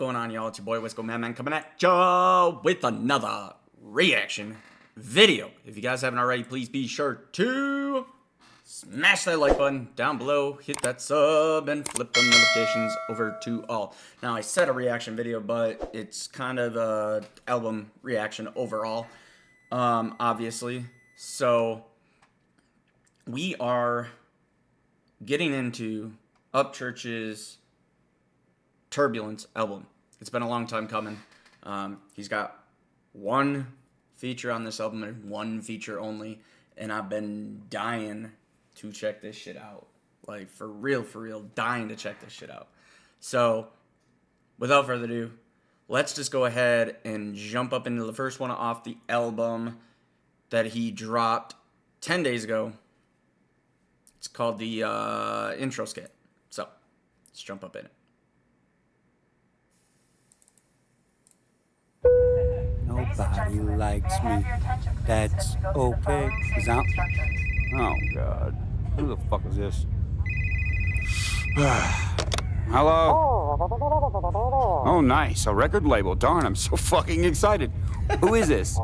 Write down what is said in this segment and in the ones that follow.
going on, y'all? It's your boy, Wisco Man coming at ya with another reaction video. If you guys haven't already, please be sure to smash that like button down below, hit that sub, and flip the notifications over to all. Now, I said a reaction video, but it's kind of a album reaction overall, obviously. So, we are getting into Upchurch's Turbulence album. It's been a long time coming. He's got one feature on this album and one feature only, and I've been dying to check this shit out. Like, for real, dying to check this shit out. So, without further ado, let's just go ahead and jump up into the first one off the album that he dropped 10 days ago. It's called the intro skit. So, let's jump up in it. Nobody likes me. That's okay. Is that... Oh, God. Who the fuck is this? Hello? Oh, nice. A record label. Darn, I'm so fucking excited. Who is this?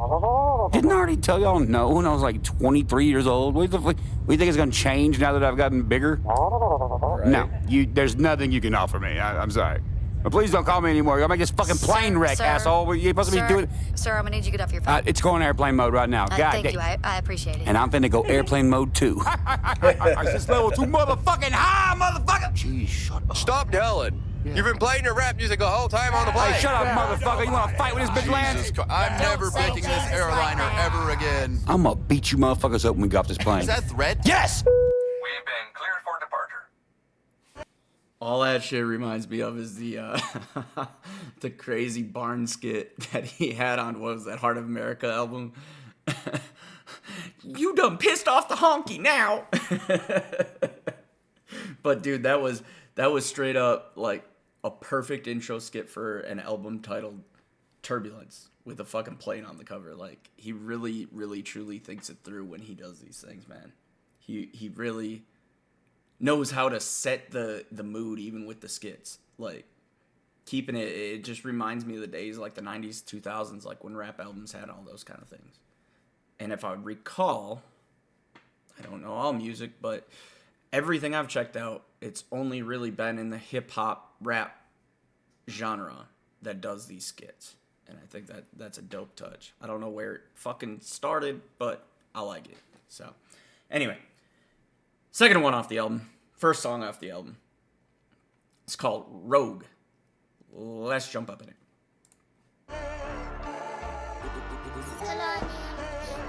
Didn't I already tell y'all no when I was like 23 years old? What do you think it's going to change now that I've gotten bigger? Right. No. There's nothing you can offer me. I'm sorry. But please don't call me anymore. I'll make this fucking plane wreck, asshole. You're supposed to be doing... Sir, I'm gonna need you to get off your phone. It's going airplane mode right now. Thank you. I appreciate it. And I'm finna go airplane mode too. Is this level 2 motherfucking high, motherfucker? Jeez, shut up. Stop yelling. Yeah. You've been playing your rap music the whole time on the plane. Hey, shut up, motherfucker. You wanna fight when this bitch lands? I'm never picking this airliner ever again. I'm gonna beat you motherfuckers up when we get off this plane. Is that a threat? Yes! We've been cleared for departure. All that shit reminds me of is the the crazy barn skit that he had on, what was that, Heart of America album? You done pissed off the honky now. But dude, that was straight up like a perfect intro skit for an album titled Turbulence with a fucking plane on the cover. Like, he really, really, truly thinks it through when he does these things, man. He really knows how to set the mood even with the skits. Like, keeping it just reminds me of the days like the 90s, 2000s, like when rap albums had all those kind of things. And if I recall, I don't know all music, but everything I've checked out, it's only really been in the hip-hop rap genre that does these skits. And I think that's a dope touch. I don't know where it fucking started, but I like it. So, anyway, second one off the album, first song off the album. It's called Rogue. Let's jump up in it.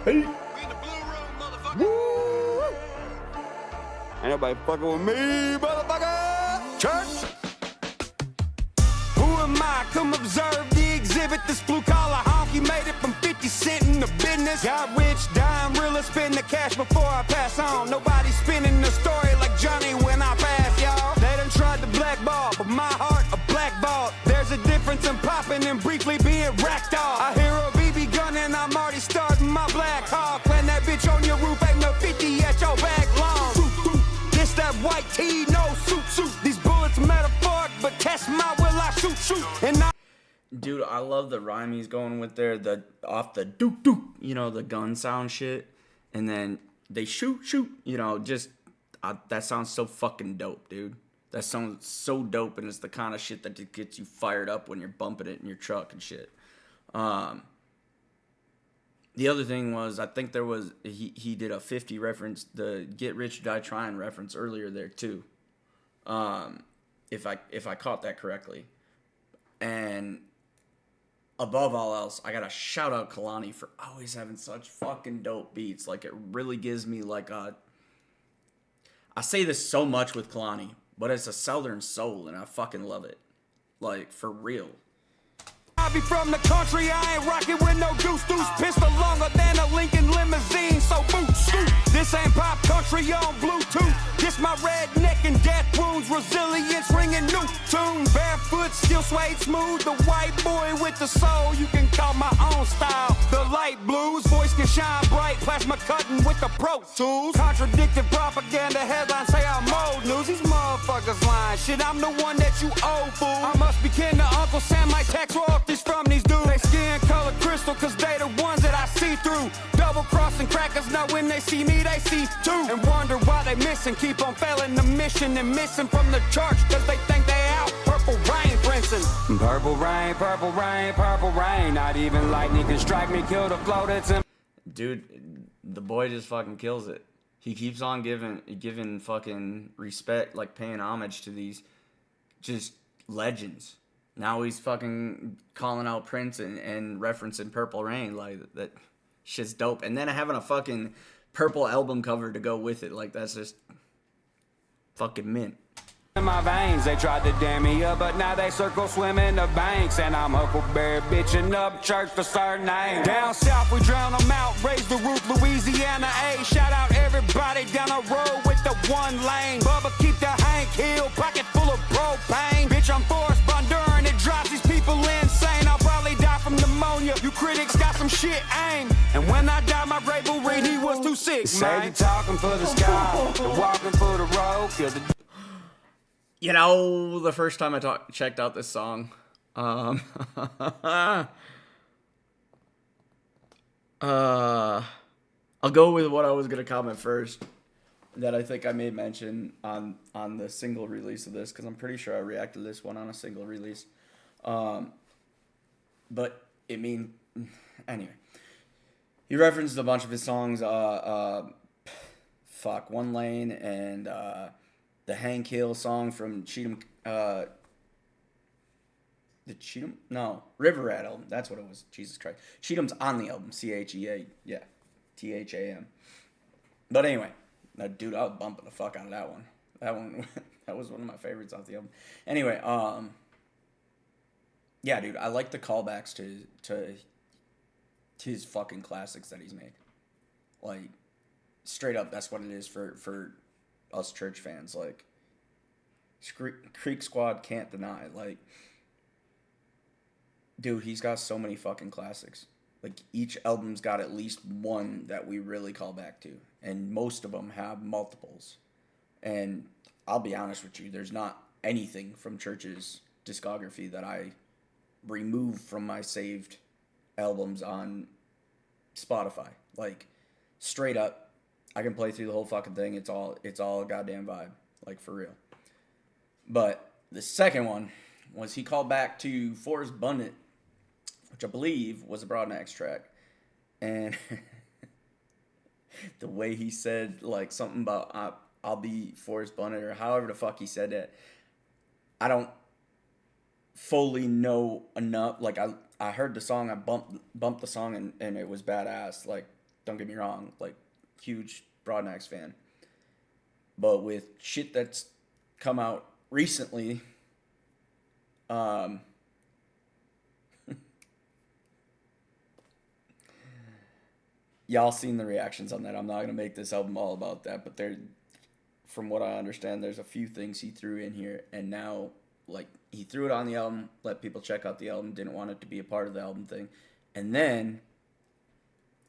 Hey. Woo! Ain't nobody fucking with me, motherfucker! Church! Who am I? Come observe the exhibit. This blue collar honky made it from 50 cent in the business. Got rich, dying real, spend the cash before I pass on. Nobody spinning the story like Johnny when I pass, y'all. They done tried to blackball, but my heart a blackball. There's a difference in popping and briefly being racked off. I hear a BB gun and I'm already starting my Black Hawk. Plant that bitch on your roof, ain't no 50 at your back lawn. This that white tee, no suit. These bullets metaphoric, but test my will I shoot. And I... Dude, I love the rhyme he's going with there, off the dook, you know, the gun sound shit. And then they shoot, you know, just, that sounds so fucking dope, dude. That sounds so dope, and it's the kind of shit that just gets you fired up when you're bumping it in your truck and shit. The other thing was, I think there was, he did a 50 reference, the Get Rich, Die Trying reference earlier there too. If I caught that correctly. And above all else, I gotta shout out Kalani for always having such fucking dope beats. Like, it really gives me like a, I say this so much with Kalani, but it's a southern soul, and I fucking love it. Like, for real. I be from the country, I ain't rockin' with no deuce. Pistol longer than a Lincoln limousine, so boot, scoot. This ain't pop country on Bluetooth. This my redneck and death wounds, resilience ringing new tune. Barefoot, still suede smooth, the white boy with the soul. You can call my own style, the light blues. Voice can shine bright, plasma cutting with the Pro Tools. Contradicted propaganda headlines say I'm old news. These motherfuckers lying, shit, I'm the one that you owe, fool. I must be kin to Uncle Sam tax royalties from these dudes. They skin color crystal, cause they the ones that I see through. Double crossing crackers know when they see me, they see too. And wonder why they missing, keep on failing the mission and missing from the church, cause they think they out. Purple rain, Princeton. Purple rain, purple rain, purple rain. Not even lightning can strike me, kill the flow that's in. Dude, the boy just fucking kills it. He keeps on giving fucking respect, like paying homage to these just legends. Now he's fucking calling out Prince and referencing Purple Rain. Like, that shit's dope. And then having a fucking purple album cover to go with it. Like, that's just fucking mint. In my veins, they tried to dam me up, but now they circle swimming the banks. And I'm Huckleberry bitching up church for certain names. Down south, we drown them out, raise the roof, Louisiana A. Shout out everybody down the road with the one lane. Bubba, keep the Hank Hill, pocket full of propane. Bitch, I'm Forrest Bondurant, it drives these people insane. I'll probably die from pneumonia, you critics got some shit aim. And when I die, my brave will read, he was too sick, man. Say talking for the sky, the walking for the road, feel the... You know, the first time I checked out this song, I'll go with what I was going to comment first, that I think I made mention on the single release of this, because I'm pretty sure I reacted to this one on a single release. But, anyway. He referenced a bunch of his songs, One Lane, and, the Hank Hill song from Cheatham, River Rat album. That's what it was. Jesus Christ. Cheatham's on the album. Chea. Yeah. THAM. But anyway, dude, I was bumping the fuck out of that one. That was one of my favorites off the album. Anyway, yeah, dude, I like the callbacks to his fucking classics that he's made. Like, straight up, that's what it is for us church fans. Like, Creek Squad can't deny. Like, dude, he's got so many fucking classics. Like, each album's got at least one that we really call back to, and most of them have multiples. And I'll be honest with you, there's not anything from Church's discography that I remove from my saved albums on Spotify. Like, straight up, I can play through the whole fucking thing. It's all a goddamn vibe. Like, for real. But the second one was he called back to Forrest Abundant, which I believe was a Broadnax track. And the way he said, like, something about I'll be Forrest Abundant, or however the fuck he said that, I don't fully know enough. Like, I heard the song, I bumped the song, and it was badass. Like, don't get me wrong. Like, huge Broadnax fan. But with shit that's come out recently, y'all seen the reactions on that. I'm not gonna make this album all about that, but from what I understand, there's a few things he threw in here, and now, like, he threw it on the album, let people check out the album, didn't want it to be a part of the album thing, and then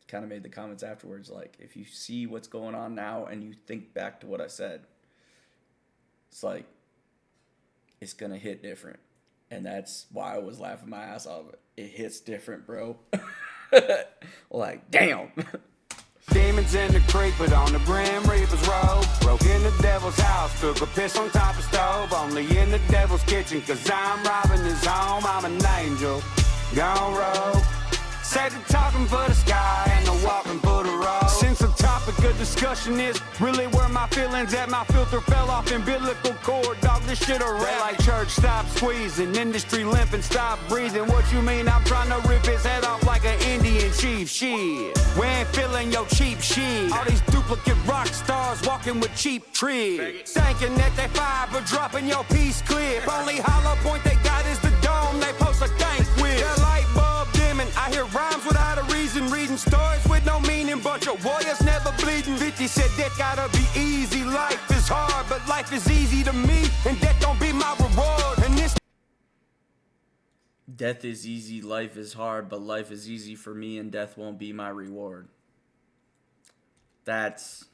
kind of made the comments afterwards, like, if you see what's going on now and you think back to what I said, it's like, it's gonna hit different. And that's why I was laughing my ass off. It hits different, bro. Like, damn. Demons in the creek, but on the Grim Reaper's road. Broke in the devil's house, took a piss on top of stove. Only in the devil's kitchen, cause I'm robbing his home. I'm an angel, gone rogue. Say the talking for the sky and the walking for the road. Since the topic of discussion is really where my feelings at, my filter fell off in biblical cord. Dog, this shit a rap. Like church, stop squeezing, industry limping, stop breathing. What you mean? I'm trying to rip his head off like an Indian chief. Shit, we ain't feeling your cheap shit. All these duplicate rock stars walking with cheap tricks, thinking that they fire but dropping your piece clip. Only hollow point they got is the dome they post a thank with. Their light bulb dimming, I hear rhymes without a reason, reading stories with no meaning. Bunch of warriors never bleeding. 50 said that gotta be easy. Life is hard, but life is easy to me, and that don't be my reward. And this death is easy, life is hard, but life is easy for me, and death won't be my reward. That's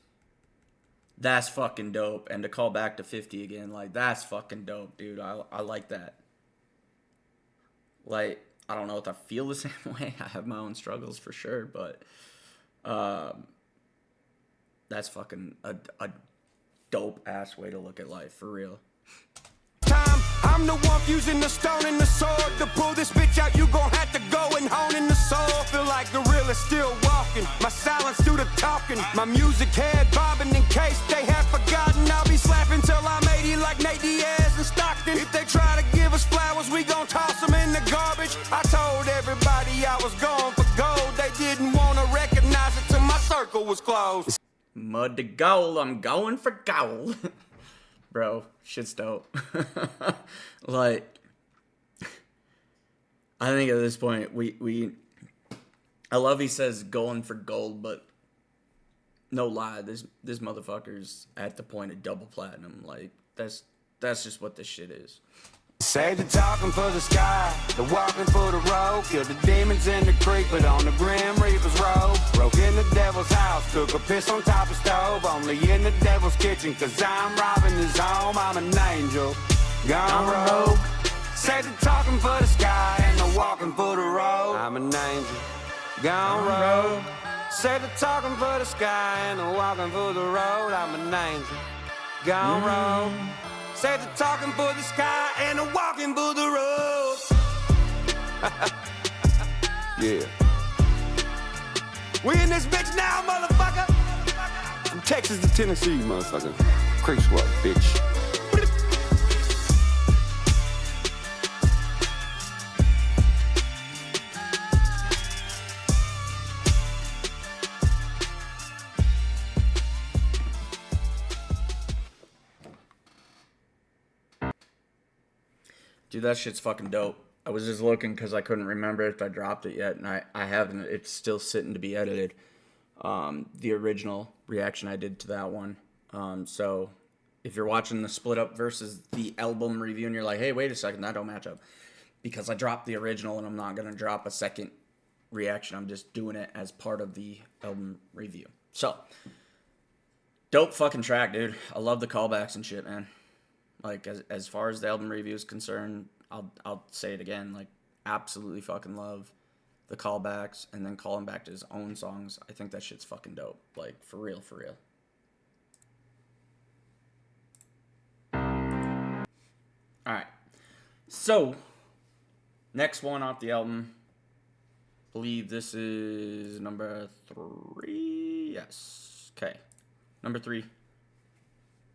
fucking dope. And to call back to 50 again, like, that's fucking dope, dude. I like that. Like, I don't know if I feel the same way. I have my own struggles for sure, but that's fucking a dope ass way to look at life, for real. I'm the one fusing the stone and the sword. To pull this bitch out, you gon' have to go and hone in the soul. Feel like the real is still walking. My silence do the talking. My music head bobbing in case they have forgotten. I'll be slapping till I'm 80 like Nate Diaz and Stockton. If they try to give us flowers, we gon' toss them in the garbage. I told everybody I was going for gold. They didn't wanna recognize it till my circle was closed. Mud to gold, I'm going for gold. Bro, shit's dope. Like, I think at this point, I love he says going for gold, but no lie, this motherfucker's at the point of double platinum. Like, that's just what this shit is. Say the talking for the sky, the walking for the road. Killed the demons in the creek, but on the Grim Reaper's road. Broke in the devil's house, took a piss on top of stove. Only in the devil's kitchen, cause I'm robbing his home. I'm an angel, gone rogue. Say the talking for the sky and the walking for the road. I'm an angel, gone rogue. Say the talking for the sky and the walking for the road. I'm an angel, gone rogue. Say the talking for the sky and the walking for the road. Yeah. We in this bitch now, motherfucker. From Texas to Tennessee, motherfucker. Creek squad, bitch. Dude, that shit's fucking dope. I was just looking because I couldn't remember if I dropped it yet, and I haven't. It's still sitting to be edited. The original reaction I did to that one. So if you're watching the split up versus the album review and you're like, hey, wait a second, that don't match up. Because I dropped the original and I'm not going to drop a second reaction. I'm just doing it as part of the album review. So, dope fucking track, dude. I love the callbacks and shit, man. Like, as far as the album review is concerned, I'll say it again. Like, absolutely fucking love the callbacks and then calling back to his own songs. I think that shit's fucking dope. Like, for real, for real. Alright. So, next one off the album. I believe this is number 3. Yes. Okay. Number 3.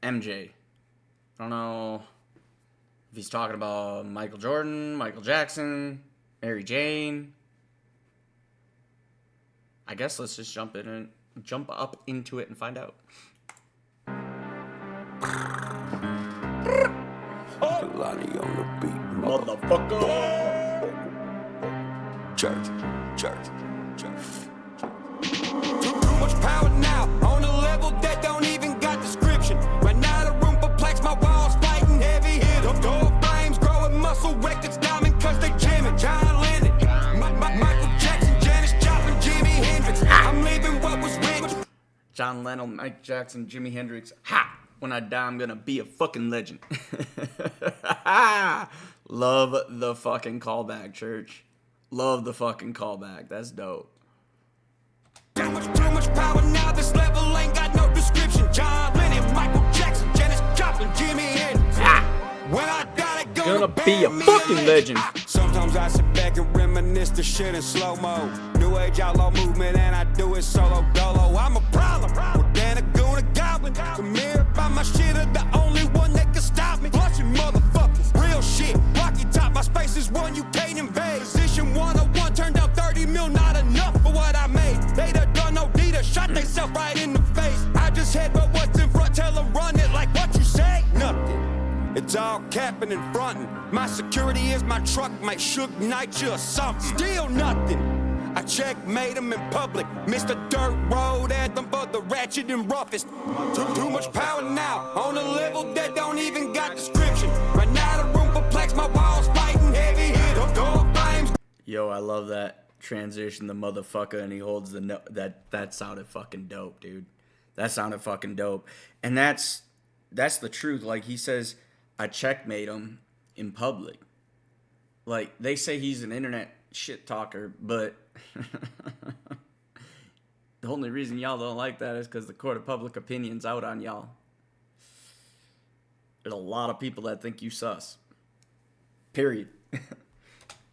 MJ. I don't know if he's talking about Michael Jordan, Michael Jackson, Mary Jane. I guess let's just jump up into it and find out. Lonnie on the beat, Motherfucker. Church. Too much power now on a level that don't even got description. Right now the room perplexed, my walls fighting heavy hitters. Door frames growing muscle records diamond cause they jamming. John Lennon, Michael Jackson, Janis Joplin, Jimi Hendrix. I'm leaving what was written. John Lennon, Mike Jackson, Jimi Hendrix. Ha! When I die, I'm gonna be a fucking legend. Love the fucking callback, church. Love the fucking callback. That's dope. Too much power now, this level ain't got no description. John Lennon, Michael Jackson, Janis Joplin, Jimi Hendrix. When I die, they Gonna be a fucking legend. Sometimes I sit back and reminisce the shit in slow-mo. New age outlaw movement and I do it solo dolo. I'm a problem. With Dan a goon, a goblin. Come here, by my shit are the only one that can stop me. Blushing motherfuckers, real shit. Rocky top, my space is one you can't invade. Position 101 turned out 30 mil, not enough for what I made. They done no deed, shot they self right in the face. I just head but what's in front, tell them run it like what you say. Nothing. It's all capping and fronting. My security is my truck, might Suge Knight you or something. Still nothing. I checkmate him in public. Mr. Dirt Road anthem for the ratchet and roughest. Too much power now on a level that don't even got description. Right now the room perplexed, my walls fighting heavy hit. Door frames. Yo, I love that transition, the motherfucker, and he holds the note. That sounded fucking dope, dude. That sounded fucking dope. And that's the truth. Like, he says, I checkmate him in public. Like, they say he's an internet shit talker, but the only reason y'all don't like that is because the court of public opinion's out on y'all. There's a lot of people that think you sus. Period.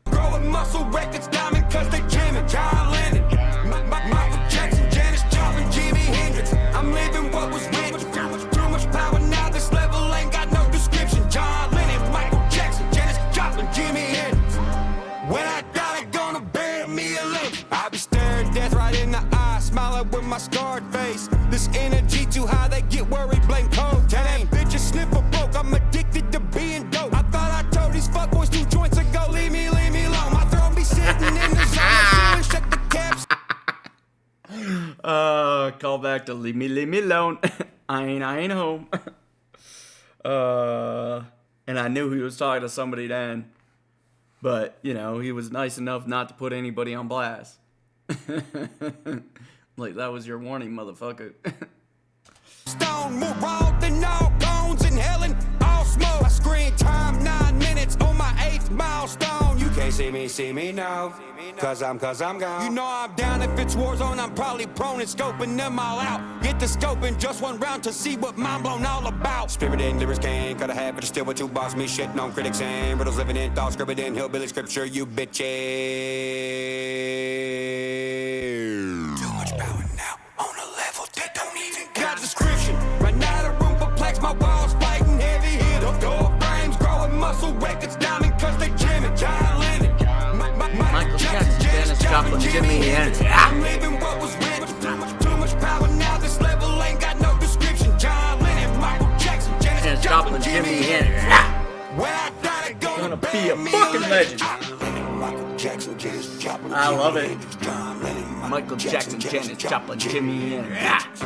Growing muscle records, diamond, cause they jamming. John Lennon, Michael Jackson, Janis Joplin, Jimi Hendrix. I'm living what was written. Too much power now, this level ain't got no description. John Lennon, Michael Jackson, Janis Joplin, Jimi Hendrix. When I die, they're gonna bury me alone. I'll be staring death right in the eye, smiling with my scarred face. This energy too high, they get worried, blame cocaine. Bitches sniff a broke, I'm addicted to being dope. I thought I told these fuckboys 2 joints ago, leave me alone. My throne be sitting in the zone, shut the caps. Call back to leave me alone. I ain't home. And I knew he was talking to somebody then. But, you know, he was nice enough not to put anybody on blast. Like, that was your warning, motherfucker. Stone, more raw than all bones in hell and all smoke. I screen time 9 minutes on my 8th milestone. You can't see me now, cause I'm gone. You know I'm down if it's war zone, I'm probably prone and scoping them all out. Get the scope in just 1 round to see what mind blown all about. Spirit in lyrics can't cut a habit, still with 2 boss me shitting on critics and riddles living in thoughts, scribbled in hillbilly scripture, you bitches. Too much power now on a level that don't even got description. Right now the room perplexed, my walls fighting heavy hitters. Door frames growing muscle records, diamond cause they jamming. John Lennon, Michael Jackson, Janis Joplin, Jimi Hendrix. I'm living what was written. Too much power now, this level ain't got no description. John Lennon, Michael Jackson, Janis Joplin, Jimi Hendrix. When I die, they're Gonna be a fucking legend. I love it. Michael Jackson, Janis Joplin, Jimi Hendrix.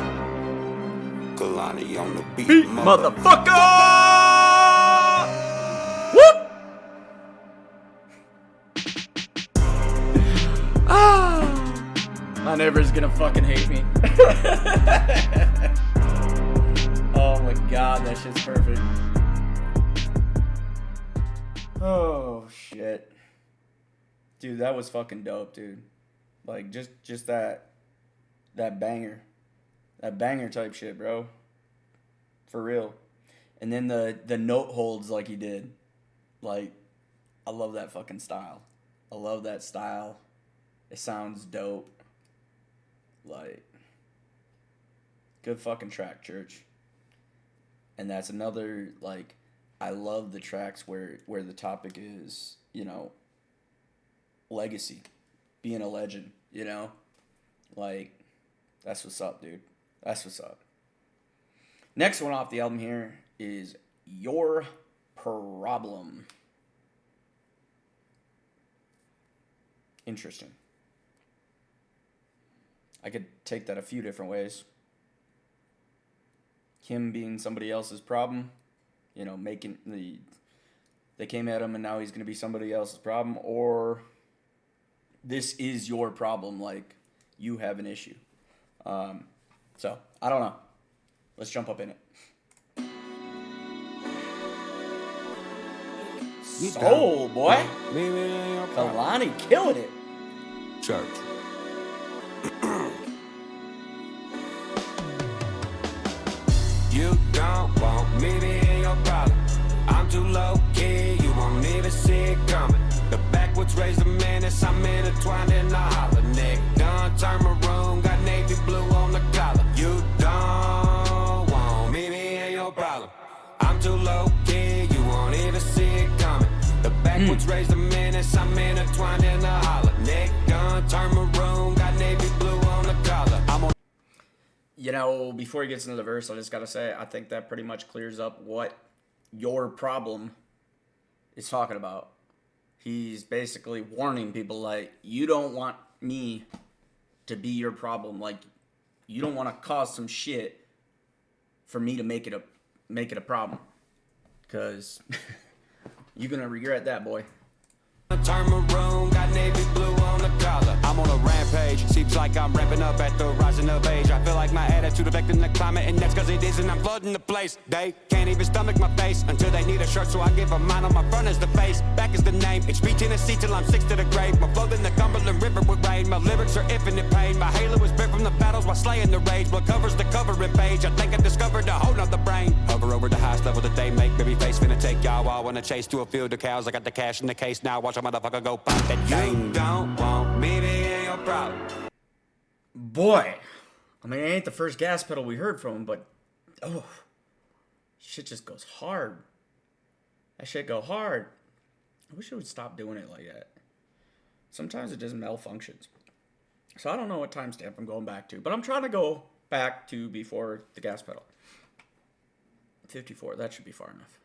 Kalani on the beat, Beat, motherfucker! Whoop! My neighbor's gonna fucking hate me. Oh my god, that shit's perfect. Oh shit. Dude, that was fucking dope, dude. Like, just that banger. That banger type shit, bro. For real. And then the note holds like he did. Like, I love that fucking style. I love that style. It sounds dope. Like, good fucking track, Church. And that's another, like, I love the tracks where the topic is, you know, legacy. Being a legend, you know? Like, that's what's up, dude. That's what's up. Next one off the album here is Your Problem. Interesting. I could take that a few different ways. Him being somebody else's problem, you know, they came at him and now he's going to be somebody else's problem, or this is your problem, like you have an issue. So, I don't know. Let's jump up in it. Soul, boy. Kalani killing it. Church. You don't want me being your problem. I'm too low key, you won't even see it coming. The backwards raise the menace, I'm intertwined in the holler. Nick done turn maroon, got navy blue on the collar. You don't want me being your problem. I'm too low key, you won't even see it coming. The backwards raise the menace, I'm intertwined in the holler. Nick done turn maroon, got navy blue on the collar. I'm on. You know, before he gets into the verse, I just gotta say, I think that pretty much clears up what your problem is talking about. He's basically warning people, like, you don't want me to be your problem. Like, you don't want to cause some shit for me to make it a problem. Because you're gonna regret that, boy. Turn maroon, got navy blue on the collar. I'm on a rampage, seems like I'm ramping up at the rising of age. I feel like my attitude affecting the climate, and that's cause it is, and I'm flooding the place. They can't can't even stomach my face until they need a shirt, so I give them mine. On my front is the face, back is the name. HB Tennessee till I'm 6 to the grave. My flow in the Cumberland River with rain. My lyrics are infinite pain. My halo is bent from the battles while slaying the rage. Blood covers the covering page. I think I discovered a whole nother brain. Hover over the highest level that they make. Baby face finna take y'all while I wanna chase to a field of cows. I got the cash in the case now. Watch a motherfucker go pop that thing. You don't want me, it ain't your problem. Boy, I mean, it ain't the first gas pedal we heard from him, but oh, shit just goes hard. That shit go hard. I wish it would stop doing it like that. Sometimes it just malfunctions. So I don't know what timestamp I'm going back to, but I'm trying to go back to before the gas pedal. 54, that should be far enough.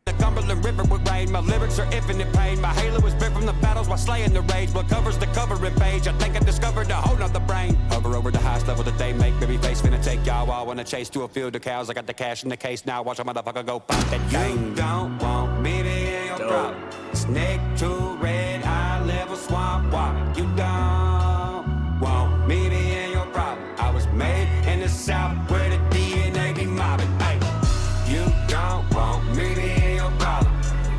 The Cumberland River with rain. My lyrics are infinite pain. My halo is bent from the battles while slaying the rage. Blood covers the covering page. I think I discovered a whole nother brain. Hover over the highest level that they make. Baby face finna take y'all while I wanna chase to a field of cows. I got the cash in the case now. Watch a motherfucker go pop that thing. You don't want me, it ain't your problem. Snake to red eye level swamp water. You don't want me, it ain't your problem. I was made in the South where the DNA be mobbing. Ay, you don't want me, it ain't your problem.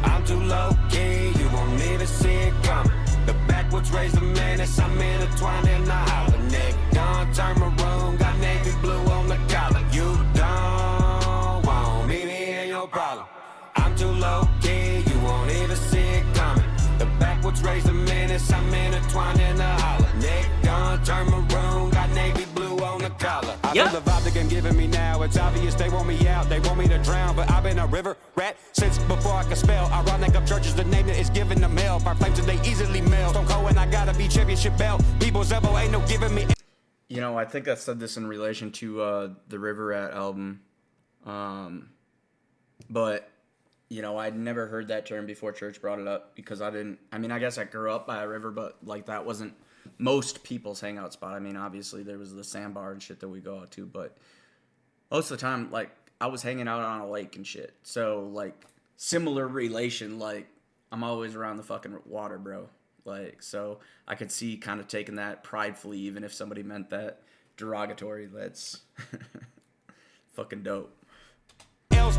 I'm too low key, you won't even see it coming. The backwoods raise the menace, I'm intertwined in the holler. Nick Don turn maroon, got navy blue on the collar. You don't want me, it ain't your problem. I'm too low key, you won't even see it coming. The backwoods raise the menace, I'm intertwined in the holler. Nick Don turn maroon, got navy blue on the collar. I feel the vibe the game giving me now. It's obvious they want me out, they want me to drown. But I've been a river rat since before I could spell. Ironic Upchurch is the name that is given the mail. Fire flames and they easily melt. Stone Cold and I gotta be championship belt. People's elbow ain't no giving me. You know, I think I said this in relation to the River Rat album. But, you know, I'd never heard that term before Church brought it up because I mean, I guess I grew up by a river, but, like, that wasn't most people's hangout spot. I mean, obviously, there was the sandbar and shit that we go out to, but most of the time, like, I was hanging out on a lake and shit. So, like, similar relation, like, I'm always around the fucking water, bro. Like, so I could see kind of taking that pridefully, even if somebody meant that derogatory. That's fucking dope.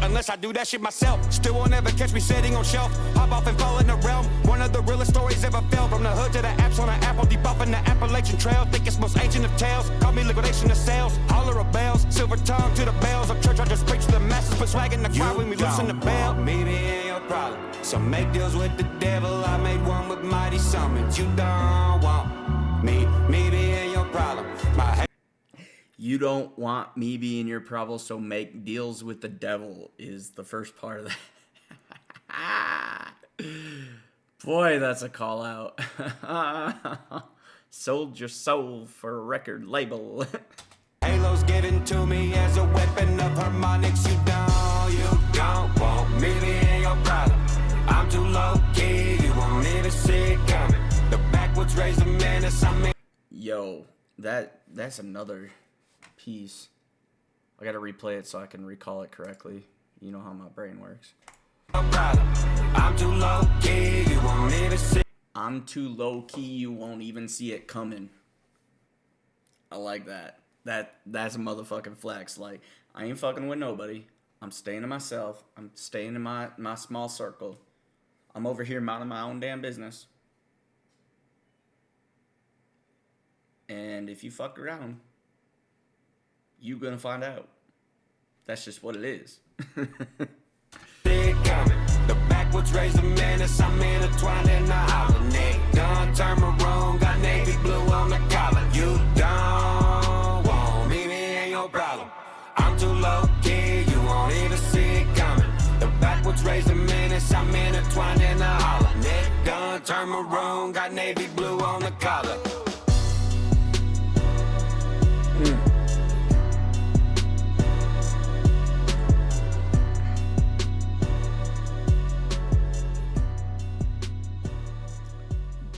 Unless I do that shit myself. Still won't ever catch me sitting on shelf. Hop off and fall in the realm. One of the realest stories ever fell. From the hood to the apps on an apple. Debuffing the Appalachian Trail. Think it's most ancient of tales. Call me liquidation of sales. Holler of bells. Silver tongue to the bells. Upchurch, I just preach to the masses. Put swag in the crowd when we loosen the bell. Maybe it ain't your problem. So make deals with the devil. I made one with mighty summons. You don't want me. Maybe it ain't your problem. You don't want me being your problem, so make deals with the devil is the first part of that. Boy, that's a call out. Sold your soul for a record label. Halo's given to me as a weapon of harmonics. You don't want me, it ain't your problem. I'm too low key, you won't even see it coming. The backwoods raise the menace, I'm in. Yo, that's another piece. I gotta replay it so I can recall it correctly. You know how my brain works. I'm too low key, you won't even see. I'm too low key, you won't even see it coming. I like that. That's a motherfucking flex. Like, I ain't fucking with nobody. I'm staying to myself. I'm staying in my small circle. I'm over here minding my own damn business. And if you fuck around, you gonna find out. That's just what it is. The backwoods raise the menace, I'm intertwined in the holler. Nick Dunn turn maroon, got navy blue on the collar. You don't want me, it ain't your problem. I'm too low key, you won't even see it coming. The backwoods raise the menace, I'm intertwined in the holler. Nick Dunn turn maroon, got navy blue on the collar.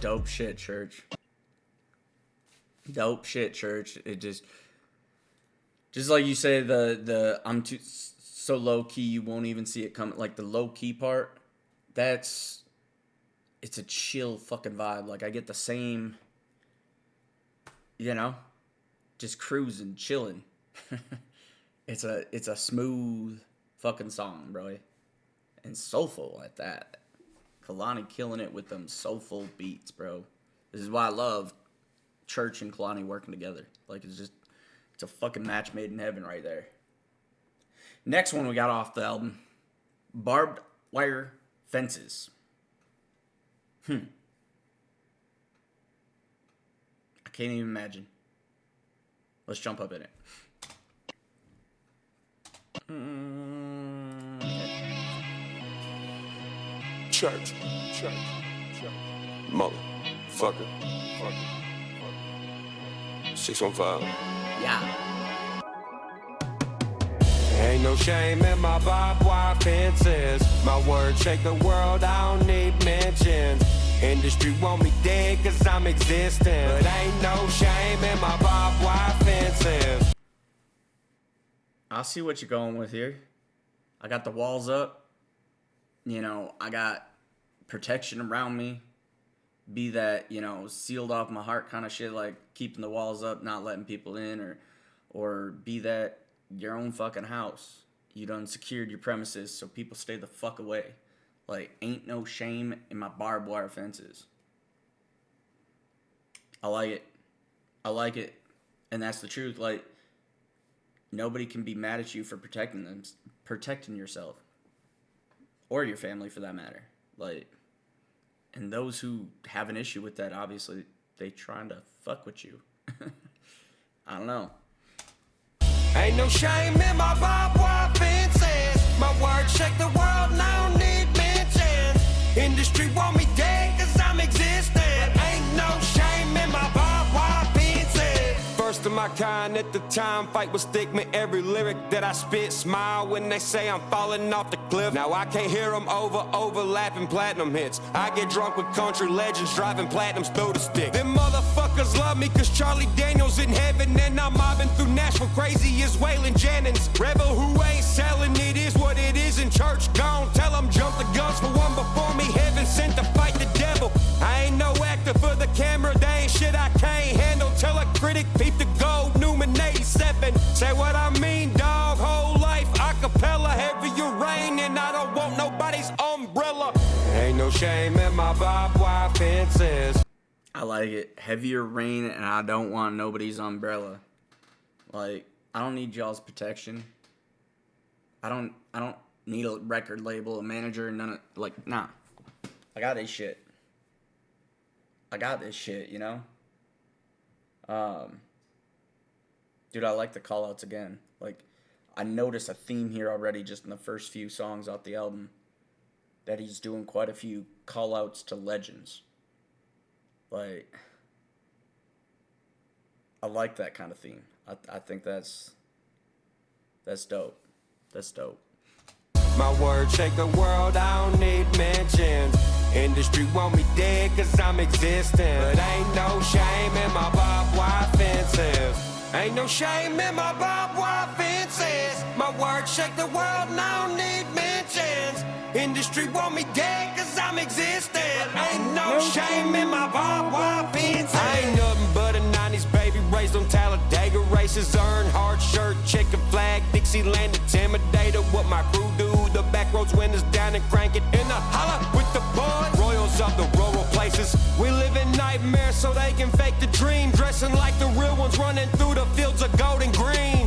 Dope shit, Church. Dope shit, Church. It just like you say, the I'm too so low key you won't even see it coming. Like the low key part, it's a chill fucking vibe. Like I get the same, you know, just cruising, chilling. It's a smooth fucking song, bro. And soulful at that. Kalani killing it with them soulful beats, bro. This is why I love Church and Kalani working together. Like, it's a fucking match made in heaven right there. Next one we got off the album, Barbed Wire Fences. I can't even imagine. Let's jump up in it. Church. Motherfucker. 615. Yeah. Ain't no shame in my barbed wire fences. My words shake the world, I don't need mentions. Industry want me dead cause I'm existing. But ain't no shame in my barbed wire fences. I see what you're going with here. I got the walls up. You know, I got protection around me. Be that, you know, sealed off my heart kind of shit, like keeping the walls up, not letting people in, or be that your own fucking house. You done secured your premises so people stay the fuck away. Like, ain't no shame in my barbed wire fences. I like it. And that's the truth. Like, nobody can be mad at you for protecting yourself. Or your family, for that matter. Like, and those who have an issue with that, obviously, they trying to fuck with you. I don't know. Ain't no shame in my barbed wire fences. My words shake the world, and I don't need mentions. Industry want me dead cause I'm existing. Ain't no shame in my barbed wire fences. First of my kind at the time, fight with stigma. Every lyric that I spit, smile when they say I'm falling off the cliff. Now I can't hear them overlapping platinum hits. I get drunk with country legends, driving platinums through the stick. Them motherfuckers love me cause Charlie Daniels in heaven, and I'm mobbing through Nashville crazy as Waylon Jennings. Rebel who ain't selling, it is what it is in church. Gone, tell them jump the guns for one before me. Heaven sent to fight the devil. I ain't no actor for the camera, they ain't shit I can't handle. Tell a critic, peep the gold, Newman 87. Say what I mean, dog, whole life acapella, heavier rain, and I don't want nobody's umbrella. Ain't no shame in my barbed wire fences. I like it. Heavier rain, and I don't want nobody's umbrella. Like, I don't need y'all's protection. I don't need a record label, a manager, none of, like, nah. I got this shit. You know? Dude, I like the callouts again. Like, I notice a theme here already just in the first few songs off the album, that he's doing quite a few callouts to legends. Like, I like that kind of theme. I think that's dope. That's dope. My words shake the world, I don't need mentions. Industry want me dead cause I'm existing. But ain't no shame in my barbed wire fences. Ain't no shame in my barbed wire fences. My words shake the world and I don't need mentions. Industry want me dead cause I'm existing. Ain't no shame in my barbed wire fences. I ain't nothing but a 90s baby raised on Talladega races. Earned hard shirt, chicken flag, Dixieland intimidator. What my crew do, the back roads windows down and crank it in the holla with the boys. Royals of the rural places. We live in nightmares so they can fake the dream. Dressing like the real ones running through the fields of gold and green.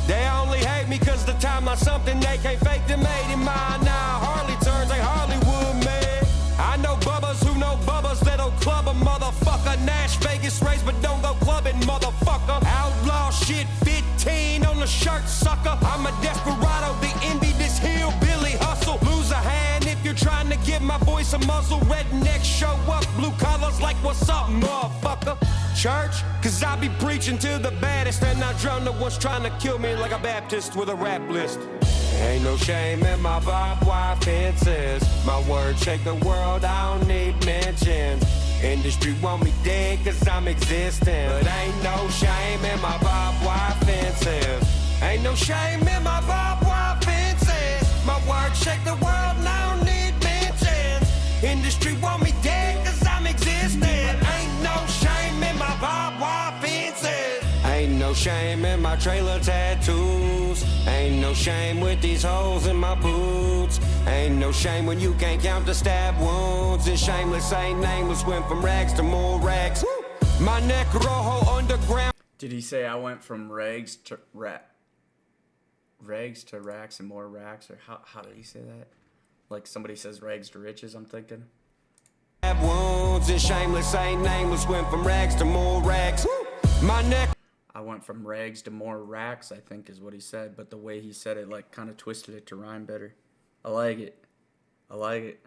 They only hate me cause the timeline's something they can't fake. Them 80 mile now Harley turns a Hollywood man. I know bubbas who know bubbas that'll club a motherfucker. Nash Vegas race but don't go clubbing, motherfucker. Outlaw shit 15 on the shirt, sucker. I'm a desperado, the envy this hillbilly hustle. Lose a hand if you're trying to give my voice a muzzle. Rednecks show up, blue collars like what's up, motherfucker. Church, cause I be preaching to the baddest, and I drown the ones trying to kill me like a Baptist with a rap list. Ain't no shame in my barbed wire fences. My words shake the world, I don't need mentions. Industry want me dead cause I'm existing. But ain't no shame in my barbed wire fences. Ain't no shame in my barbed wire fences. My words shake the world and I don't need mentions. Industry want me dead cause I'm existing. Ain't no shame in my barbed wire fences. Ain't no shame in my trailer tattoos. Ain't no shame with these holes in my boots. Ain't no shame when you can't count the stab wounds. And shameless ain't nameless, went from rags to more rags. My neck rojo underground. Did he say I went from rags to rags to racks and more racks? Or how did he say that? Like somebody says rags to riches, I'm thinking. Wounds and shameless ain't nameless, went from rags to more rags. My neck. I went from rags to more racks, I think is what he said, but the way he said it like kind of twisted it to rhyme better. I like it. I like it.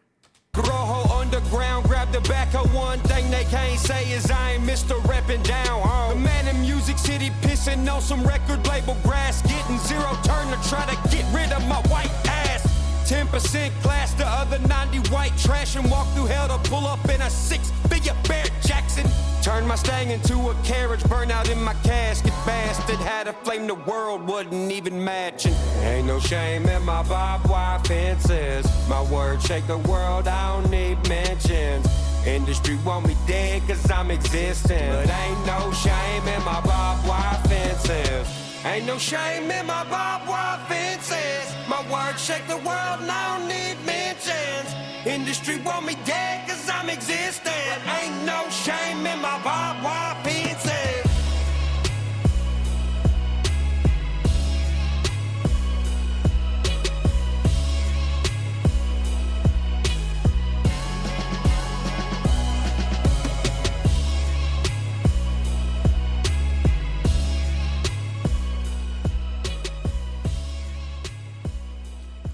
Rojo underground, grab the back of one thing they can't say is I ain't Mr. Reppin' down home. The man in Music City pissing on some record label grass, getting zero turn to try to get rid of my white ass. 10% class, the other 90 white trash, and walk through hell to pull up in a 6-figure Barrett Jackson. Turn my Stang into a carriage, burn out in my casket. Bastard had a flame the world wouldn't even matching. Ain't no shame in my barbed wire fences. My words shake the world, I don't need mentions. Industry want me dead cause I'm existing. But ain't no shame in my barbed wire fences. Ain't no shame in my barbed wire fences. My words shake the world and I don't need mentions. Industry want me dead cause I'm existing. Ain't no shame in my barbed wire fences.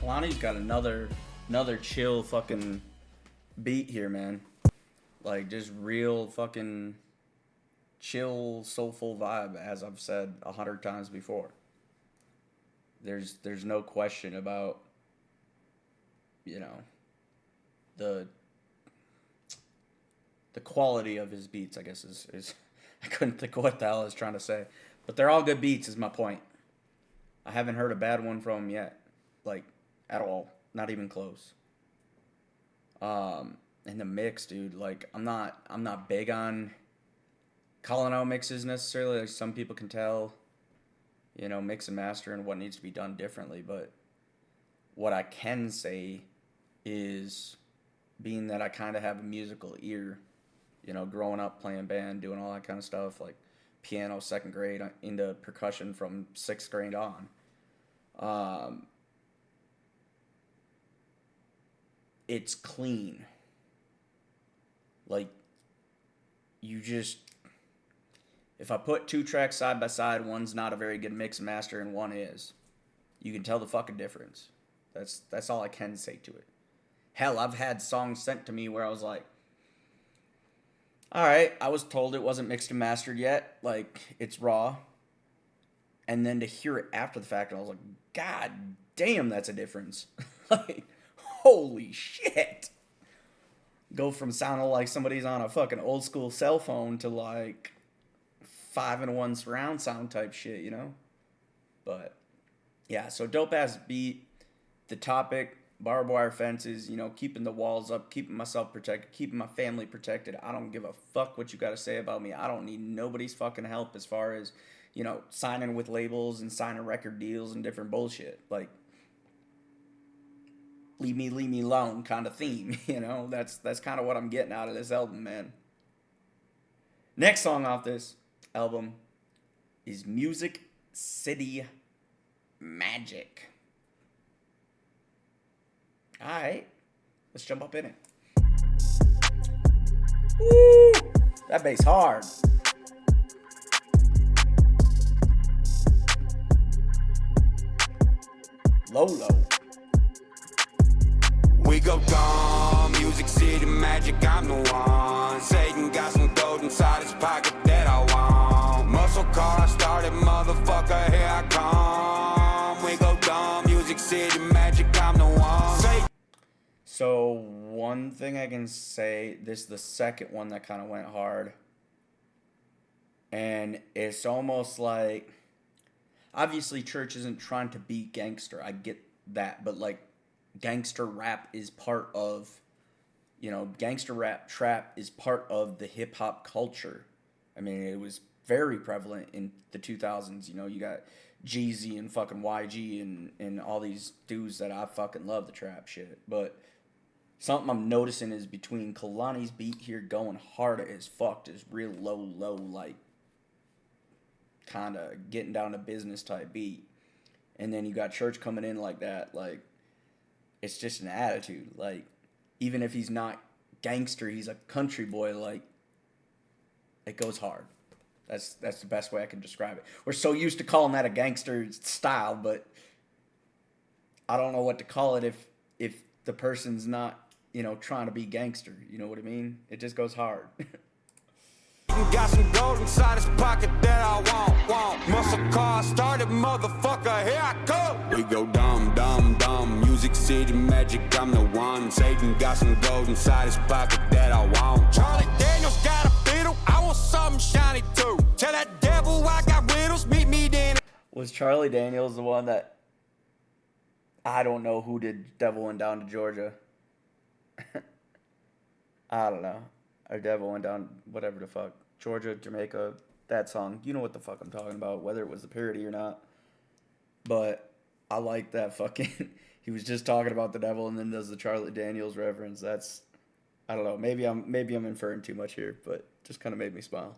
Kalani's got another chill fucking beat here, man. Like, just real fucking chill, soulful vibe, as I've said 100 times before. There's no question about, you know, the quality of his beats, I guess, is I couldn't think of what the hell I was trying to say. But they're all good beats, is my point. I haven't heard a bad one from him yet. Like, at all. Not even close. In the mix, dude, like, I'm not big on calling out mixes necessarily. Like, some people can tell, you know, mix and master and what needs to be done differently. But what I can say is, being that I kind of have a musical ear, you know, growing up playing band, doing all that kind of stuff, like piano 2nd grade, into percussion from 6th grade on. It's clean. Like, you just, if I put 2 tracks side by side, one's not a very good mix and master and one is, you can tell the fucking difference. That's all I can say to it. Hell, I've had songs sent to me where I was like, alright, I was told it wasn't mixed and mastered yet, like, it's raw. And then to hear it after the fact, I was like, God damn, that's a difference. Like, holy shit. Go from sounding like somebody's on a fucking old school cell phone to like 5-in-1 surround sound type shit, you know? But yeah, so dope ass beat. The topic, barbed wire fences, you know, keeping the walls up, keeping myself protected, keeping my family protected. I don't give a fuck what you got to say about me. I don't need nobody's fucking help as far as, you know, signing with labels and signing record deals and different bullshit. Like, leave me alone kind of theme, you know? That's kind of what I'm getting out of this album, man. Next song off this album is Music City Magic. Alright, let's jump up in it. Woo! That bass hard. Low. We go dumb, Music City Magic, I'm the one. Satan got some gold inside his pocket that I want. Muscle car started, motherfucker, here I come. We go dumb, Music City Magic, I'm the one. So, one thing I can say, this is the second one that kind of went hard. And it's almost like, obviously Church isn't trying to be gangster, I get that, but like, gangster rap is part of, you know, gangster rap trap is part of the hip hop culture. I mean, it was very prevalent in the 2000s. You know, you got Jeezy and fucking YG and all these dudes that I fucking love the trap shit. But something I'm noticing is between Kalani's beat here going hard as fuck is real low, like, kind of getting down to business type beat. And then you got Church coming in like that, like, it's just an attitude. Like, even if he's not gangster, he's a country boy, like, it goes hard. That's the best way I can describe it. We're so used to calling that a gangster style, but I don't know what to call it if the person's not, you know, trying to be gangster. You know what I mean? It just goes hard. Got some gold inside his pocket that I want. Muscle car started, motherfucker, here I go. We go dumb, Music City magic, I'm the one. Satan got some gold inside his pocket that I want. Charlie Daniels got a fiddle, I want something shiny too. Tell that devil I got riddles, meet me then. Was Charlie Daniels the one that, I don't know who did Devil Went Down to Georgia? I don't know. Or Devil Went Down, whatever the fuck. Georgia, Jamaica, that song. You know what the fuck I'm talking about, whether it was the parody or not. But I like that fucking, he was just talking about the devil and then does the Charlie Daniels reference. That's, I don't know, maybe I'm inferring too much here, but just kind of made me smile.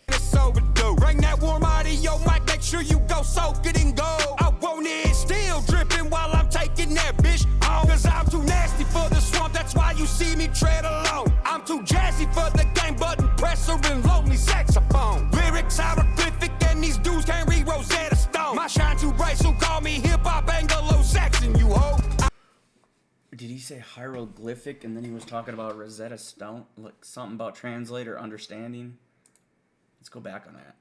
It's overdue. Bring that warm audio mic, make sure you go soak it and go. I want it still dripping while I'm taking that bitch on. Cause I'm too nasty for the swamp, that's why you see me tread alone. I'm too jazzy for the game button presser and lonely saxophone. Lyrics hieroglyphic and these dudes can't read Rosetta Stone. My shine too bright, so call me hip-hop Anglo-Saxon, you ho. Did he say hieroglyphic and then he was talking about Rosetta Stone? Like something about translator understanding? Let's go back on that.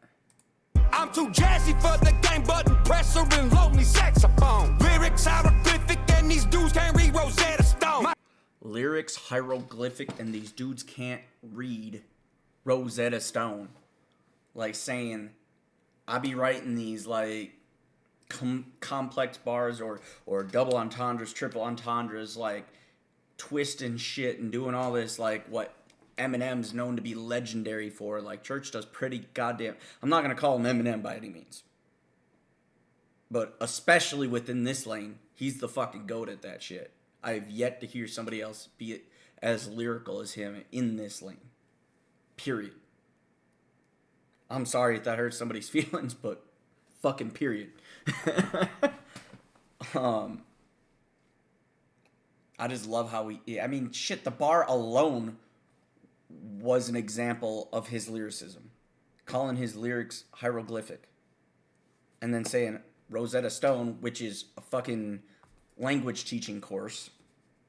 I'm too jazzy for the game button presser and lonely saxophone. Lyrics hieroglyphic and these dudes can't read Rosetta Stone. Lyrics hieroglyphic and these dudes can't read Rosetta Stone. Like saying, I be writing these like complex bars or double entendres, triple entendres, like twisting shit and doing all this like what Eminem's known to be legendary for. Like Church does pretty goddamn. I'm not gonna call him Eminem by any means, but especially within this lane, he's the fucking goat at that shit. I've yet to hear somebody else be as lyrical as him in this lane. Period. I'm sorry if that hurts somebody's feelings, but fucking period. I just love how I mean, shit, the bar alone was an example of his lyricism. Calling his lyrics hieroglyphic. And then saying Rosetta Stone, which is a fucking language teaching course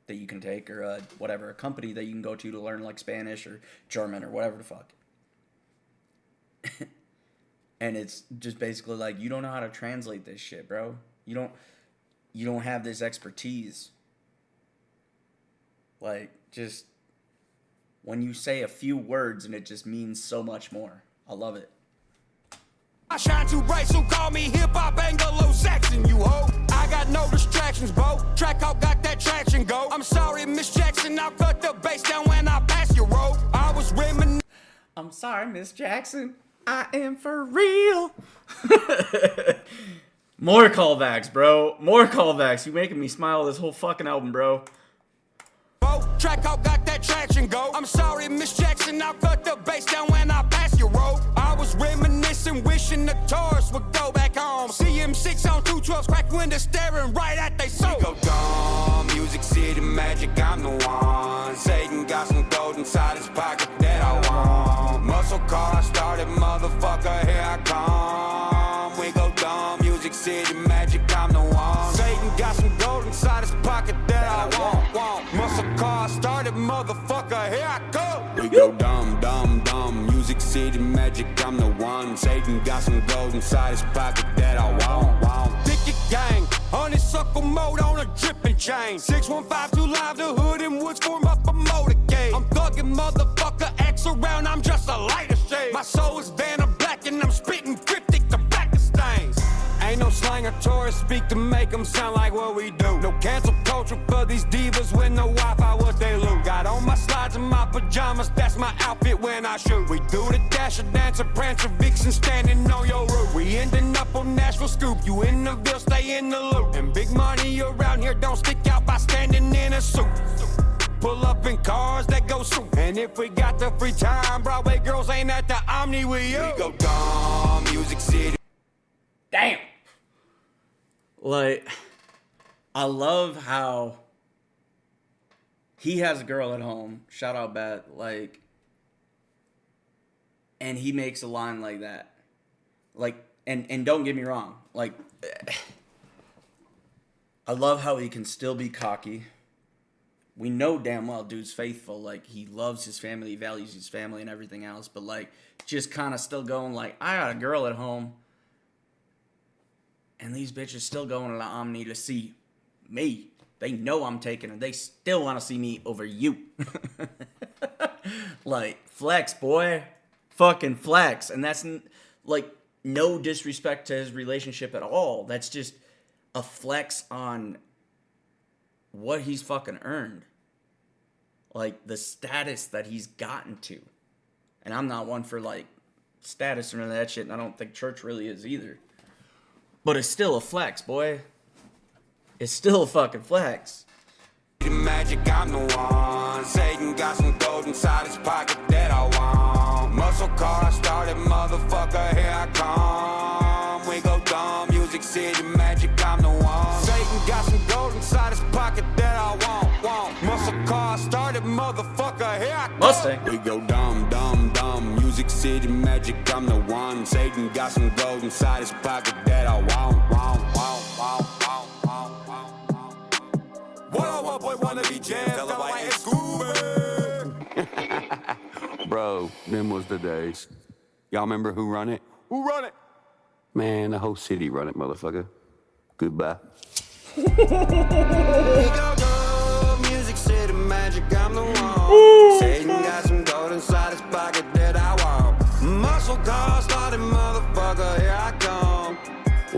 that you can take, or a company that you can go to learn like Spanish or German or whatever the fuck. And it's just basically like, you don't know how to translate this shit, bro. You don't have this expertise. Like, just when you say a few words and it just means so much more. I love it. I shine too bright, so call me hip-hop Anglo-Saxon, you ho. I got no distractions, bro. Track out, got that traction, go. I'm sorry, Miss Jackson, I'll cut the bass down when I pass your road. I was reminiscing. I'm sorry, Miss Jackson. I am for real. More callbacks, bro. More callbacks. You making me smile this whole fucking album, bro. Track out, got that traction, go. I'm sorry, Miss Jackson, I'll cut the bass down when I pass your road. I was reminiscing, wishing the Taurus would go back home. CM6 on 212s, crack windows, staring right at they soul. We go dumb, Music City magic, I'm the one. Satan got some gold inside his pocket that I want. Muscle car started, motherfucker, here I come. We go dumb, Music City magic, I'm the one. Satan got some gold inside his pocket that I want. Muscle car started, motherfucker, here I go. We go dumb, Music City magic, I'm the one. Satan got some gold inside his pocket that I want. Thicket gang, honeysuckle mode on a dripping chain. 6152 live, the hood and woods form up a motorcade. I'm thugging motherfucker, X around, I'm just a lighter shade. My soul is Vanna Black and I'm spitting cryptic tobacco stains. Ain't no slang or tourist speak to make them sound like what we do. No cancel culture for these divas with no Wi-Fi, what they lose. Got on my slides and my pajamas, that's my outfit when I shoot. We do the dasher, dancer, prancer, vixen, standing on your roof. We ending up on Nashville Scoop, you in the Ville, stay in the loop. And big money around here don't stick out by standing in a suit. Pull up in cars that go soon. And if we got the free time, Broadway girls ain't at the Omni with you. We go dumb, Music City. Damn. Like, I love how he has a girl at home. Shout out Bat. Like, and he makes a line like that. Like, and don't get me wrong. Like, I love how he can still be cocky. We know damn well dude's faithful. Like, he loves his family, he values his family and everything else. But, like, just kind of still going like, I got a girl at home. And these bitches still going to the Omni to see me. They know I'm taking her. They still want to see me over you. Like, flex, boy. Fucking flex. And that's, like, no disrespect to his relationship at all. That's just a flex on what he's fucking earned. Like, the status that he's gotten to. And I'm not one for, like, status or none of that shit. And I don't think church really is either. But it's still a flex, boy. It's still a fucking flex. The magic, I'm the one. Satan got some gold inside his pocket that I want. Muscle car started, motherfucker, here I come. We go dumb, Music City magic, I'm the one. Satan got some gold inside his pocket that I want. Muscle car started, motherfucker, here I come. Mustang. We go dumb, dumb, dumb, Music City magic, I'm the one. Satan got some gold inside his pocket that I want. What boy wanna be jam, fella like Scooby. Bro, them was the days. Y'all remember who run it? Who run it? Man, the whole city run it, motherfucker. Goodbye. We go go, Music City magic, I'm the one. Satan got some gold inside his pocket that I want. Muscle car started, motherfucker, here I come.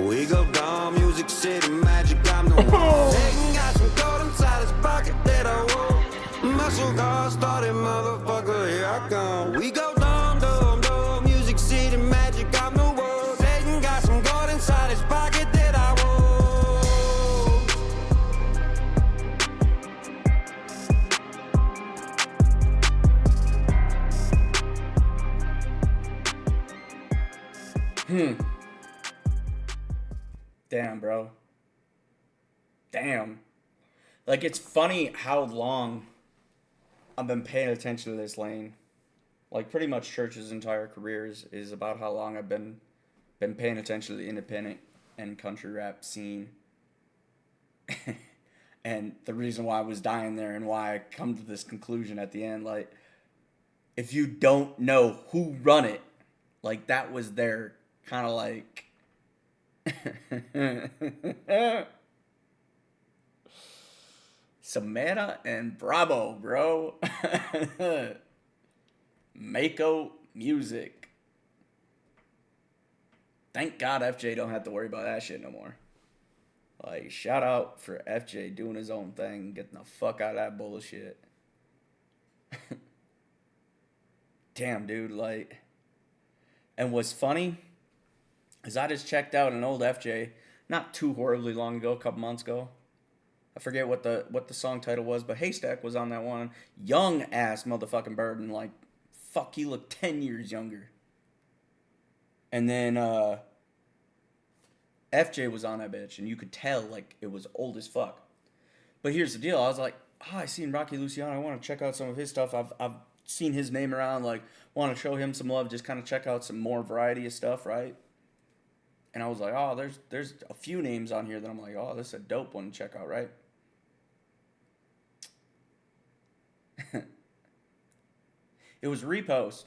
We go dumb, Music City magic, I'm the one. Satan got some gold inside his pocket that I want. Muscle car started, motherfucker, here I come. We go dumb, dumb, dumb, Music City magic, I'm the one. Satan got some gold inside his pocket that I want. Damn, bro. Damn. Like, it's funny how long I've been paying attention to this lane. Like, pretty much Church's entire career is about how long I've been paying attention to the independent and country rap scene. And the reason why I was dying there and why I come to this conclusion at the end, like, if you don't know who run it, like, that was their kind of like... Samantha and Bravo, bro. Mako Music. Thank God FJ don't have to worry about that shit no more. Like, shout out for FJ doing his own thing, getting the fuck out of that bullshit. Damn, dude, like... And what's funny is I just checked out an old FJ not too horribly long ago, a couple months ago. I forget what the song title was, but Haystack was on that one. Young ass motherfucking bird, and like, fuck, he looked 10 years younger. And then FJ was on that bitch, and you could tell like it was old as fuck. But here's the deal: I was like, I seen Rocky Luciano. I want to check out some of his stuff. I've seen his name around. Like, want to show him some love. Just kind of check out some more variety of stuff, right? And I was like, oh, there's a few names on here that I'm like, oh, this is a dope one to check out, right? It was a repost.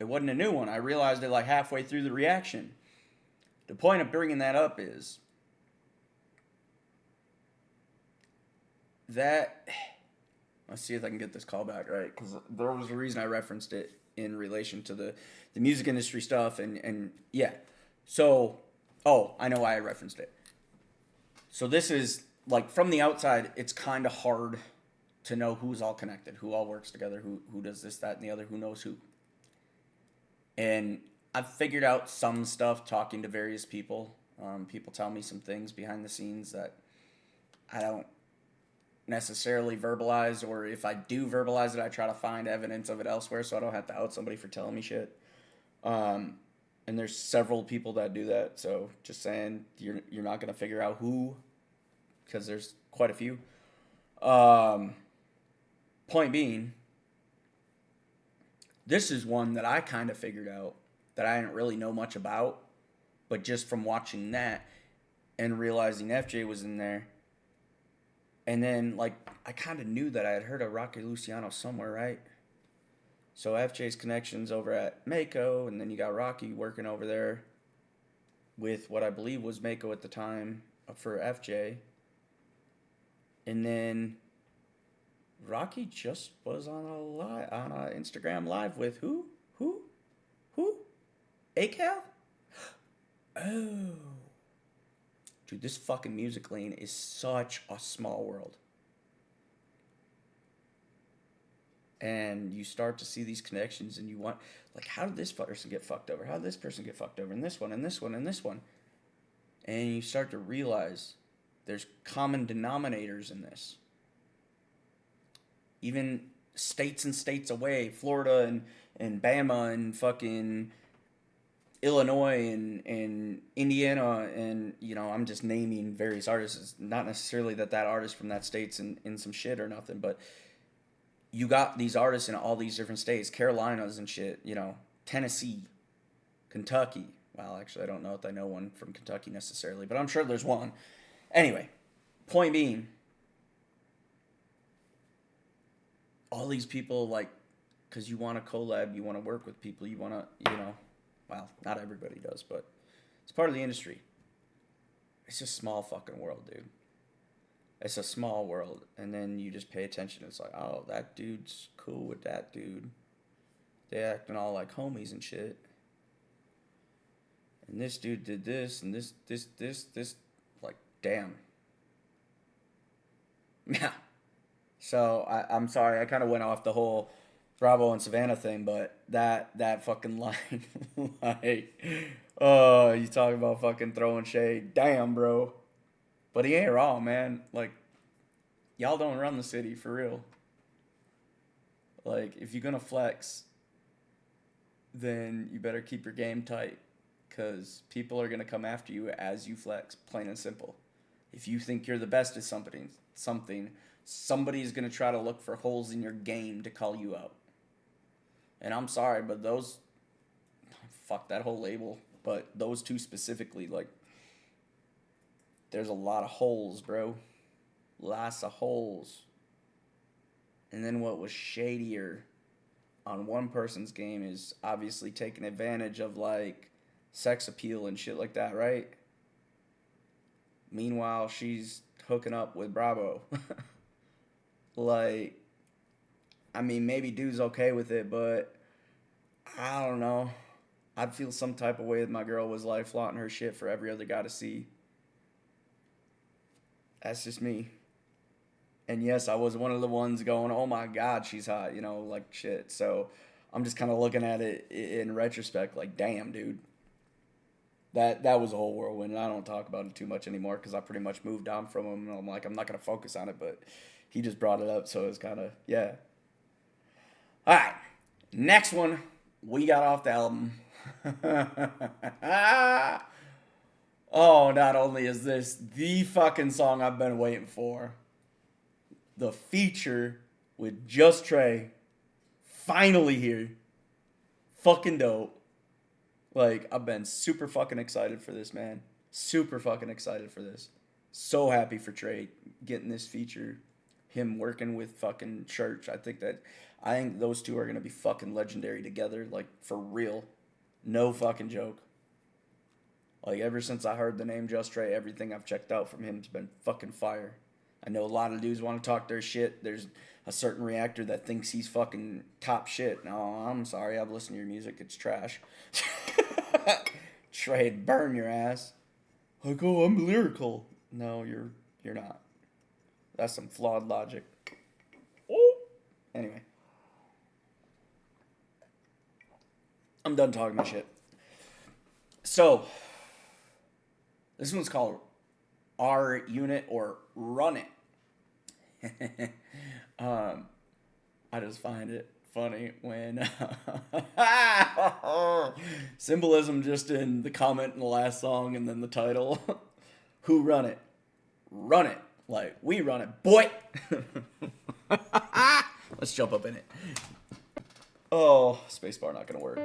It wasn't a new one. I realized it like halfway through the reaction. The point of bringing that up is that, let's see if I can get this call back right, because there was a reason I referenced it in relation to the music industry stuff, and yeah. So Oh, I know why I referenced it. So this is, like, from the outside, it's kind of hard to know who's all connected, who all works together, who does this, that, and the other, who knows who. And I've figured out some stuff talking to various people. People tell me some things behind the scenes that I don't necessarily verbalize, or if I do verbalize it, I try to find evidence of it elsewhere so I don't have to out somebody for telling me shit. And there's several people that do that, so just saying, you're not going to figure out who, because there's quite a few. Point being, this is one that I kind of figured out that I didn't really know much about, but just from watching that and realizing FJ was in there, and then, like, I kind of knew that I had heard of Rocky Luciano somewhere, right? So FJ's connections over at Mako, and then you got Rocky working over there with what I believe was Mako at the time for FJ. And then Rocky just was on a Instagram live with who? Acal? Oh. Dude, this fucking music lane is such a small world. And you start to see these connections, and you want, like, how did this person get fucked over? How did this person get fucked over? And this one, and this one, and this one. And you start to realize there's common denominators in this. Even states and states away, Florida and Bama and fucking Illinois and Indiana, and, you know, I'm just naming various artists. It's not necessarily that artist from that state's in some shit or nothing, but you got these artists in all these different states, Carolinas and shit, you know, Tennessee, Kentucky. Well, actually, I don't know if I know one from Kentucky necessarily, but I'm sure there's one. Anyway, point being, all these people, like, because you want to collab, you want to work with people, you want to, you know, well, not everybody does, but it's part of the industry. It's a small fucking world, dude. It's a small world, and then you just pay attention. It's like, oh, that dude's cool with that dude. They acting all like homies and shit. And this dude did this, and this. Like, damn. Yeah. So, I'm sorry, I kind of went off the whole Bravo and Savannah thing, but that fucking line, like, oh, you talking about fucking throwing shade. Damn, bro. But he ain't wrong, man. Like, y'all don't run the city, for real. Like, if you're gonna flex, then you better keep your game tight, because people are gonna come after you as you flex, plain and simple. If you think you're the best at something, somebody's gonna try to look for holes in your game to call you out. And I'm sorry, but those, fuck that whole label, but those two specifically, like, there's a lot of holes, bro. Lots of holes. And then what was shadier on one person's game is obviously taking advantage of, like, sex appeal and shit like that, right? Meanwhile, she's hooking up with Bravo. Like, I mean, maybe dude's okay with it, but I don't know. I'd feel some type of way if my girl was, like, flaunting her shit for every other guy to see. That's just me. And yes, I was one of the ones going, oh my God, she's hot, you know, like, shit. So I'm just kind of looking at it in retrospect, like, damn, dude. That was a whole whirlwind, and I don't talk about it too much anymore because I pretty much moved on from him, and I'm like, I'm not going to focus on it, but he just brought it up, so it's kind of, yeah. All right, next one we got off the album. Oh, not only is this the fucking song I've been waiting for, the feature with Just Trey, finally here. Fucking dope. Like, I've been super fucking excited for this, man. Super fucking excited for this. So happy for Trey getting this feature. Him working with fucking Church. I think those two are going to be fucking legendary together. Like, for real. No fucking joke. Like, ever since I heard the name Just Trey, everything I've checked out from him has been fucking fire. I know a lot of dudes want to talk their shit. There's a certain reactor that thinks he's fucking top shit. No, I'm sorry. I've listened to your music. It's trash. Trey'd burn your ass. Like, oh, I'm lyrical. No, you're not. That's some flawed logic. Oh. Anyway. I'm done talking my shit. So, this one's called R Unit or Run It. I just find it funny when symbolism just in the comment in the last song and then the title. Who run it? Run it. Like, we run it, boy. Let's jump up in it. Oh, spacebar not gonna work.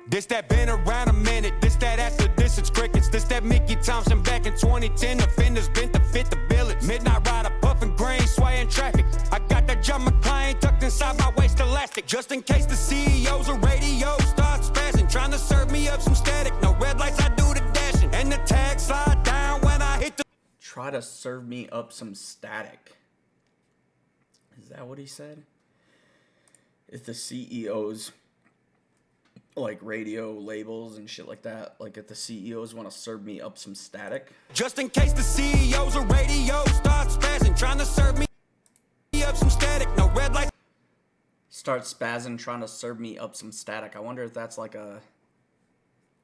This that been around a minute, this that after this it's crickets. This that Mickey Thompson back in 2010, the fenders bent to fit the billet. Midnight rider, puffin' grain, swaying traffic. I got that John McClane tucked inside my waist elastic. Just in case the CEOs or radio start spazzing, trying to serve me up some static. No red lights, I do the dashing. And the tag slide down when I hit the... Try to serve me up some static. Is that what he said? If the CEOs... like radio labels and shit like that. Like if the CEOs want to serve me up some static. Just in case the CEOs or radio start spazzing, trying to serve me up some static. No red light. Start spazzing, trying to serve me up some static. I wonder if that's like a...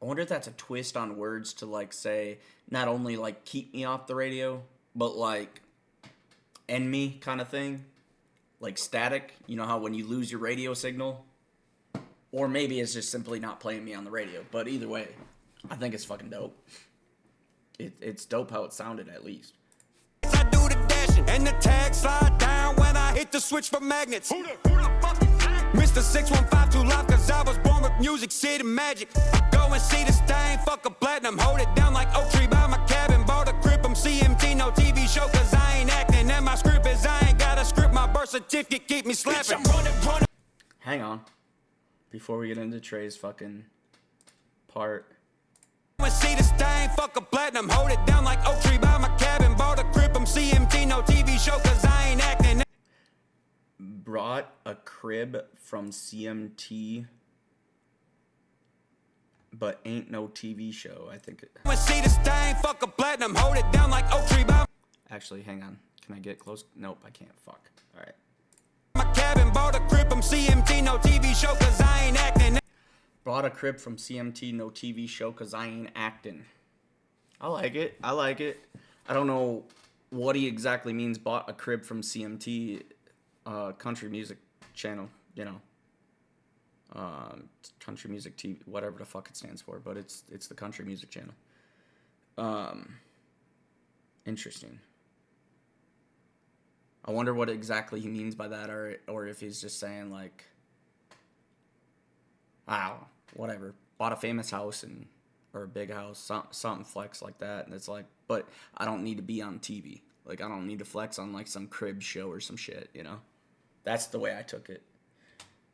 I wonder if that's a twist on words to like say, not only like keep me off the radio, but like end me kind of thing. Like static. You know how when you lose your radio signal... Or maybe it's just simply not playing me on the radio. But either way, I think it's fucking dope. It's dope how it sounded, at least. I do the dashing and the tag slide down when I hit the switch for magnets. Mr. 6152 live, cause I was born with music, city magic. Go and see this thing, fuck a platinum. Hold it down like oak tree by my cabin. Bought a crib from CMT, no TV show, cause I ain't acting. And my script is I ain't got a script. My birth certificate keep me slapping. Hang on. Before we get into Trey's fucking part. See this thing, fuck a platinum, hold it down like oak tree by my cabin. Bought a crib from CMT, no TV show, cause I ain't acting. Brought a crib from CMT, but ain't no TV show, I think. See this thing, fuck a platinum, hold it down like oak tree by... Actually, hang on. Can I get close? Nope, I can't. Fuck. Alright. My cabin, bought a crib from CMT, no TV show, cause I ain't acting. Bought a crib from CMT, no TV show, cause I ain't acting. I like it. I like it. I don't know what he exactly means. Bought a crib from CMT, country music channel, you know. Country music TV, whatever the fuck it stands for, but it's the country music channel. Interesting. I wonder what exactly he means by that, or if he's just saying like, whatever, bought a famous house or a big house, something flex like that, and it's like, but I don't need to be on TV. Like I don't need to flex on like some crib show or some shit, you know. That's the way I took it.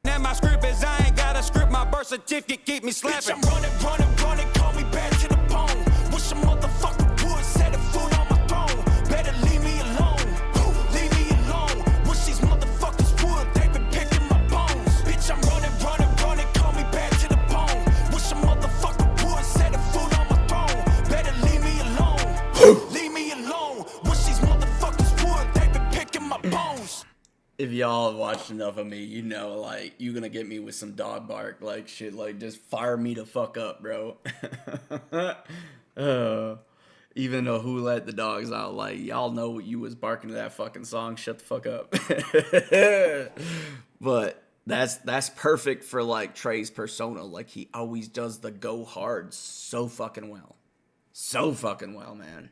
Now my script is I ain't got a script. My birth certificate keep me slapping. Bitch, I'm running, call me back to the bone. Wish a motherfucker would set a foot on my throne. Better leave me alone. If y'all have watched enough of me, you know, like, you gonna get me with some dog bark, like, shit, like, just fire me the fuck up, bro. Even though Who Let the Dogs Out, like, y'all know you was barking to that fucking song, shut the fuck up. But that's perfect for, like, Trey's persona. Like, he always does the go hard so fucking well. So fucking well, man.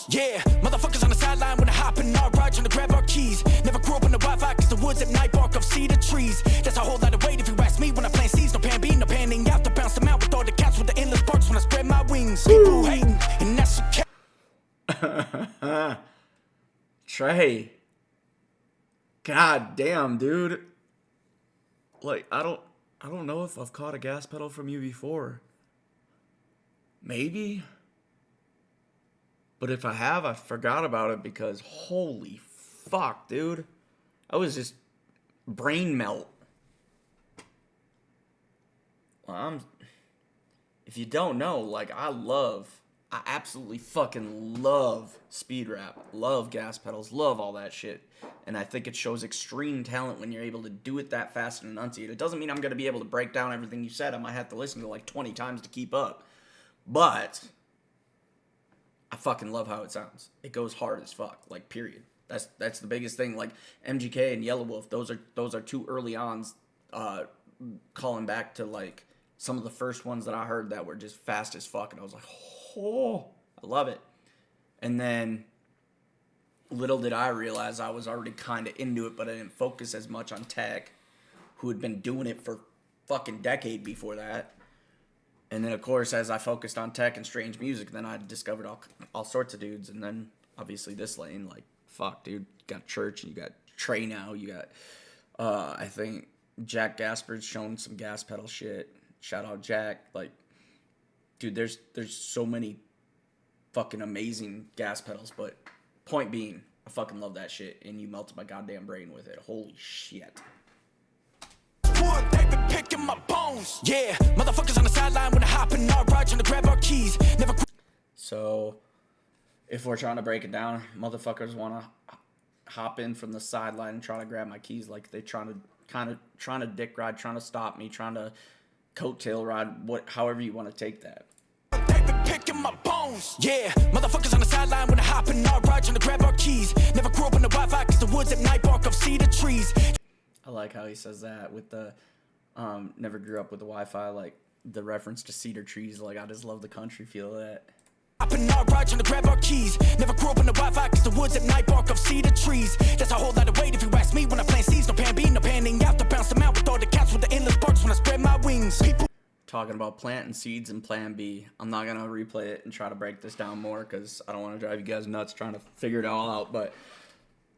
Yeah, motherfuckers on the sideline when I hop in our ride trying to grab our keys. Never grew up in the Wi-Fi cause the woods at night bark of cedar trees. That's a whole lot of weight if you ask me when I plant seeds. No pan B, no panning out to bounce them out with all the cats with the endless barks when I spread my wings. People hating, and that's okay. Trey. God damn, dude. Like, I don't know if I've caught a gas pedal from you before. Maybe. But if I have, I forgot about it because holy fuck, dude. I was just brain melt. If you don't know, like, I absolutely fucking love speed rap, love gas pedals, love all that shit. And I think it shows extreme talent when you're able to do it that fast and enunciate. It doesn't mean I'm going to be able to break down everything you said. I might have to listen to like 20 times to keep up. But I fucking love how it sounds. It goes hard as fuck, like, period. That's the biggest thing. Like, MGK and Yellow Wolf, those are two early ons, calling back to, like, some of the first ones that I heard that were just fast as fuck, and I was like, oh, I love it. And then, little did I realize I was already kind of into it, but I didn't focus as much on Tech, who had been doing it for fucking decade before that. And then, of course, as I focused on Tech and strange music, then I discovered all sorts of dudes, and then, obviously, this lane, like, fuck, dude, you got Church, and you got Trey now, you got, I think, Jack Gasper's shown some gas pedal shit. Shout out Jack. Like, dude, there's so many fucking amazing gas pedals, but point being, I fucking love that shit, and you melted my goddamn brain with it. Holy shit. They been picking my bones. Yeah, motherfuckers on the sideline when I hop in our ride, trying to grab our keys. Never. So, if we're trying to break it down, motherfuckers want to hop in from the sideline and try to grab my keys, like they trying to dick ride, trying to stop me, trying to coattail ride, however you want to take that. They been picking my bones. Yeah, motherfuckers on the sideline when I hop in our ride, trying to grab our keys. Never grew up in the Wi-Fi, cause the woods at night bark of cedar trees. I like how he says that with the never grew up with the Wi-Fi, like the reference to cedar trees. Like, I just love the country feel of that. Up in our ride, trying to grab our keys. Never grew up in the Wi-Fi, cause the woods at night bark of cedar trees. That's a whole lot of weight if you ask me. When I plant seeds, no pan B, no panning out to bounce them out with all the cats with the endless sparks when I spread my wings. People talking about planting seeds and plan B. I'm not gonna replay it and try to break this down more because I don't want to drive you guys nuts trying to figure it all out. But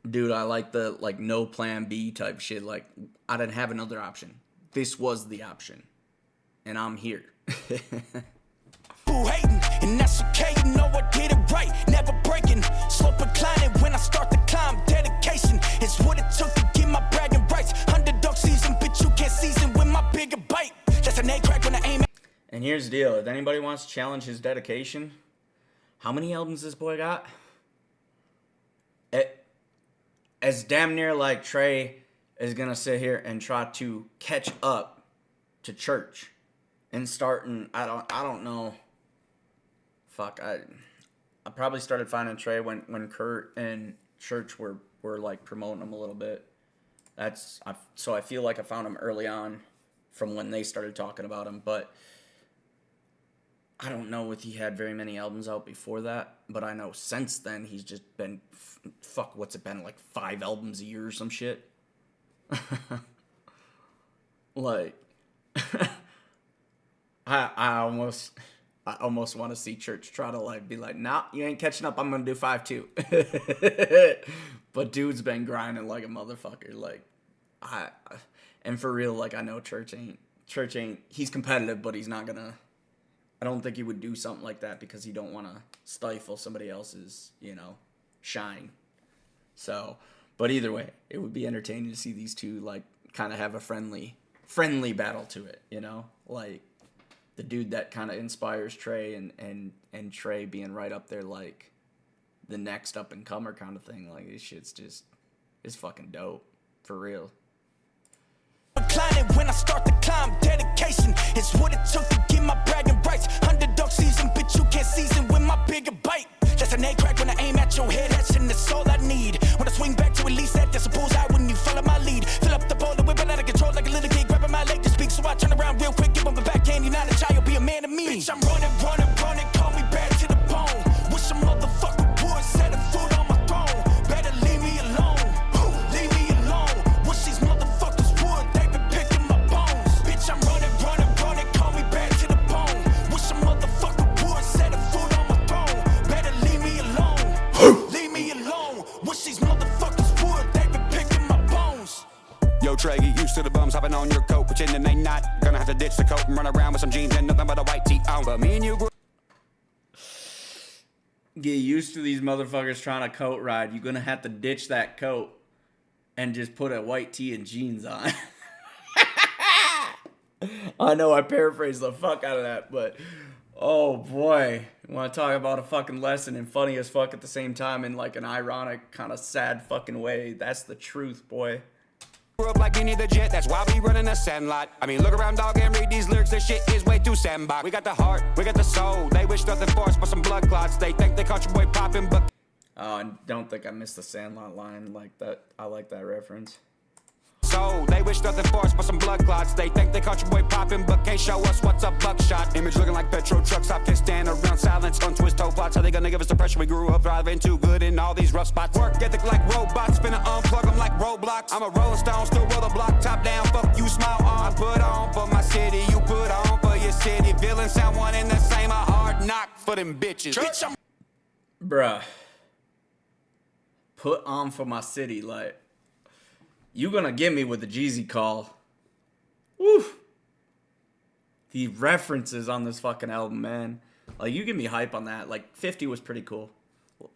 dude, I like the no plan B type shit. Like, I didn't have another option. This was the option, and I'm here. Who hating, and that's okay, you know I did it right. Never breaking, slope inclining when I start to climb. Dedication is what it took to get my bragging rights. Underdog season, bitch, you can't season with my bigger bite. That's an A crack when I aim. And here's the deal: if anybody wants to challenge his dedication, how many albums this boy got? As damn near like Trey is gonna sit here and try to catch up to Church and starting. I don't know. Fuck, I probably started finding Trey when Kurt and Church were like promoting him a little bit. So I feel like I found him early on from when they started talking about him, but I don't know if he had very many albums out before that, but I know since then he's just been, what's it been, like 5 albums a year or some shit? Like, I almost want to see Church try to like be like, nah, you ain't catching up, I'm gonna do 5 too. But dude's been grinding like a motherfucker. Like, and for real, like, I know Church ain't, he's competitive, but he's not gonna, I don't think he would do something like that because he don't want to stifle somebody else's, shine. So, but either way, it would be entertaining to see these two, like, kind of have a friendly battle to it, like the dude that kind of inspires Trey and Trey being right up there, like the next up and comer kind of thing. Like, this shit's just, it's fucking dope for real. Declining when I start to climb. Dedication is what it took to get my bragging rights. Underdog season, bitch, you can't season with my bigger bite. That's an A crack when I aim at your head. That's all I need. When I swing back to release that, that's a bullseye when you follow my lead. Fill up the bowl and whip it out of control like a little kid grabbing my leg to speak. So I turn around real quick, give him a backhand. You're not a child, be a man to me. Bitch, I'm running, call me bad to the bone. Wish a motherfucker would set a foot on my throne. Better leave me alone. Leave me alone. Wish these motherfuckers would. They been picking my bones. Bitch, I'm running, call me bad to the bone. Wish a motherfucker would set a foot on my throne. Better leave me alone. Leave me alone. Wish these motherfuckers would. They been picking my bones. Yo, Trey, get used to the bums hopping on your coat, pretending they not gonna have to ditch the coat and run around with some jeans and nothing but a white tee on. But me and you get used to these motherfuckers trying to coat ride. You're gonna have to ditch that coat and just put a white tee and jeans on. I know I paraphrased the fuck out of that, but oh boy. You want to talk about a fucking lesson and funny as fuck at the same time in like an ironic, kind of sad fucking way. That's the truth, boy. Grew up like Benny the Jet, that's why we running a sandlot. I mean, look around, dog, and read these lyrics. This shit is way too sandbox. We got the heart, we got the soul. They wish nothing for us but some blood clots. They think they caught your boy popping, but... Oh, I don't think I missed the Sandlot line like that. I like that reference. So they wish nothing for us but some blood clots. They think they caught your boy popping, but can't show us what's a buckshot. Image looking like petrol trucks. Stop, can't stand around silence. Untwist toe plots. How they gonna give us the pressure? We grew up driving too good in all these rough spots. Work ethic like robots. Finna unplug them like roadblocks. I'm a rolling stone, still roll the block. Top down, fuck you, smile on. I put on for my city. You put on for your city. Villain sound one in the same. A hard knock for them bitches. Bitch, Bruh. Put on for my city, like... You gonna get me with the Jeezy call. Woo! The references on this fucking album, man. Like, you give me hype on that. Like, 50 was pretty cool.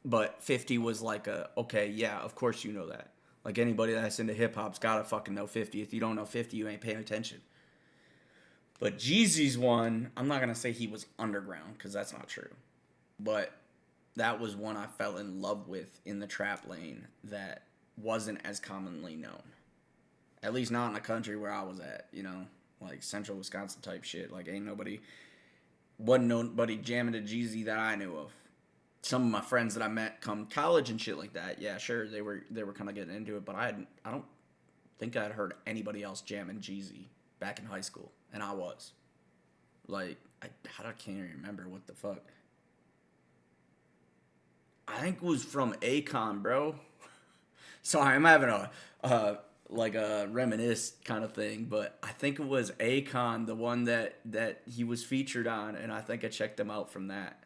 But 50 was like a, okay, yeah, of course you know that. Like, anybody that's into hip-hop's gotta fucking know 50. If you don't know 50, you ain't paying attention. But Jeezy's one, I'm not gonna say he was underground, because that's not true. But that was one I fell in love with in the trap lane that wasn't as commonly known. At least not in the country where I was at, you know? Like, central Wisconsin type shit. Like, wasn't nobody jamming to Jeezy that I knew of. Some of my friends that I met come college and shit like that, yeah, sure, they were kind of getting into it, but I don't think I'd heard anybody else jamming Jeezy back in high school, and I was. Like, I can't even remember what the fuck. I think it was from Akon, bro. Sorry, I'm having a reminisce kind of thing, but I think it was Akon, the one that he was featured on, and I think I checked him out from that.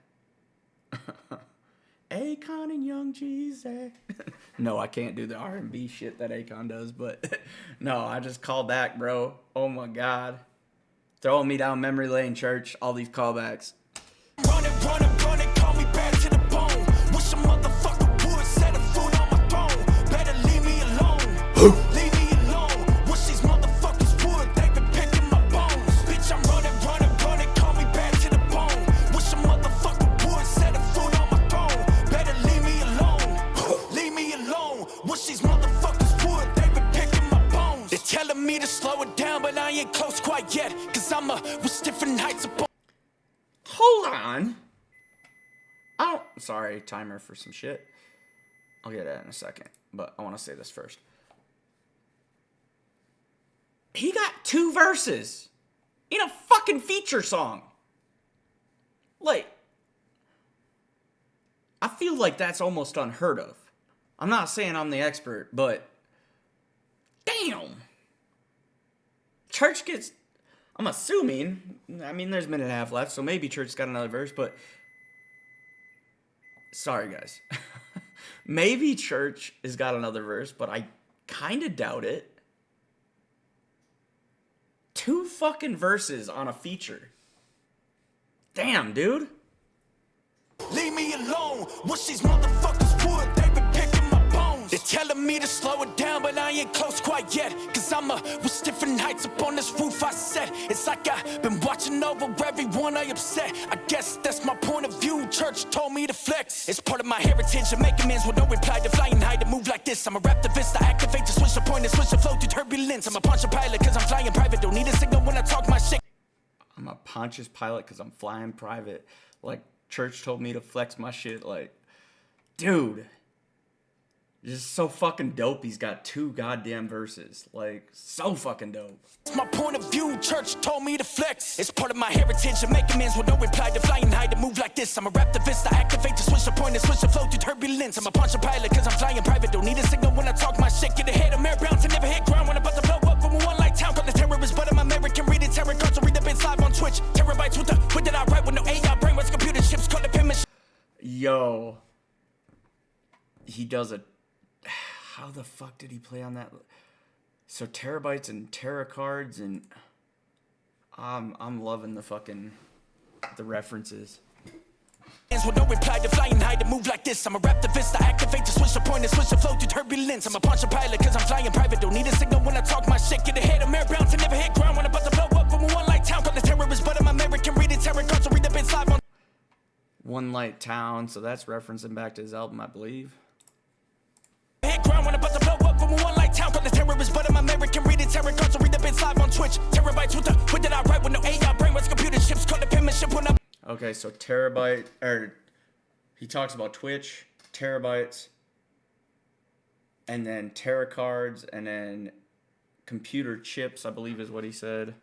Akon and Young Jeezy. No, I can't do the R&B shit that Akon does, but no, I just called back, bro. Oh my God. Throwing me down memory lane, church. All these callbacks. Run it, call me back to the bone. Wish a motherfucker would set a foot on my throne. Better leave me alone. Leave me alone. Wish these motherfuckers would. They've been picking my bones. Bitch, I'm running, call me back to the bone. Wish a motherfucker would set a foot on my throne. Better leave me alone. Leave me alone. Wish these motherfuckers would. They've been picking my bones. They're telling me to slow it down, but I ain't close quite yet. Cause I'm with different heights of. Hold on. Sorry, timer for some shit. I'll get that in a second, but I want to say this first. He got 2 verses in a fucking feature song. Like, I feel like that's almost unheard of. I'm not saying I'm the expert, but damn. Church gets... I'm assuming, I mean, there's a minute and a half left, so maybe Church's got another verse, but... Sorry, guys. Maybe Church has got another verse, but I kind of doubt it. 2 fucking verses on a feature. Damn, dude. Leave me alone. Wish these motherfuckers would. They've been picking my bones. They're telling me to slow it down, but I ain't close quite yet. Cause I'm with different heights up on this roof I set. It's like I've been watching over everyone I upset. I guess that's my point of view. Church told me to flex. It's part of my heritage of making amends with no reply. To flying high, to move like this. I'm a raptivist. I activate to switch the point and switch the flow through turbulence. I'm a Pontius Pilate cause I'm flying private. Don't need a signal when I talk my shit. I'm a Pontius Pilate cause I'm flying private. Like, Church told me to flex my shit. Like, dude. Just so fucking dope. He's got 2 goddamn verses. Like, so fucking dope. It's my point of view. Church told me to flex. It's part of my heritage of making amends with no reply. To flying high, to move like this. I'm a raptivist. I activate to switch the point and switch the flow through turbulence. I'm a Pontius Pilate cause I'm flying private. Don't need a signal when I talk my shit. Get ahead of Mare Brown to never hit ground. When I'm about to blow up from a one-light town. Call the terrorist, but I'm American. Read it, terror cards. Read the bits live on Twitch. Terabytes with the, what did I write with no AI brain? What's computer chips? Call the penmanship. Yo. He does a... How the fuck did he play on that? So terabytes and terra cards and I'm loving the references. With no reply to flying high, to move like this. I'm a raptivist. I activate to switch the point and switch the flow through turbulence. I'm a Pontius Pilate cause I'm flying private. Don't need a signal when I talk my shit. Get ahead of Mare Brown to never hit ground. When I'm about to blow up from a one-light town. Light Town, so that's referencing back to his album, I believe. Hit ground when I'm about to blow up from one light town. Call the terrorists, but I'm American. Read it, terror cards, read the bits live on Twitch. Terabytes with the, what did I write with no AI brain? What's computer chips? Call the penmanship when I. Okay, so terabyte, or he talks about Twitch, terabytes, and then terror cards, and then computer chips, I believe is what he said.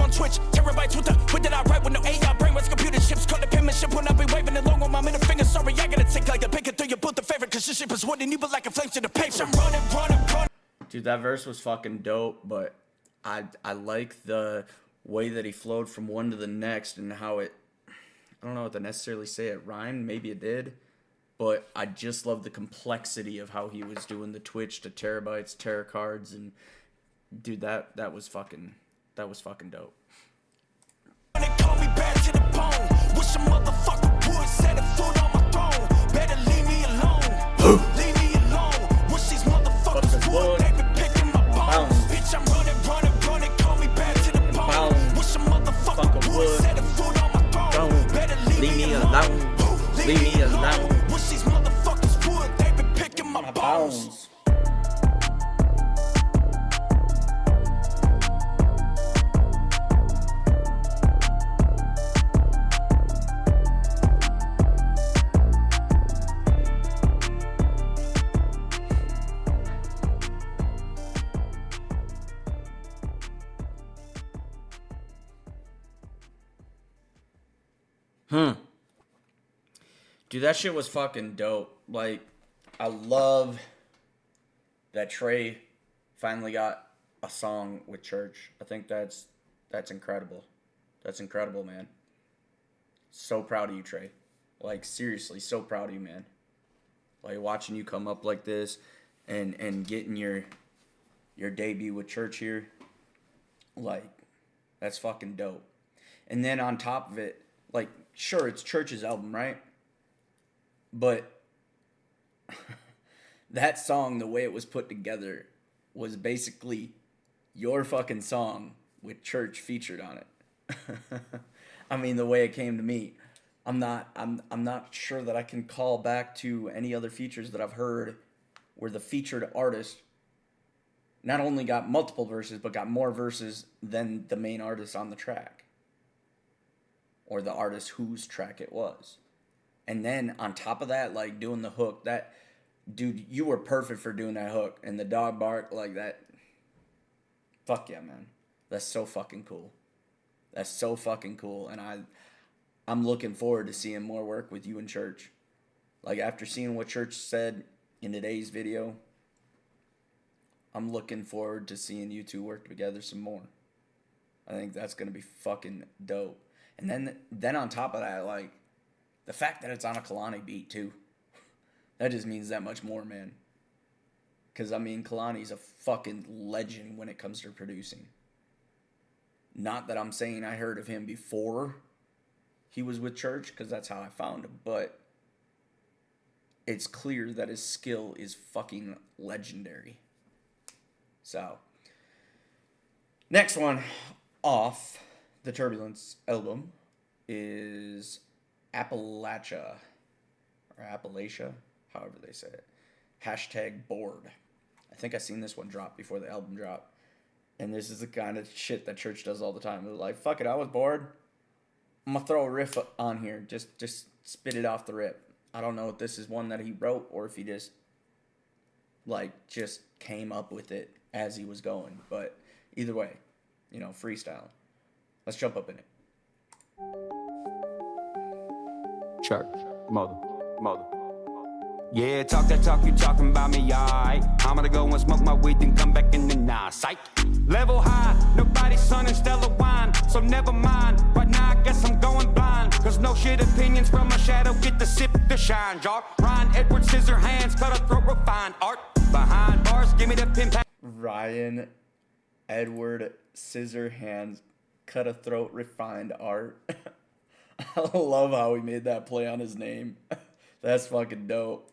On Twitch, terabytes with the, what did I write with no AI brain? What's computer chips? Call the penmanship when I be waving it long with my middle finger. Sorry, I gotta take like the bacon through your boot, the favorite, cause this shit is wooden, you but like a flame to the paper. I'm running. Dude, that verse was fucking dope, but I like the way that he flowed from one to the next and how it, I don't know what to necessarily say it rhymed, maybe it did, but I just love the complexity of how he was doing the Twitch to terabytes, terror cards, and dude, that was fucking dope. They call me bad to the bone. Wish a motherfucker would set a foot on my throne. Better leave me alone. Leave me alone. Wish these motherfuckers would. They been picking my bones. Bitch, I'm running. Call me bad to the bone. Wish a motherfucker would set a foot on my throne. Better leave me alone. Leave me alone. Wish these motherfuckers would. They been picking my bones. Dude, that shit was fucking dope. Like, I love that Trey finally got a song with Church. I think that's incredible. That's incredible, man. So proud of you, Trey. Like, seriously, so proud of you, man. Like, watching you come up like this and getting your debut with Church here. Like, that's fucking dope. And then on top of it, like, sure, it's Church's album, right? But that song, the way it was put together, was basically your fucking song with Church featured on it. I mean, the way it came to me, I'm not sure that I can call back to any other features that I've heard where the featured artist not only got multiple verses, but got more verses than the main artist on the track, or the artist whose track it was. And then on top of that, like, doing the hook, that, dude, you were perfect for doing that hook. And the dog bark, like, that, fuck yeah, man. That's so fucking cool. That's so fucking cool. And I'm looking forward to seeing more work with you and Church. Like, after seeing what Church said in today's video, I'm looking forward to seeing you two work together some more. I think that's going to be fucking dope. And then on top of that, like, the fact that it's on a Kalani beat, too, that just means that much more, man. Because, I mean, Kalani's a fucking legend when it comes to producing. Not that I'm saying I heard of him before he was with Church, because that's how I found him, but it's clear that his skill is fucking legendary. So, next one off the Turbulence album is Appalachia, however they say it. #bored. I think I seen this one drop before the album dropped. And this is the kind of shit that Church does all the time. They're like, fuck it, I was bored. I'm going to throw a riff on here. Just spit it off the rip. I don't know if this is one that he wrote or if he just came up with it as he was going. But either way, freestyle. Let's jump up in it. Church, mother. Yeah, talk that talk, you talking about me, alright. I'm gonna go and smoke my weed and come back in the night. Sight. Level high, nobody's son and stellar wine. So never mind, right now I guess I'm going blind. Cause no shit opinions from a shadow get to sip the shine jar. Ryan Edward scissor hands, cut a throat, refined art. Behind bars, give me the pin pack. Ryan Edward scissor hands, cut a throat, refined art. I love how he made that play on his name. That's fucking dope.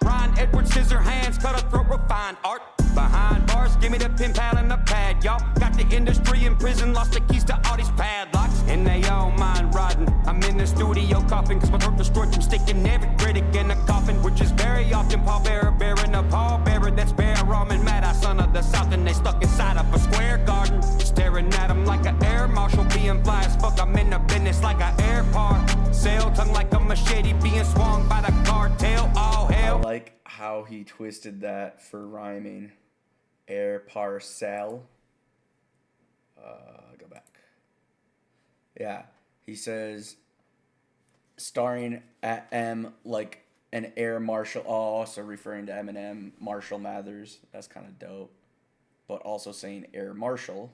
Ryan Edward scissor hands, cut a throat, refined art. Behind bars, give me the pin pal and the pad, y'all. Got the industry in prison, lost the keys to all these padlocks. and they all mind rotting. I'm in the studio coughing, cause my throat destroyed from sticking every critic in a coffin, which is very often pallbearer, bearing a pallbearer that's bare ramen mad eye son of the south, and they stuck inside of a square garden, staring at him like an air marshal, being fly as fuck. I'm in the business like an air par sail, tongue like a machete being swung by the cartel. All hell. I like how he twisted that for rhyming. Air parcel. Go back. Yeah, he says, starring at M like an air marshal. Oh, also referring to Eminem, Marshall Mathers. That's kind of dope. But also saying air marshal.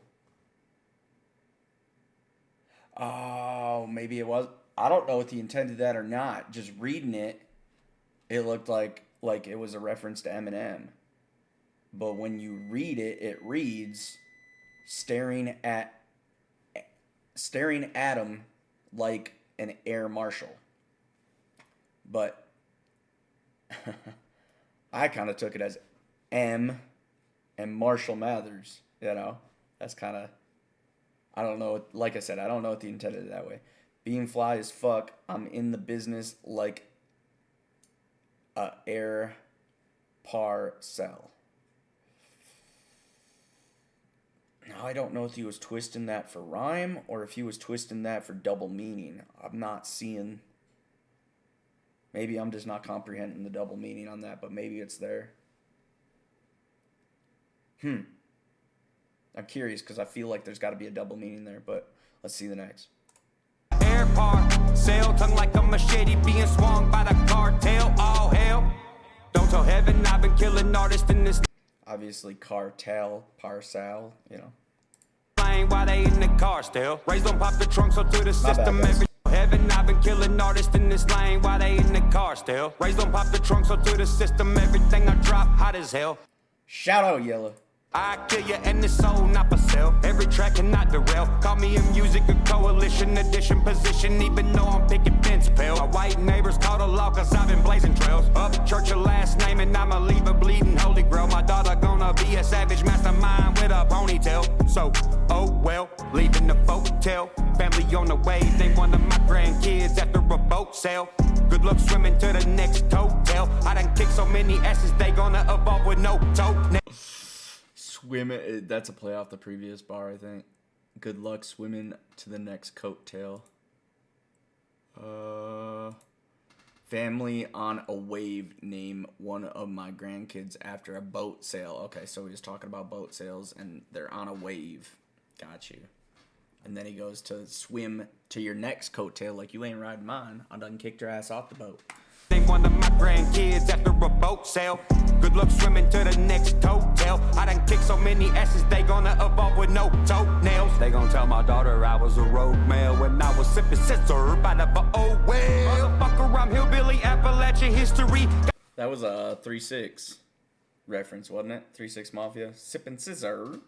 Oh, maybe it was. I don't know if he intended that or not. Just reading it, it looked like it was a reference to Eminem. But when you read it, it reads staring at him like an air marshal. But I kind of took it as M and Marshall Mathers, you know. That's kind of, I don't know, like I said, I don't know if he intended it that way. Being fly as fuck, I'm in the business like a air parcel. Now, I don't know if he was twisting that for rhyme or if he was twisting that for double meaning. I'm not seeing. Maybe I'm just not comprehending the double meaning on that, but maybe it's there. I'm curious because I feel like there's got to be a double meaning there, but let's see the next. Air par sail, tongue like a machete being swung by the cartel. All hell. Don't tell heaven I've been killing artists in this. Obviously, cartel, parcel, you know. Why they in the car still? Raise don't pop the trunk so to the system. Bad, every heaven I've been killing artists in this lane. Why they in the car still? Raise don't pop the trunk so to the system. Everything I drop hot as hell. Shout out, Yella. I kill you and this soul not for sale. Every track cannot derail. Call me in music a coalition edition position. Even though I'm picking fence pale. My white neighbors called a law cause I've been blazing trails. Upchurch your last name and I'ma leave a bleeding holy grail. My daughter gonna be a savage mastermind with a ponytail. So, oh well, leaving the hotel. Family on the way, they one of my grandkids after a boat sail. Good luck swimming to the next hotel. I done kicked so many asses, they gonna evolve with no toe. Swimming, that's a play off the previous bar, I think. Good luck swimming to the next coattail. Family on a wave, name one of my grandkids after a boat sail. Okay, so he was talking about boat sails and they're on a wave. Got you. And then he goes to swim to your next coattail like you ain't riding mine. I done kicked your ass off the boat. Name one of my grandkids after a boat sail. Good luck swimming to the next hotel. I done kicked so many asses, they gonna evolve with no toenails. They gonna tell my daughter I was a road male when I was sipping scissor by the oh well. Motherfucker, I'm hillbilly Appalachian history. That was a 3-6 reference, wasn't it? 3-6 Mafia. Sipping scissor.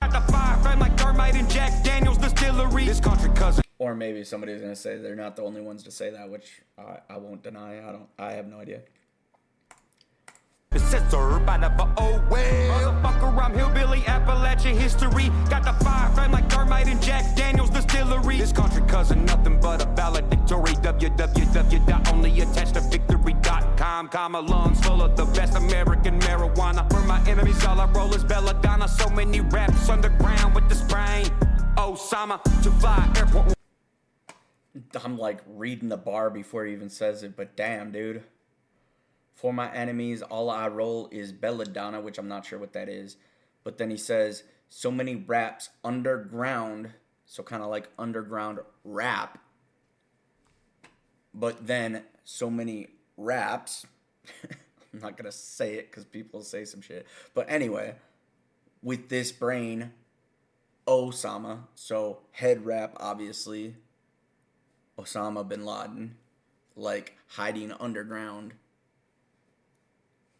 Got the fire flame like Thermite and Jack Daniels distillery. This country cousin. Or maybe somebody's gonna say they're not the only ones to say that, which I won't deny. I have no idea. The sister by the oh well. Motherfucker, I'm hillbilly Appalachian history. Got the fire flame like Thermite and Jack Daniels distillery. This country cousin nothing but a valedictory. www.onlyattached-to-victory.com. Comma lungs full of the best American marijuana. For my enemies, all I roll is belladonna. So many raps underground with the sprain. Osama to fly airport. I'm like reading the bar before he even says it, but damn, dude. For my enemies, all I roll is belladonna, which I'm not sure what that is. But then he says, so many raps underground, so kind of like underground rap. But then so many raps, I'm not going to say it because people say some shit. But anyway, with this brain, Osama, so head rap, obviously. Osama bin Laden, like hiding underground.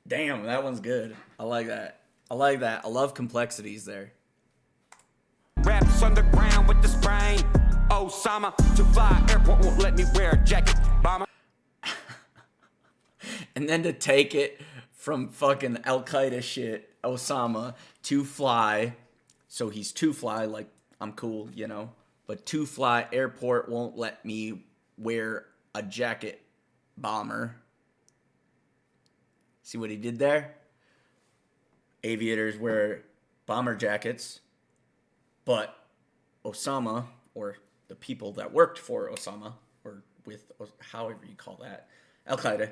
Damn, that one's good. I like that. I love complexities there. Raps underground with the sprain. Osama to fly airport won't let me wear a jacket. Bomber. And then to take it from fucking Al Qaeda shit, Osama, to fly. So he's to fly, like I'm cool, you know. but to fly airport won't let me wear a jacket. Bomber. See what he did there? Aviators wear bomber jackets, but Osama, or the people that worked for Osama, or with, however you call that, Al-Qaeda,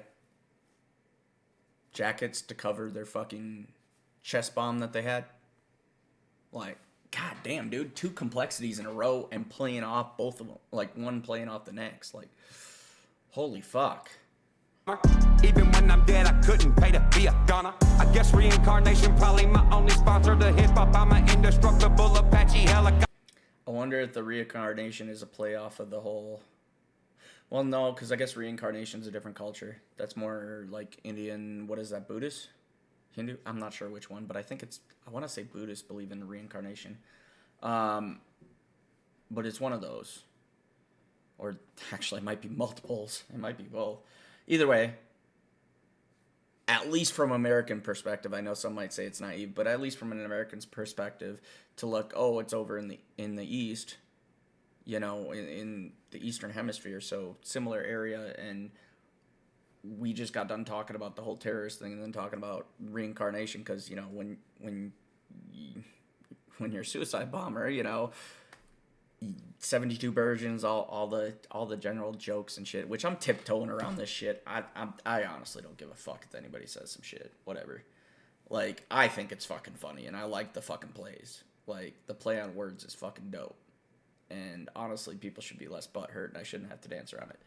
jackets to cover their fucking chest bomb that they had. Like, god damn, dude, 2 complexities in a row and playing off both of them, like one playing off the next. Like, holy fuck. Even when I'm dead, I couldn't pay to be a goner. I guess reincarnation probably my only sponsor to hip hop. I'm an indestructible Apache helicopter. I wonder if the reincarnation is a play off of the whole. Well, no, because I guess reincarnation is a different culture. That's more like Indian. What is that? Buddhist? Hindu? I'm not sure which one, but I think it's. I want to say Buddhists believe in reincarnation. But it's one of those. Or actually, it might be multiples. It might be both. Either way, at least from American perspective, I know some might say it's naive, but at least from an American's perspective, to look, oh, it's over in the East, you know, in the Eastern Hemisphere, so similar area, and we just got done talking about the whole terrorist thing, and then talking about reincarnation, because, you know, when you're a suicide bomber, you know, 72 versions, all the general jokes and shit, which I'm tiptoeing around this shit. I honestly don't give a fuck if anybody says some shit, whatever. Like, I think it's fucking funny, and I like the fucking plays. Like, the play on words is fucking dope. And honestly, people should be less butthurt, and I shouldn't have to dance around it.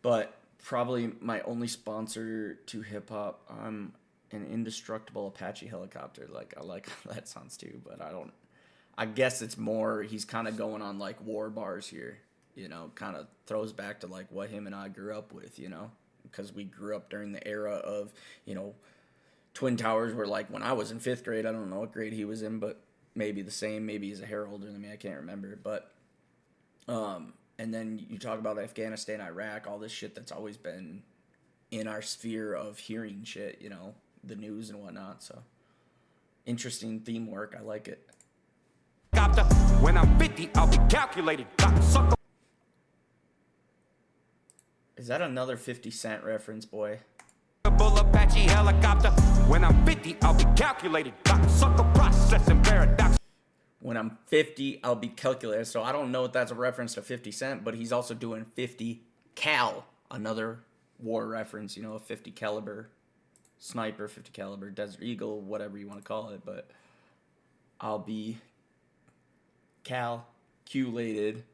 But probably my only sponsor to hip-hop, I'm an indestructible Apache helicopter. Like, I like how that sounds too, but I guess it's more, he's kind of going on, like, war bars here, you know, kind of throws back to, like, what him and I grew up with, you know, because we grew up during the era of, you know, Twin Towers were, like, when I was in 5th grade, I don't know what grade he was in, but maybe the same, maybe he's a hair older than me, I can't remember, but, and then you talk about Afghanistan, Iraq, all this shit that's always been in our sphere of hearing shit, you know, the news and whatnot, so, interesting theme work, I like it. When I'm 50, I'll be calculated. Is that another 50 Cent reference, boy? Apache helicopter. When I'm 50, I'll be calculated. Sucker processing paradox. When I'm 50, I'll be calculated. So I don't know if that's a reference to 50 Cent, but he's also doing 50 cal, another war reference, you know, a 50 caliber sniper, 50 caliber Desert Eagle, whatever you want to call it, but I'll be calculated.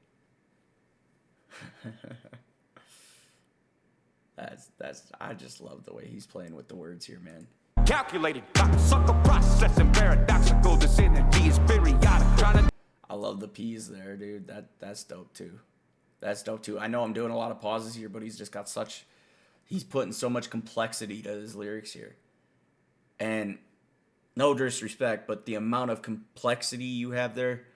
that's I just love the way he's playing with the words here, man. Calculated, sucker processing paradoxical. This energy is periodic. I love the P's there, dude. That's dope too. That's dope too. I know I'm doing a lot of pauses here, but he's just got he's putting so much complexity to his lyrics here. And no disrespect, but the amount of complexity you have there,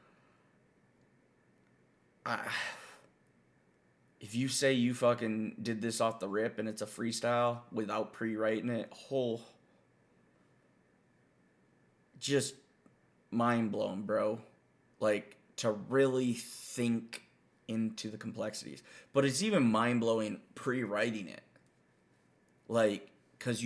if you say you fucking did this off the rip and it's a freestyle without pre-writing it, just mind blown, bro. Like, to really think into the complexities. But it's even mind blowing pre-writing it. Like, because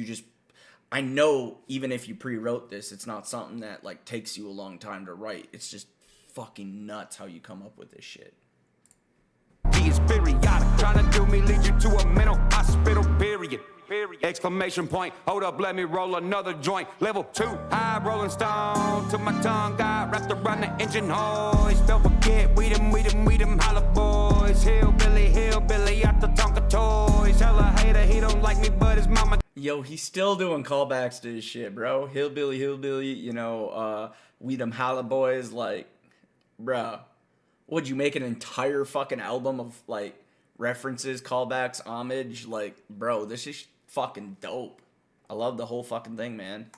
I know even if you pre-wrote this, it's not something that, like, takes you a long time to write. It's just fucking nuts how you come up with this shit. Is periodic, trying to do me lead you to a mental hospital, period. Exclamation point, hold up, let me roll another joint. Level 2, high rolling stone, till my tongue got wrapped around the engine hoist. Don't forget, we them holla boys. Hillbilly, out the Tonka toys. Hella hater, he don't like me, but his mama. Yo, he's still doing callbacks to his shit, bro. Hillbilly, you know, we them holla boys, like, bruh. Would you make an entire fucking album of, like, references, callbacks, homage? Like, bro, this is fucking dope. I love the whole fucking thing, man.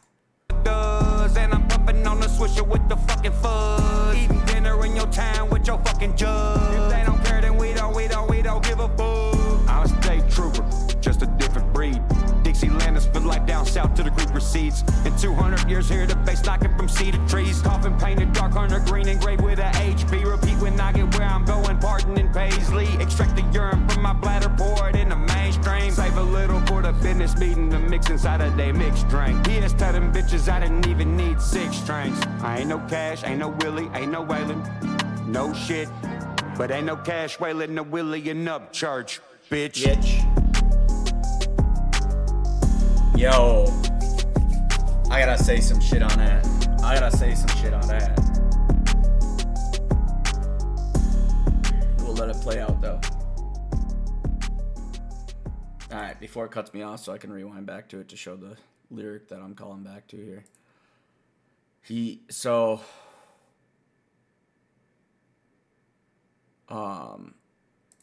And I'm pumping on the swisher with the fucking fuzz. Eating dinner in your town with your fucking jug. If they don't care, then we don't give a fuck. I'm a state trooper, just a different breed. Dixielanders feel like down south till the creek recedes. In 200 years here, the bass knocking from cedar trees. Coffin painted dark hunter green engraved with a HB. Repeat when I get where I'm going. business meeting to mix inside of they mixed drink. PS tell them bitches I didn't even need 6 drinks. I ain't no Cash, ain't no Willie, ain't no Waylon. No shit, but ain't no Cash, Waylon, no Willie, and Upchurch, bitch. Yo, I gotta say some shit on that. We'll let it play out though. Alright, before it cuts me off so I can rewind back to it to show the lyric that I'm calling back to here.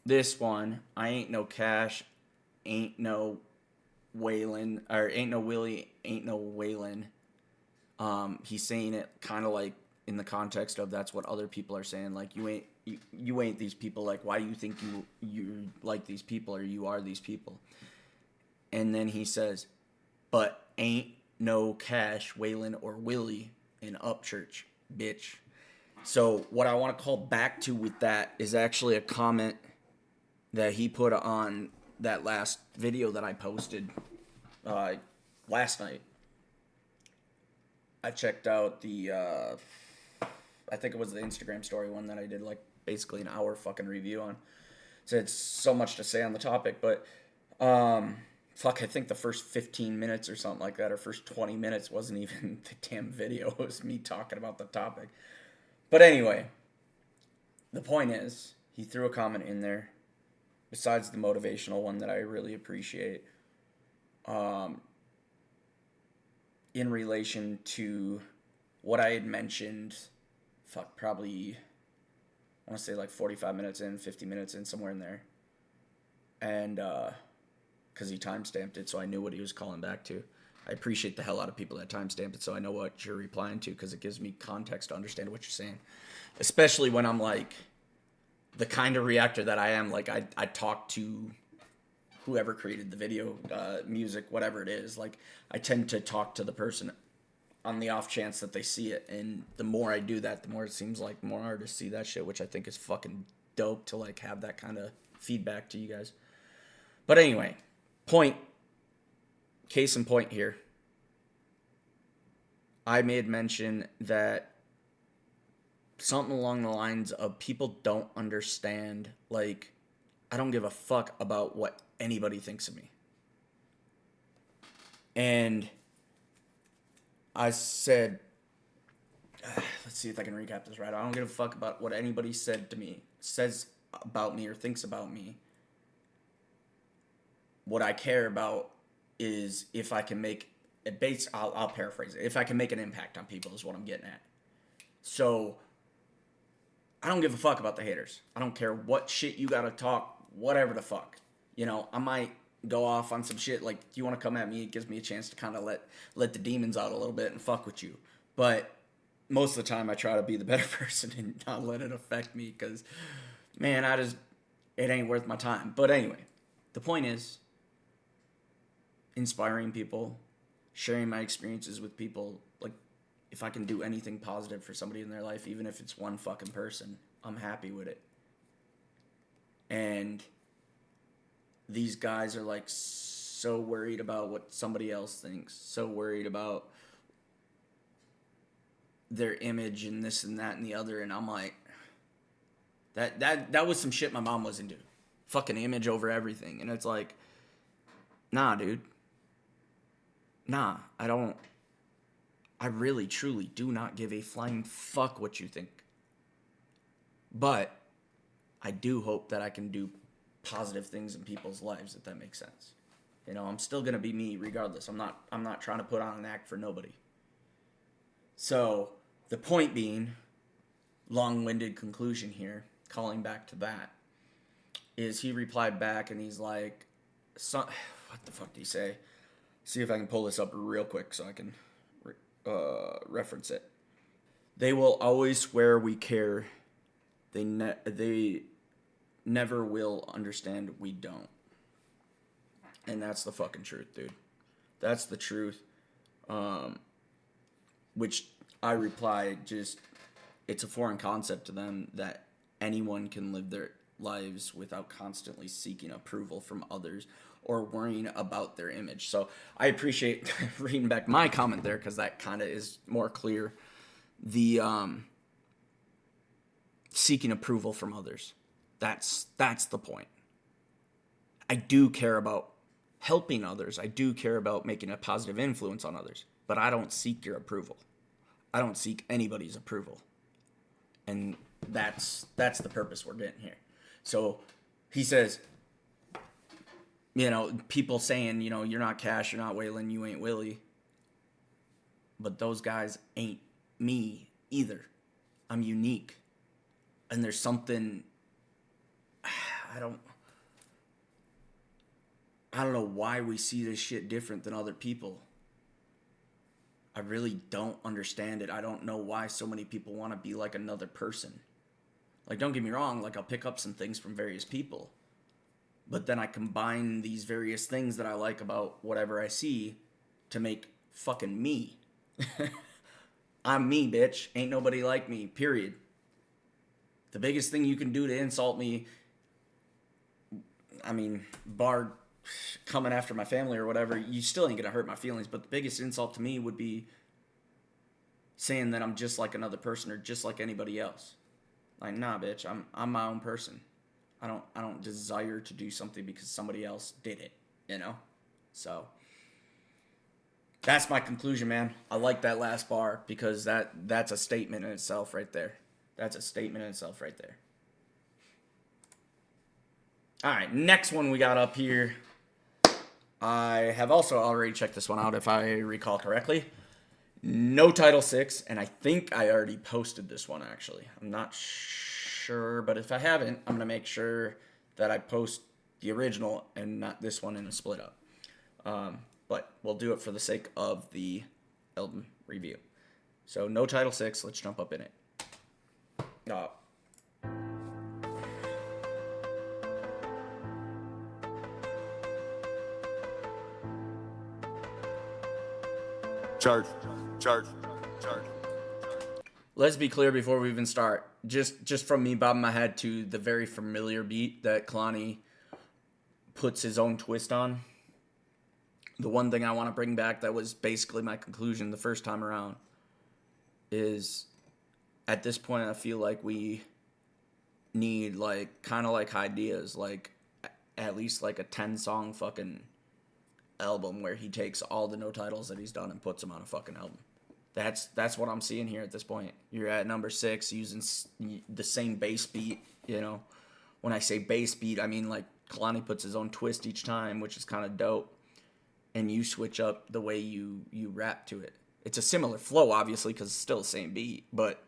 This one, I ain't no Cash, ain't no Waylon, or ain't no Willie, ain't no Waylon. He's saying it kind of like in the context of that's what other people are saying. Like, you ain't these people. Like, why do you think you like these people or you are these people? And then he says, but ain't no Cash, Waylon, or Willie in Upchurch, bitch. So what I want to call back to with that is actually a comment that he put on that last video that I posted last night. I checked out the, I think it was the Instagram story one that I did like basically an hour fucking review on. So it's so much to say on the topic, but I think the first 15 minutes or something like that, or first 20 minutes wasn't even the damn video. It was me talking about the topic. But anyway, the point is, he threw a comment in there, besides the motivational one that I really appreciate, in relation to what I had mentioned, probably, I want to say like 45 minutes in, 50 minutes in, somewhere in there. And, because he timestamped it, so I knew what he was calling back to. I appreciate the hell out of people that timestamp it, so I know what you're replying to, because it gives me context to understand what you're saying. Especially when I'm like, the kind of reactor that I am, like I talk to whoever created the video, music, whatever it is. Like, I tend to talk to the person on the off chance that they see it, and the more I do that, the more it seems like more artists see that shit, which I think is fucking dope to like have that kind of feedback to you guys. But anyway, case in point here, I made mention that something along the lines of people don't understand, like, I don't give a fuck about what anybody thinks of me. And I said, let's see if I can recap this right. I don't give a fuck about what anybody says about me or thinks about me. What I care about is if I can make it I'll paraphrase it. If I can make an impact on people is what I'm getting at. So I don't give a fuck about the haters. I don't care what shit you gotta talk, whatever the fuck. You know, I might go off on some shit like, if you want to come at me, it gives me a chance to kind of let the demons out a little bit and fuck with you. But most of the time I try to be the better person and not let it affect me, because, man, it ain't worth my time. But anyway, the point is, inspiring people, sharing my experiences with people. Like, if I can do anything positive for somebody in their life, even if it's one fucking person, I'm happy with it. And these guys are like so worried about what somebody else thinks, so worried about their image and this and that and the other, and I'm like, that was some shit my mom was into. Fucking image over everything. And it's like, nah, dude. Nah, I really, truly do not give a flying fuck what you think. But I do hope that I can do positive things in people's lives, if that makes sense. You know, I'm still going to be me regardless. I'm not trying to put on an act for nobody. So, the point being, long-winded conclusion here, calling back to that, is he replied back and he's like, what the fuck did he say? See if I can pull this up real quick so I can reference it. They will always swear we care. They never will understand we don't. And that's the fucking truth, dude. That's the truth. Which I replied, it's a foreign concept to them that anyone can live their lives without constantly seeking approval from others or worrying about their image. So I appreciate reading back my comment there, because that kind of is more clear. The seeking approval from others. That's the point. I do care about helping others. I do care about making a positive influence on others, but I don't seek your approval. I don't seek anybody's approval. And that's the purpose we're getting here. So he says, people saying, you're not Cash, you're not Waylon, you ain't Willie. But those guys ain't me either. I'm unique. And there's something, I don't know why we see this shit different than other people. I really don't understand it. I don't know why so many people want to be like another person. Like, don't get me wrong, like, I'll pick up some things from various people. But then I combine these various things that I like about whatever I see to make fucking me. I'm me, bitch. Ain't nobody like me, period. The biggest thing you can do to insult me, I mean, bar coming after my family or whatever, you still ain't gonna hurt my feelings. But the biggest insult to me would be saying that I'm just like another person or just like anybody else. Like, nah, bitch, I'm my own person. I don't desire to do something because somebody else did it, So that's my conclusion, man. I like that last bar because that's a statement in itself right there. That's a statement in itself right there. All right, next one we got up here. I have also already checked this one out, if I recall correctly. No Title 6, and I think I already posted this one, actually. I'm not sure, but if I haven't, I'm going to make sure that I post the original and not this one in a split up. But we'll do it for the sake of the album review. So, No Title 6, let's jump up in it. Church. Let's be clear before we even start. Just from me bobbing my head to the very familiar beat that Kalani puts his own twist on. The one thing I want to bring back that was basically my conclusion the first time around is, at this point, I feel like we need, like, kind of like ideas, like at least like a 10-song fucking album where he takes all the no titles that he's done and puts them on a fucking album. That's what I'm seeing here at this point. You're at number 6 using the same bass beat, When I say bass beat, I mean like Kalani puts his own twist each time, which is kind of dope. And you switch up the way you rap to it. It's a similar flow, obviously, because it's still the same beat, but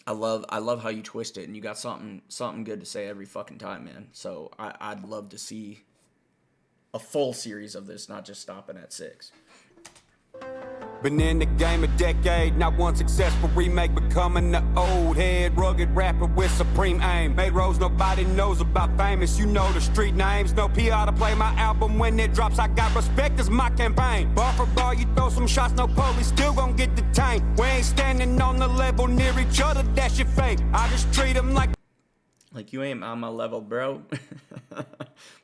I love how you twist it, and you got something good to say every fucking time, man. So I'd love to see a full series of this, not just stopping at 6. Been in the game a decade, not one successful remake, becoming the old head, rugged rapper with supreme aim. Made roads nobody knows about, famous, the street names. No PR to play my album when it drops, I got respect as my campaign. Bar for bar, you throw some shots, no police still gon' get detained. We ain't standing on the level near each other, that shit fake. I just treat them like you ain't on my level, bro.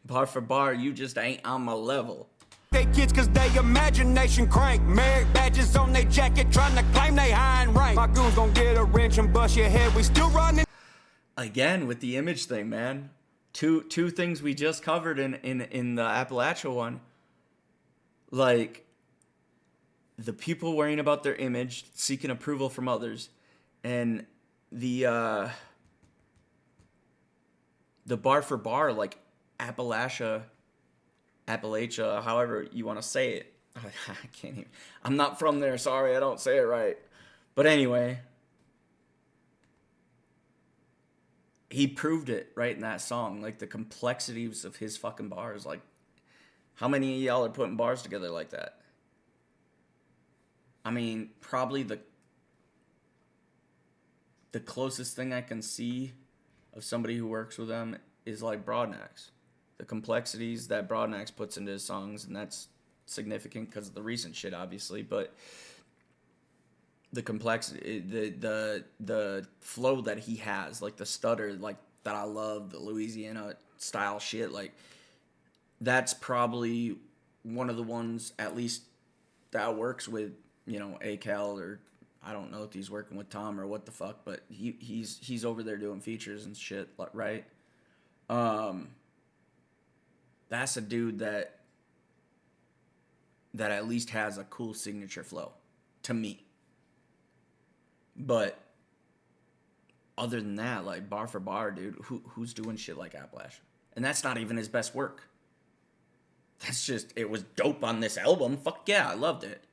Bar for bar, you just ain't on my level. They kids cause they imagination crank. Merit badges on their jacket trying to claim they high in rank. My goons gon' get a wrench and bust your head, we still running. Again, with the image thing, man. Two things we just covered in the Appalachia one. Like, the people worrying about their image, seeking approval from others, and the bar for bar, like Appalachia, however you want to say it. I can't even. I'm not from there. Sorry, I don't say it right. But anyway, he proved it right in that song. Like, the complexities of his fucking bars. Like, how many of y'all are putting bars together like that? I mean, probably the closest thing I can see of somebody who works with them is like Broadnax. The complexities that Broadnax puts into his songs, and that's significant because of the recent shit, obviously, but the complexity, the flow that he has, like the stutter, like that I love, the Louisiana style shit, like that's probably one of the ones, at least, that works with, you know, ACAL, or I don't know if he's working with Tom or what the fuck, but he's over there doing features and shit, right? That's a dude that at least has a cool signature flow, to me. But other than that, like, bar for bar, dude, who's doing shit like Appalachia? And that's not even his best work. That's just, it was dope on this album. Fuck yeah, I loved it.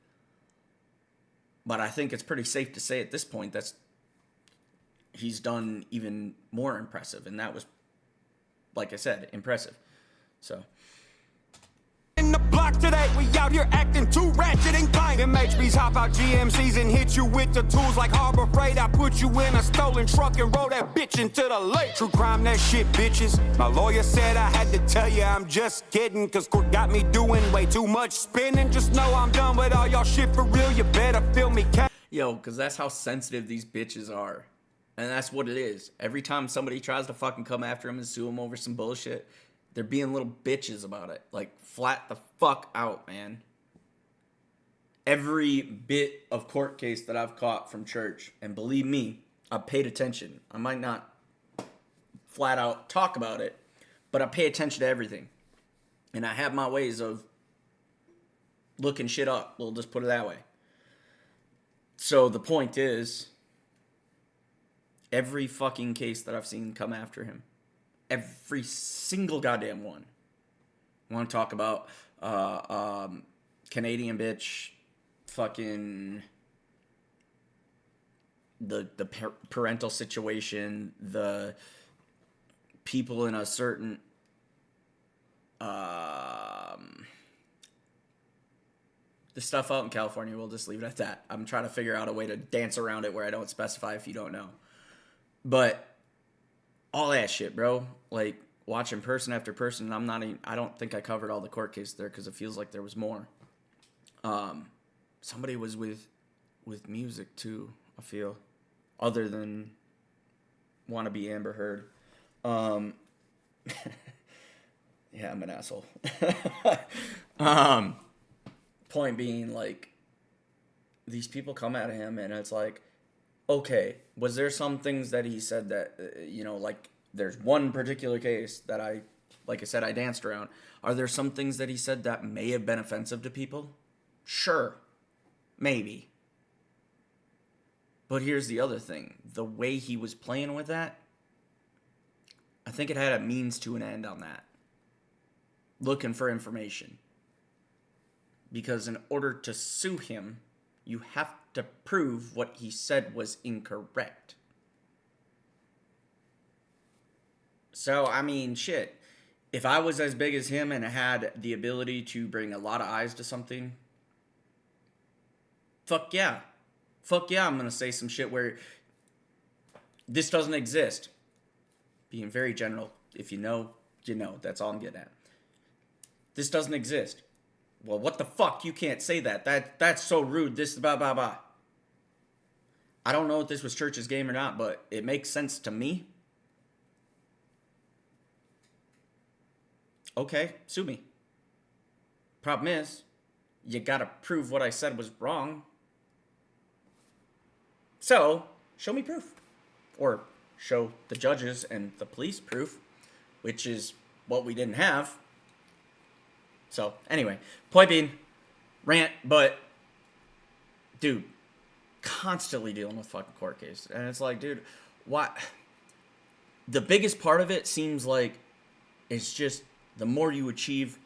But I think it's pretty safe to say at this point he's done even more impressive. And that was, like I said, impressive. So... in the block today, we out here acting too ratchet and kind. Them HBs hop out GMCs and hit you with the tools like Harbor Freight. I put you in a stolen truck and roll that bitch into the lake. True crime, that shit, bitches. My lawyer said I had to tell you I'm just kidding, cause court got me doing way too much spinning. Just know I'm done with all y'all shit for real. You better feel me. Yo, cause that's how sensitive these bitches are. And that's what it is. Every time somebody tries to fucking come after him and sue him over some bullshit, they're being little bitches about it. Like, flat the fuck out, man. Every bit of court case that I've caught from church, and believe me, I've paid attention. I might not flat out talk about it, but I pay attention to everything. And I have my ways of looking shit up. We'll just put it that way. So the point is, every fucking case that I've seen come after him, every single goddamn one. I want to talk about Canadian bitch, fucking the parental situation, the people in a certain the stuff out in California. We'll just leave it at that. I'm trying to figure out a way to dance around it where I don't specify if you don't know. But all that shit, bro. Like, watching person after person, I don't think I covered all the court cases there because it feels like there was more. Somebody was with music too, I feel, other than wannabe Amber Heard. Yeah, I'm an asshole. Point being, like, these people come at him and it's like, okay, was there some things that he said that, you know, like, there's one particular case that I danced around. Are there some things that he said that may have been offensive to people? Sure. Maybe. But here's the other thing. The way he was playing with that, I think it had a means to an end on that. Looking for information. Because in order to sue him, you have to prove what he said was incorrect. So, I mean, shit. If I was as big as him and had the ability to bring a lot of eyes to something, fuck yeah. Fuck yeah, I'm going to say some shit where this doesn't exist. Being very general. If you know, you know. That's all I'm getting at. This doesn't exist. Well, what the fuck? You can't say that. That's so rude. This, blah, blah, blah. I don't know if this was church's game or not, but it makes sense to me. Okay, sue me. Problem is, you gotta prove what I said was wrong. So, show me proof. Or show the judges and the police proof, which is what we didn't have. So, anyway, point being, rant, but, dude, constantly dealing with fucking court cases. And it's like, dude, why? The biggest part of it seems like it's just the more you achieve,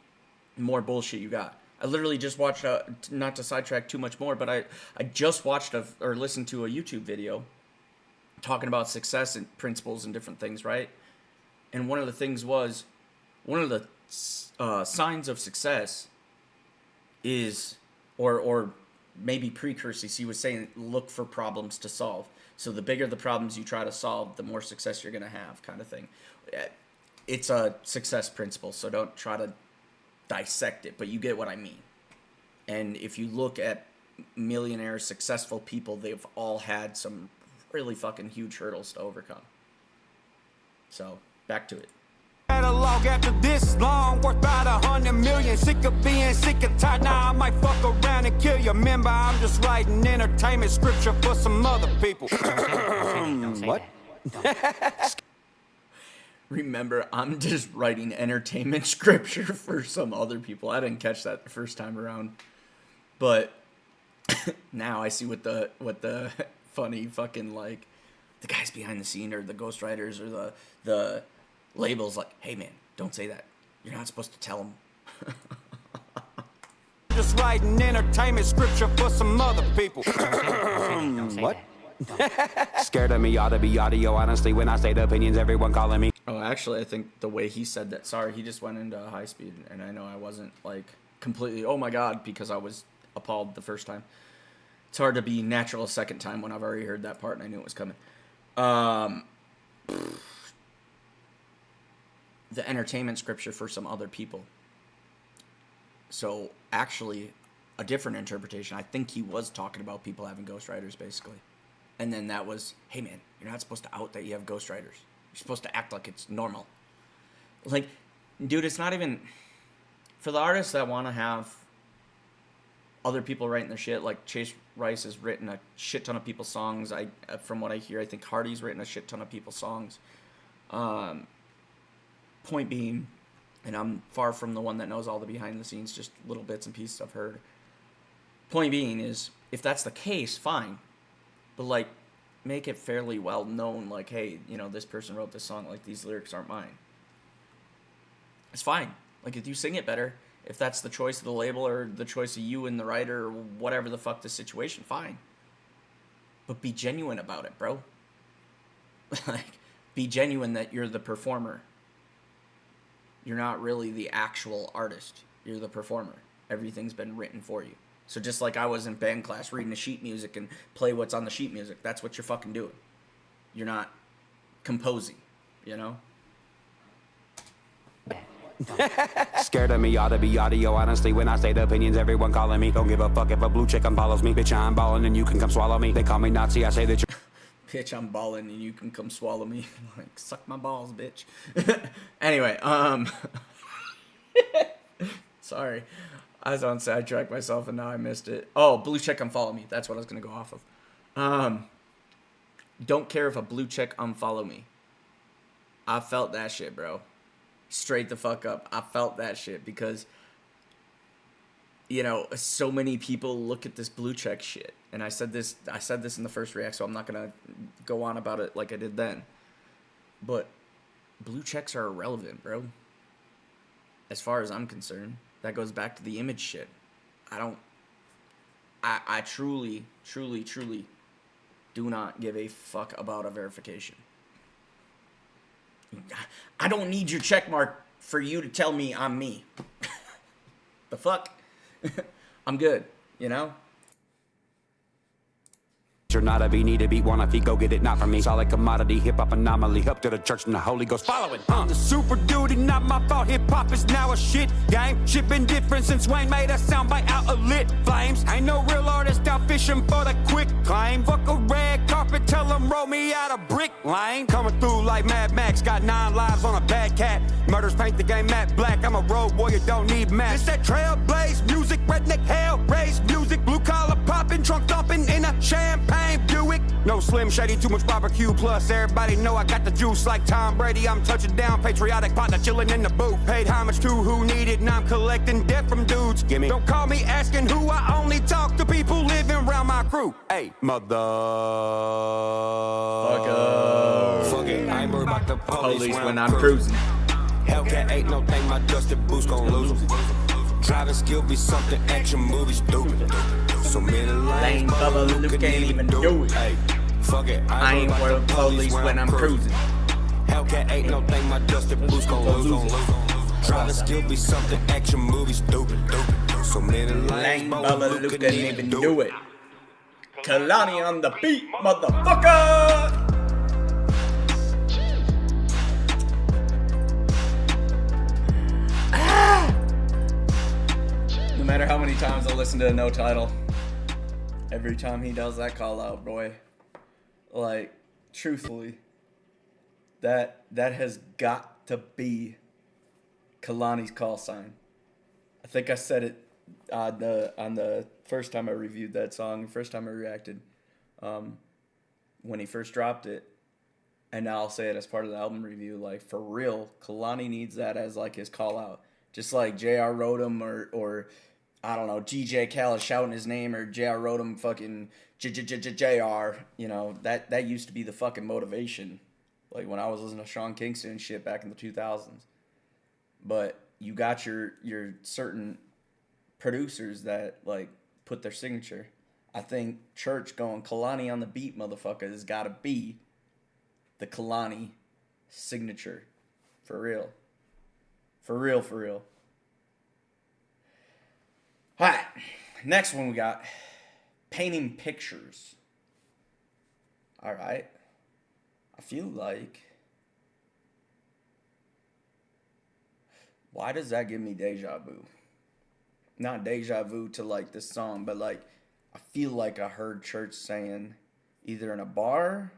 the more bullshit you got. I literally just watched, not to sidetrack too much more, but I just watched or listened to a YouTube video talking about success and principles and different things, right? And one of the things was, one of the signs of success is, or maybe precursors, he was saying, look for problems to solve. So the bigger the problems you try to solve, the more success you're going to have, kind of thing. It's a success principle, so don't try to dissect it, but you get what I mean. And if you look at millionaire, successful people, they've all had some really fucking huge hurdles to overcome. So, back to it. catalog after this long, worth about 100 million. Sick of being sick and tired, now I might fuck around and kill you. Remember, I'm just writing entertainment scripture for some other people. What? Remember, I'm just writing entertainment scripture for some other people. I didn't catch that the first time around, but now I see what the funny fucking, like, the guys behind the scene or the ghostwriters or the labels, like, hey man, don't say that. You're not supposed to tell them. Just writing entertainment scripture for some other people. What? Scared of me ought to be audio, honestly. When I state opinions, everyone calling me. Oh, actually, I think the way he said that, sorry, he just went into high speed, and I know I wasn't, like, completely, oh my god, because I was appalled the first time. It's hard to be natural a second time when I've already heard that part and I knew it was coming. The entertainment scripture for some other people. So, actually, a different interpretation, I think he was talking about people having ghostwriters, basically. And then that was, hey man, you're not supposed to out that you have ghostwriters. You're supposed to act like it's normal. Like, dude, it's not even... For the artists that want to have other people writing their shit, like Chase Rice has written a shit ton of people's songs. From what I hear, I think Hardy's written a shit ton of people's songs. Point being, and I'm far from the one that knows all the behind the scenes, just little bits and pieces I've heard. Point being is, if that's the case, fine. But, like, make it fairly well known, like, hey, you know, this person wrote this song, like, these lyrics aren't mine. It's fine. Like, if you sing it better, if that's the choice of the label or the choice of you and the writer or whatever the fuck the situation, fine. But be genuine about it, bro. Like, be genuine that you're the performer. You're not really the actual artist. You're the performer. Everything's been written for you. So just like I was in band class reading the sheet music and play what's on the sheet music, that's what you're fucking doing. You're not composing, you know? Scared of me ought to be audio, honestly. When I state opinions, everyone calling me. Don't give a fuck if a blue chick unfollows me. Bitch, I'm ballin' and you can come swallow me. They call me Nazi, I say that you're... Bitch, I'm ballin' and you can come swallow me. Like, suck my balls, bitch. Anyway, sorry. I was on sidetrack myself and now I missed it. Oh, blue check unfollow me. That's what I was going to go off of. Don't care if a blue check unfollow me. I felt that shit, bro. Straight the fuck up. I felt that shit because, you know, so many people look at this blue check shit. And I said this in the first react, so I'm not going to go on about it like I did then. But blue checks are irrelevant, bro. As far as I'm concerned. That goes back to the image shit. I truly, truly, truly do not give a fuck about a verification. I don't need your check mark for you to tell me I'm me. The fuck? I'm good, you know? You're not a V, need to beat one if he go get it, not from me. Solid commodity, hip-hop anomaly, up to the church and the Holy Ghost following. The super duty, not my fault, hip-hop is now a shit game. Shit been different since Wayne made a soundbite out of lit flames. Ain't no real artist out fishing for the quick claim. Fuck a red carpet, tell them roll me out a brick lane. Coming through like Mad Max, got 9 lives on a bad cat. Murders paint the game matte black, I'm a road warrior, don't need maps. It's that trailblaze music, redneck hell, race music. Blue collar popping, trunk thumping in a champagne Buick. No Slim Shady, too much barbecue. Plus, everybody know I got the juice like Tom Brady. I'm touching down, patriotic partner chilling in the booth. Paid homage to who needed, and I'm collecting debt from dudes. Gimme. Don't call me asking who, I only talk to people living around my crew. Hey, mother. Fuck it, I ain't worried about the police When I'm cruising. Hellcat ain't no thing, my dusted boots gon' lose 'em. Driving skill be something action movie stupid. So many Lane Bubba Luke can't even do it. Hey, fuck it, I ain't worried police when I'm cruising. Hellcat ain't no thing, my dusted boots gon' lose 'em. Driving skill be something action movie stupid. So many Lane Bubba Luke can't even do it. Kalani on the beat, motherfucker! No matter how many times I listen to a No Title, every time he does that call out, boy, like, truthfully, that has got to be Kalani's call sign. I think I said it on the first time I reviewed that song, first time I reacted, when he first dropped it. And now I'll say it as part of the album review. Like, for real, Kalani needs that as, like, his call-out. Just like J.R. Rodham or I don't know, DJ Khaled shouting his name, or J.R. Rodham fucking J.R. You know, that used to be the fucking motivation. Like, when I was listening to Sean Kingston and shit back in the 2000s. But you got your certain producers that, like, put their signature. I think Church going Kalani on the beat, motherfucker, has got to be the Kalani signature. For real. For real, for real. Alright, next one we got painting pictures. Alright. I feel like... Why does that give me deja vu? Not deja vu to, like, this song, but, like, I feel like I heard Church saying either in a bar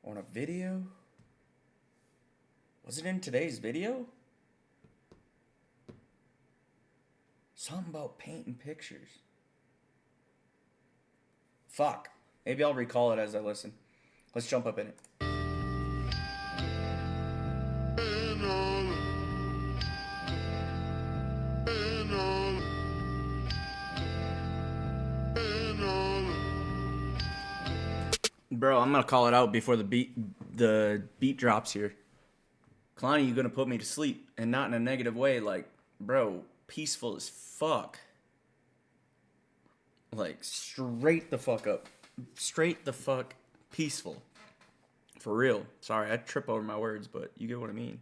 or in a video. Was it in today's video? Something about painting pictures. Fuck. Maybe I'll recall it as I listen. Let's jump up in it. Bro, I'm gonna call it out before the beat drops here. Kalani, you gonna put me to sleep, and not in a negative way. Like, bro, peaceful as fuck. Like, straight the fuck up. Straight the fuck peaceful. For real. Sorry, I trip over my words, but you get what I mean.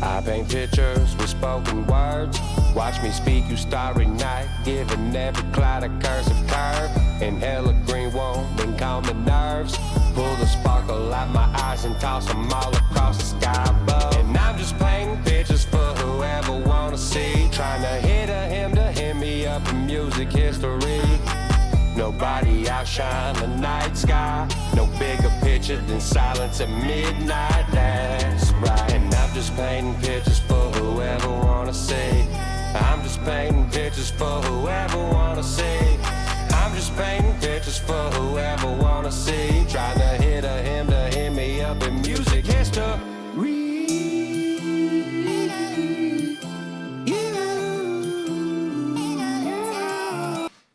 I paint pictures with spoken words. Watch me speak, you starry night. Giving every cloud a cursive curve. Inhale a green one, then calm the nerves. Pull the sparkle out my eyes and toss them all across the sky above. And I'm just painting pictures for whoever wanna see. Trying to hit him to hit me up in music history. Nobody outshine the night sky. No bigger picture than silence at midnight. That's right. And I'm just painting pictures for whoever wanna see. I'm just painting pictures for whoever wanna see. I'm just painting pictures for whoever wanna see. Trying to hit him to hit me up in music history.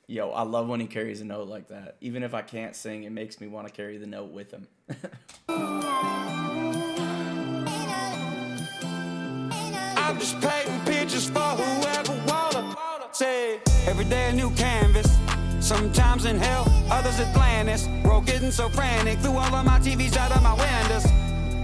Yo, I love when he carries a note like that. Even if I can't sing, it makes me want to carry the note with him. I'm just painting pictures for whoever wanna say. Every day a new canvas. Sometimes in hell, others Atlantis. World getting so frantic. Through all of my TVs out of my windows.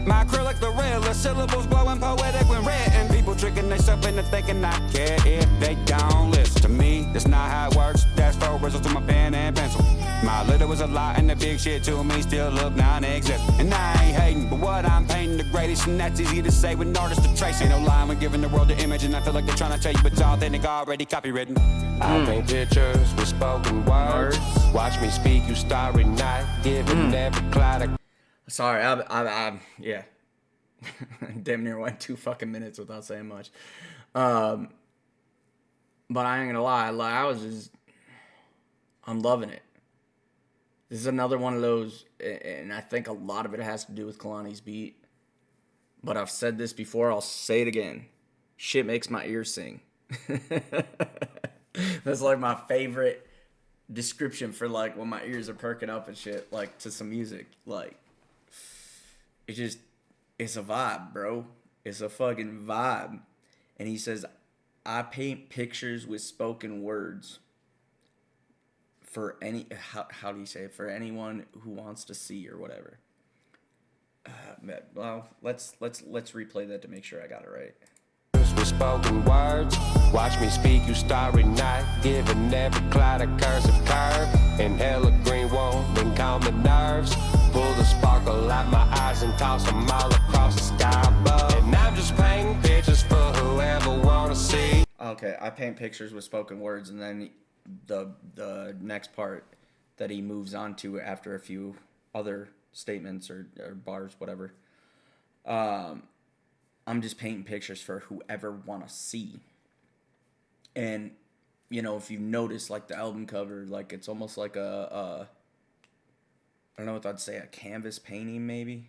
My acrylic the realest. Syllables glowing poetic when written. People tricking themselves into thinking I care if they don't listen to me. That's not how it works. That's for results to my pen and pencil. My little was a lot and the big shit to me still look non-existent. And I ain't hating, but what I'm painting the greatest, and that's easy to say with an artist to trace. Ain't no lie when giving the world the image, and I feel like they're trying to tell you it's authentic, already copywritten. I paint pictures with spoken words. Watch me speak, you starry night. Giving every cloud a... Sorry, yeah. Damn near went 2 fucking minutes without saying much. But I ain't gonna lie, I'm loving it. This is another one of those, and I think a lot of it has to do with Kalani's beat. But I've said this before, I'll say it again. Shit makes my ears sing. That's like my favorite description for like when my ears are perking up and shit, like to some music. Like, it's a vibe, bro. It's a fucking vibe. And he says, I paint pictures with spoken words. For any, how do you say it? For anyone who wants to see or whatever. Well, let's replay that to make sure I got it right. With spoken words, watch me speak, you starry night. Giving every cloud a cursive curve. Inhale a green one, then calm the nerves. Pull the sparkle out my eyes and toss them all across the sky above. And I'm just painting pictures for whoever wanna see. Okay, I paint pictures with spoken words, and then the next part that he moves on to after a few other statements or bars, whatever. I'm just painting pictures for whoever want to see. And, you know, if you notice, like, the album cover, like, it's almost like I don't know what I'd say, a canvas painting, maybe?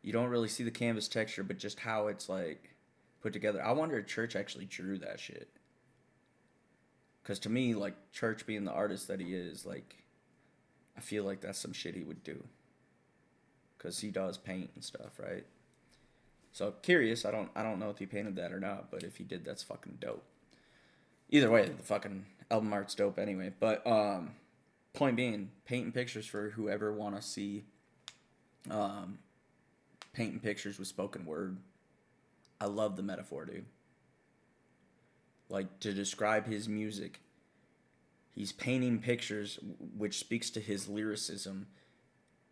You don't really see the canvas texture, but just how it's, like, put together. I wonder if Church actually drew that shit. Because to me, like, Church being the artist that he is, like, I feel like that's some shit he would do. Because he does paint and stuff, right? So, curious. I don't know if he painted that or not, but if he did, that's fucking dope. Either way, the fucking album art's dope anyway. But, point being, painting pictures for whoever want to see, painting pictures with spoken word. I love the metaphor, dude. Like, to describe his music, he's painting pictures, which speaks to his lyricism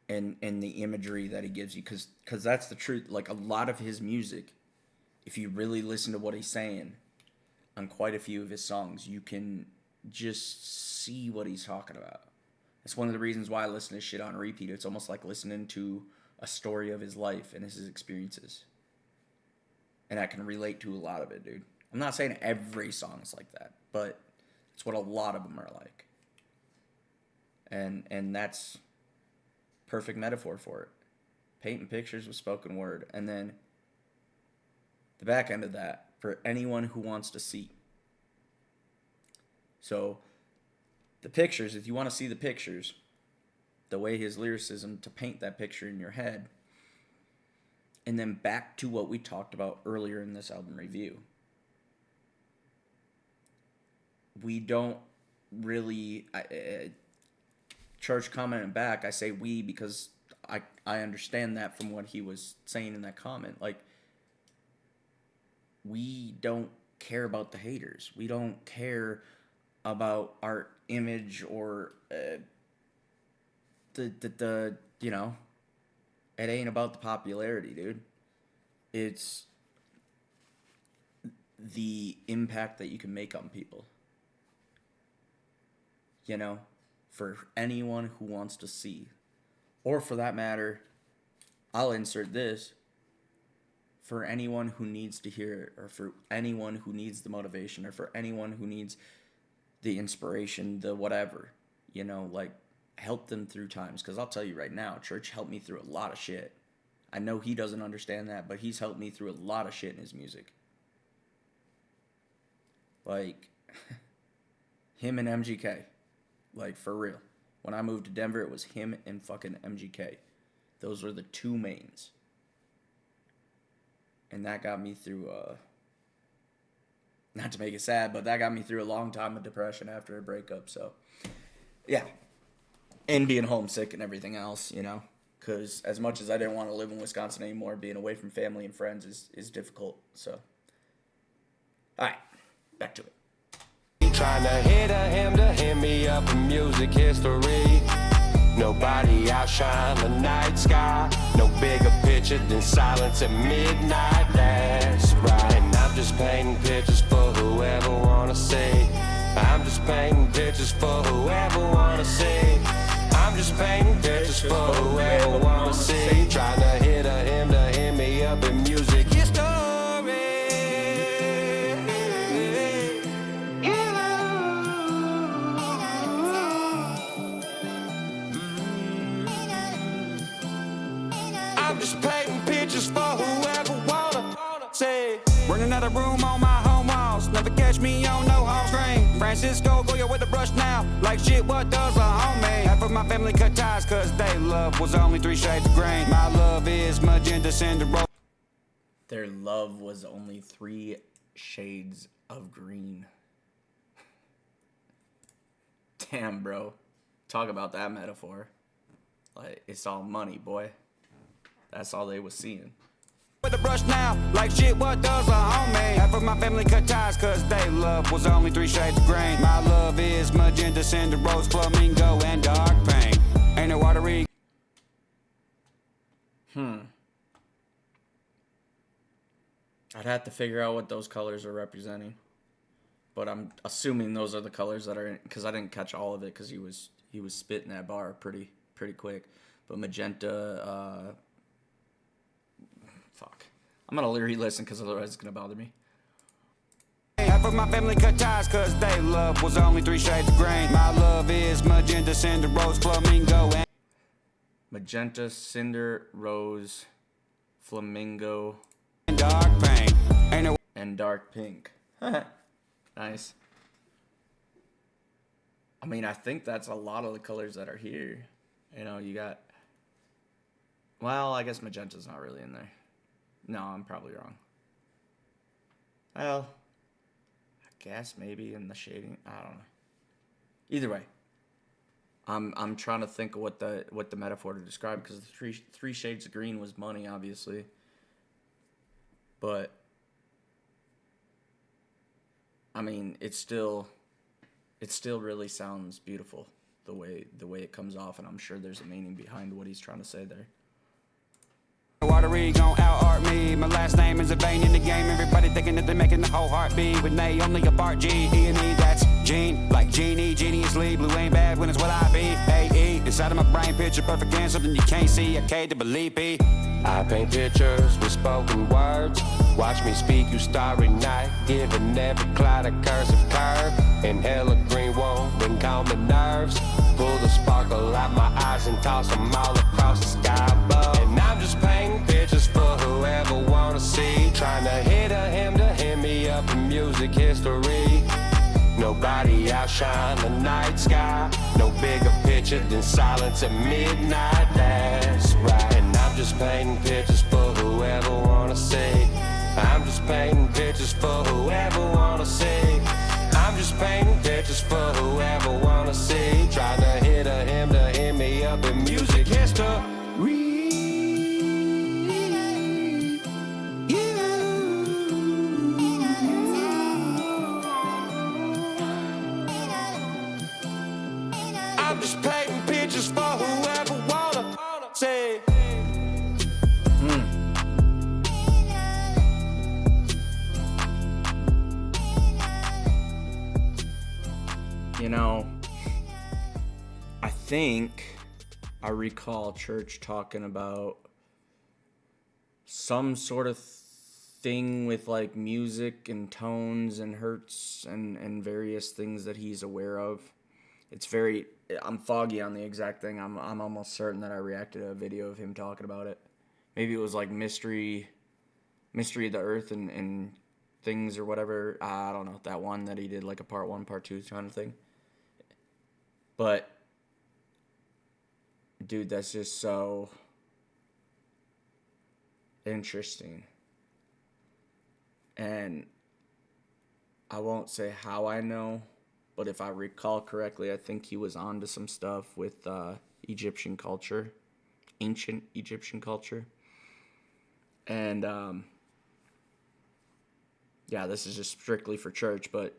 and the imagery that he gives you. Because that's the truth. Like, a lot of his music, if you really listen to what he's saying on quite a few of his songs, you can just see what he's talking about. It's one of the reasons why I listen to shit on repeat. It's almost like listening to a story of his life and his experiences. And I can relate to a lot of it, dude. I'm not saying every song is like that, but it's what a lot of them are like. And that's perfect metaphor for it. Painting pictures with spoken word. And then the back end of that, for anyone who wants to see. So the pictures, if you want to see the pictures, the way his lyricism to paint that picture in your head, and then back to what we talked about earlier in this album review. We don't really... Church commenting back, I say we because I understand that from what he was saying in that comment. Like, we don't care about the haters. We don't care about our image or the you know, it ain't about the popularity, dude. It's the impact that you can make on people. You know, for anyone who wants to see. Or for that matter, I'll insert this. For anyone who needs to hear it, or for anyone who needs the motivation, or for anyone who needs the inspiration, the whatever, you know, like, help them through times. Because I'll tell you right now, Church helped me through a lot of shit. I know he doesn't understand that, but he's helped me through a lot of shit in his music. Like, him and MGK. Like, for real. When I moved to Denver, it was him and fucking MGK. Those were the two mains. And that got me through, not to make it sad, but that got me through a long time of depression after a breakup, so, yeah. And being homesick and everything else, you know, because as much as I didn't want to live in Wisconsin anymore, being away from family and friends is difficult, so. Alright, back to it. Trying to hit him to hit me up in music history. Nobody outshine the night sky. No bigger picture than silence at midnight. That's right. And I'm just painting pictures for whoever wanna see. I'm just painting pictures for whoever wanna see. I'm just painting pictures for whoever wanna see. Trying to hit him to hit me up in music history. I'm just painting pictures for whoever wanna see. Run another room on my home walls. Never catch me on no home screen. Francisco, go yo with the brush now. Like shit, what does a homie? Half of my family cut ties, cause they love was only 3 shades of green. My love is magenta, cinder. Their love was only 3 shades of green. Damn, bro. Talk about that metaphor. Like, it's all money, boy. That's all they was seeing. With the brush now, like shit, what does a homie? Half of my family cut ties, cause they love was only 3 shades of green. My love is magenta, cinder, rose, flamingo, and dark pink. Ain't no watery. I'd have to figure out what those colors are representing. But I'm assuming those are the colors that are in, because I didn't catch all of it because he was spitting that bar pretty quick. But magenta, I'm gonna re-listen because otherwise it's gonna bother me. Half of my family cut ties cause they love was only 3 shades of green. My love is magenta, cinder, rose, flamingo, and Magenta, cinder, rose, flamingo, dark pink. Ain't no and dark pink. Nice. I mean, I think that's a lot of the colors that are here. You know, you got... Well, I guess magenta's not really in there. No, I'm probably wrong. Well, I guess maybe in the shading. I don't know. Either way, I'm trying to think of what the metaphor to describe, because the three shades of green was money, obviously. But I mean, it still really sounds beautiful the way it comes off, and I'm sure there's a meaning behind what he's trying to say there. Watery gon' out-art me. My last name is a vein in the game. Everybody thinking that they're making the whole heart beat. When they only a part G, E and E, that's Gene. Like Genie, geniusly. Blue ain't bad when it's what I be. A-E, inside of my brain, picture perfect and something you can't see. I can't to believe it. I paint pictures with spoken words. Watch me speak, you starry night. Giving every cloud a cursive curve. Inhale a green one, then calm the nerves. Pull the sparkle out my eyes and toss them all across the sky above. And I'm just painting pictures for whoever wanna see. Trying to hit a hymn to hit me up in music history. Nobody outshine the night sky. No bigger picture than silence at midnight. That's right. And I'm just painting pictures for whoever wanna see. I'm just painting pictures for whoever wanna see. I'm just painting pictures for whoever wanna see. Trying to hit a hymn to hit me up in music history. I'm just painting pictures for whoever wanna see. You know, I think I recall Church talking about some sort of thing with like music and tones and hertz and various things that he's aware of. I'm foggy on the exact thing. I'm almost certain that I reacted to a video of him talking about it. Maybe it was like Mystery of the Earth and things or whatever. I don't know, that one that he did like a part 1, part 2 kind of thing. But, dude, that's just so interesting. And I won't say how I know, but if I recall correctly, I think he was onto some stuff with Egyptian culture, ancient Egyptian culture. And, yeah, this is just strictly for Church, but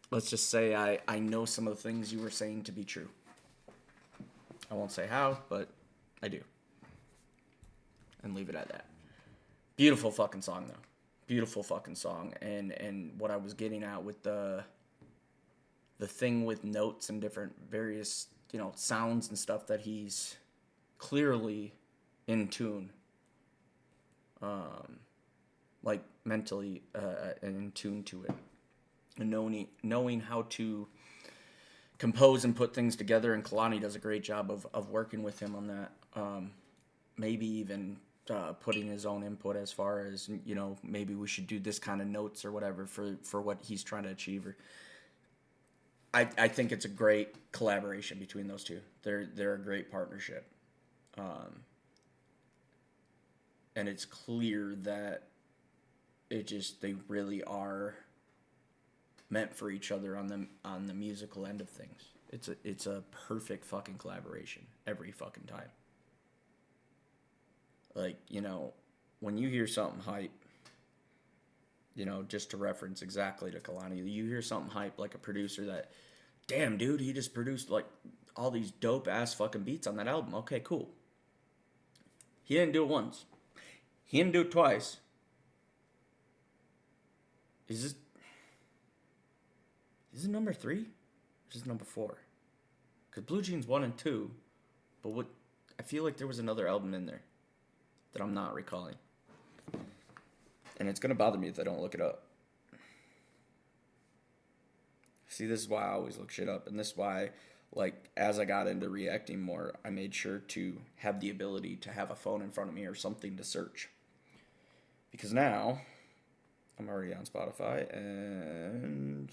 let's just say I know some of the things you were saying to be true. I won't say how, but I do. And leave it at that. Beautiful fucking song, though. Beautiful fucking song. And what I was getting at with the thing with notes and different various, you know, sounds and stuff that he's clearly in tune. Like mentally in tune to it. And knowing how to compose and put things together, and Kalani does a great job of working with him on that. Maybe even putting his own input as far as, you know, maybe we should do this kind of notes or whatever for what he's trying to achieve. I think it's a great collaboration between those two. They're a great partnership, and it's clear that they really are meant for each other on the musical end of things. It's a perfect fucking collaboration every fucking time. Like, you know, when you hear something hype, you know, just to reference exactly to Kalani, you hear something hype like a producer that, damn dude, he just produced like all these dope ass fucking beats on that album. Okay, cool. He didn't do it once. He didn't do it twice. Is it number 3? Or is it number 4? Because Blue Jeans 1 and 2, but I feel like there was another album in there that I'm not recalling. And it's going to bother me if I don't look it up. See, this is why I always look shit up. And this is why, like, as I got into reacting more, I made sure to have the ability to have a phone in front of me or something to search. Because now, I'm already on Spotify, and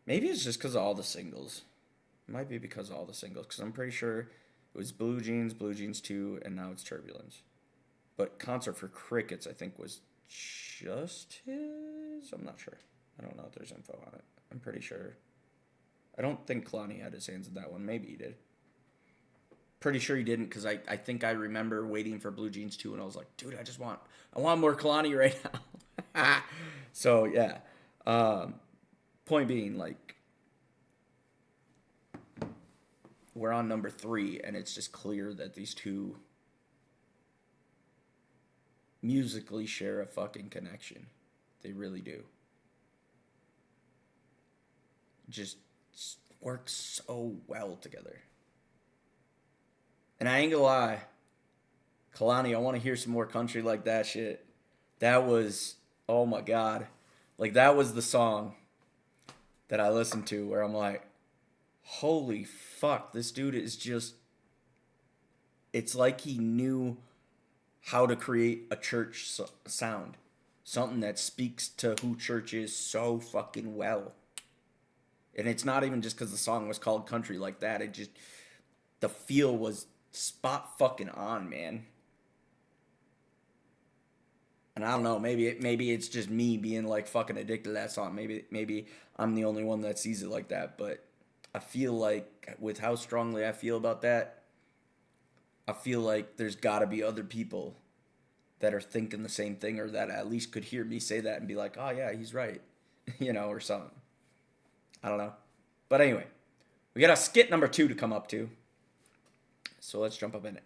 maybe it's just because of all the singles. It might be because of all the singles, because I'm pretty sure it was Blue Jeans 2, and now it's Turbulence. But Concert for Crickets, I think, was just his. I'm not sure. I don't know if there's info on it. I'm pretty sure. I don't think Kalani had his hands in that one. Maybe he did. Pretty sure he didn't, because I think I remember waiting for Blue Jeans 2, and I was like, dude, I want more Kalani right now. So, yeah. Point being, like, we're on number 3, and it's just clear that these two musically share a fucking connection. They really do. Just work so well together. And I ain't gonna lie, Kalani, I want to hear some more country like that shit. That was, oh my God. Like, that was the song that I listened to where I'm like, holy fuck, this dude is just, it's like he knew how to create a church sound. Something that speaks to who church is so fucking well. And it's not even just because the song was called country like that. It just, the feel was spot fucking on, man. And I don't know, maybe it's just me being like fucking addicted to that song. Maybe I'm the only one that sees it like that. But I feel like with how strongly I feel about that, I feel like there's got to be other people that are thinking the same thing, or that at least could hear me say that and be like, oh yeah, he's right, you know, or something. I don't know. But anyway, we got a skit number 2 to come up to. So let's jump up in it.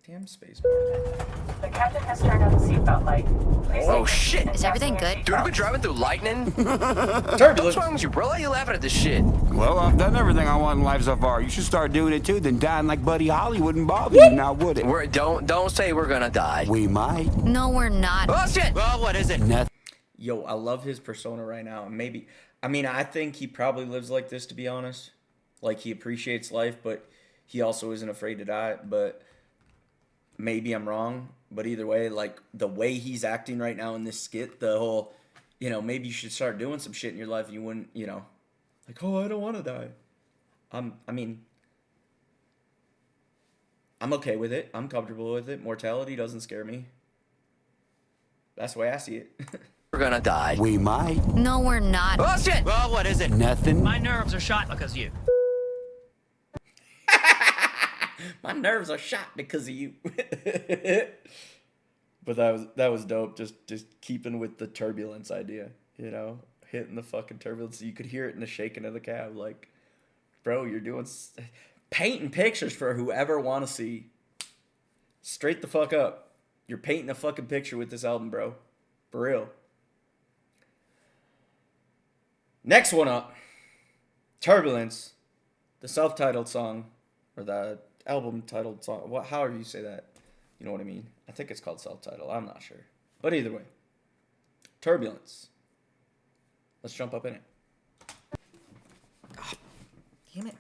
Damn space. The captain has turned on the seatbelt light. Please Oh shit! Is everything good? Dude, I've been driving through lightning. Turbulence. What's wrong with you, bro? Why are you laughing at this shit? Well, I've done everything I want in life so far. You should start doing it too. Then dying like Buddy Holly wouldn't bother you now, would it? Don't say we're gonna die. We might. No, we're not. Oh shit! Well, what is it? Nothing. Yo, I love his persona right now. Maybe, I mean, I think he probably lives like this, to be honest. Like, he appreciates life, but he also isn't afraid to die. But maybe I'm wrong. But either way, like, the way he's acting right now in this skit, the whole, you know, maybe you should start doing some shit in your life and you wouldn't, you know, like, oh, I don't want to die. I mean, I'm okay with it. I'm comfortable with it. Mortality doesn't scare me. That's the way I see it. We're gonna die. We might. No, we're not. Oh shit! Well, what is it? Nothing. My nerves are shot because of you. My nerves are shot because of you. But that was dope. Just keeping with the turbulence idea, you know, hitting the fucking turbulence. You could hear it in the shaking of the cab. Like, bro, you're doing painting pictures for whoever want to see. Straight the fuck up. You're painting a fucking picture with this album, bro. For real. Next one up, Turbulence, the self-titled song, or the album-titled song. However you say that, you know what I mean. I think it's called self-titled. I'm not sure. But either way, Turbulence. Let's jump up in it. Oh, damn it.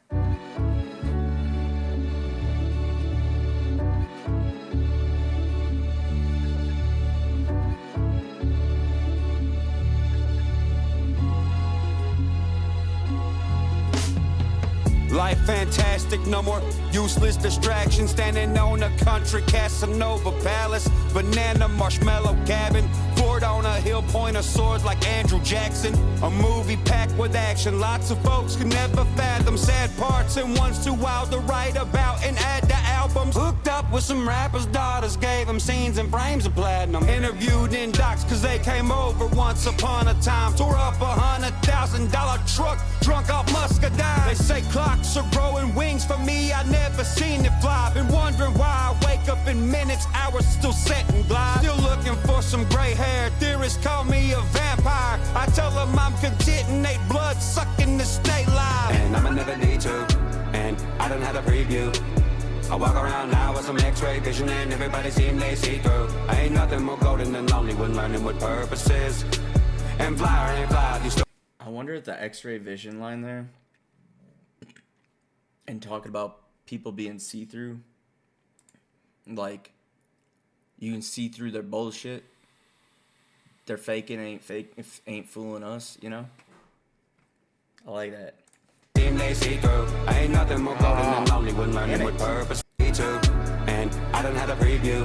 Life fantastic, no more useless distractions. Standing on a country Casanova palace, banana marshmallow cabin, fort on a hill, point of swords like Andrew Jackson. A movie packed with action, lots of folks can never fathom sad parts and ones too wild to write about and add to albums. Hooked up with some rappers' daughters, gave them scenes and frames of platinum. Interviewed in docs cause they came over once upon a time. Tore up $100,000 truck, drunk off muscadine. They say clocks are growing wings for me, I never seen it fly. Been wondering why I wake up in minutes, hours still set and glide. Still looking for some gray hair, theorists call me a vampire. I tell them I'm content and ain't blood sucking to stay live. And I'ma never need to, and I don't have a preview. I walk around now with some x-ray vision and everybody seem they see through. I ain't nothing more golden than lonely when learning what purpose is. And fly or ain't fly, these stories. I wonder if the x-ray vision line there and talking about people being see-through, like, you can see through their bullshit. They're faking, ain't fooling us, you know? I like that. They see through. I ain't nothing more golden than lonely when learning what purpose to. And I done had a preview.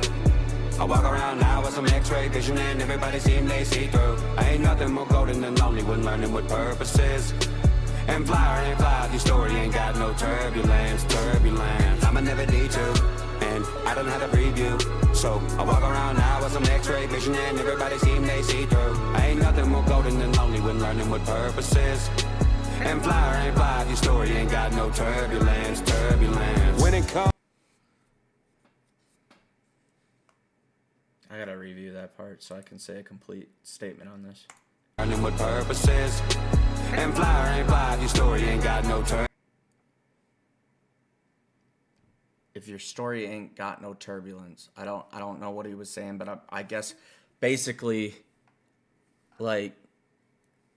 I walk around now with some x-ray vision and everybody seem they see through. I ain't nothing more golden than lonely when learning what purpose is. And fly or ain't fly, your story ain't got no turbulence. I'ma never need to. And I done had a preview. So I walk around now with some x-ray vision and everybody seem they see through. I ain't nothing more golden than lonely when learning what purpose is. And fly or ain't fly, your story ain't got no turbulence. When it comes, I gotta review that part so I can say a complete statement on this. learning what purpose is. And fly or ain't fly, your story ain't got no turbulence. If your story ain't got no turbulence, I don't know what he was saying, but I guess basically, like,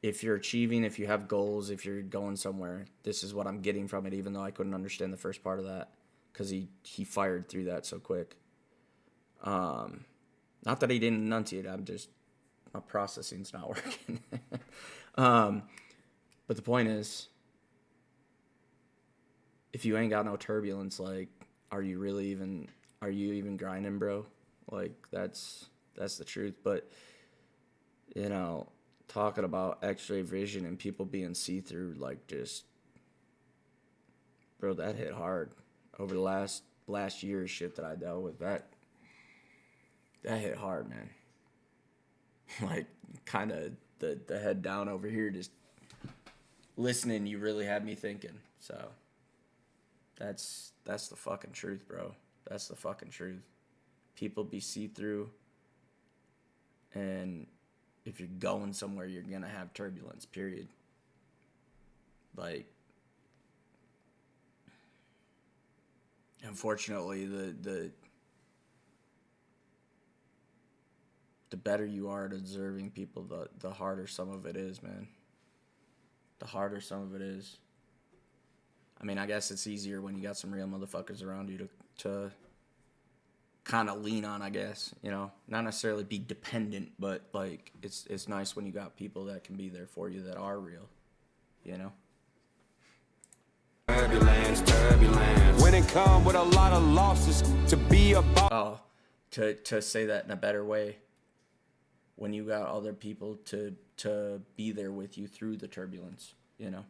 if you're achieving, if you have goals, if you're going somewhere, this is what I'm getting from it, even though I couldn't understand the first part of that because he fired through that so quick. Not that he didn't enunciate, my processing's not working. But the point is, if you ain't got no turbulence, like, are you even grinding, bro? Like, that's the truth. But, you know, talking about x-ray vision and people being see-through, like, just, bro, that hit hard over the last year of shit that I dealt with. That hit hard, man. Like, kind of the head down over here, just listening, you really had me thinking. So that's the fucking truth, bro. That's the fucking truth. People be see-through, and if you're going somewhere, you're gonna have turbulence, period. Like, unfortunately, the better you are at observing people, the harder some of it is, man. The harder some of it is. I mean, I guess it's easier when you got some real motherfuckers around you to kind of lean on, I guess, you know, not necessarily be dependent, but like it's nice when you got people that can be there for you that are real, you know. Turbulence. When it come with a lot of losses, to be about. Oh, to say that in a better way, when you got other people to be there with you through the turbulence, you know.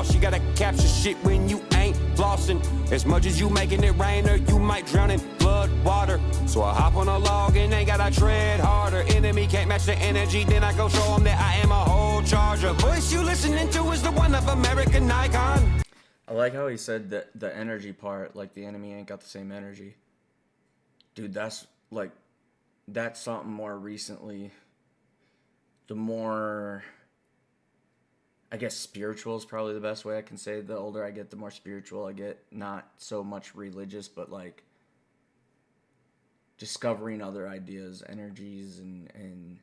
She gotta capture shit when you ain't flossing. As much as you making it rain, or you might drown in blood water. So I hop on a log and ain't gotta tread harder. Enemy can't match the energy, then I go show them that I am a whole charger. Voice you listening to is the one of American icon. I like how he said that the energy part, like the enemy ain't got the same energy. Dude, that's something more recently. The more, I guess, spiritual is probably the best way I can say it. The older I get, the more spiritual I get. Not so much religious, but like discovering other ideas, energies, and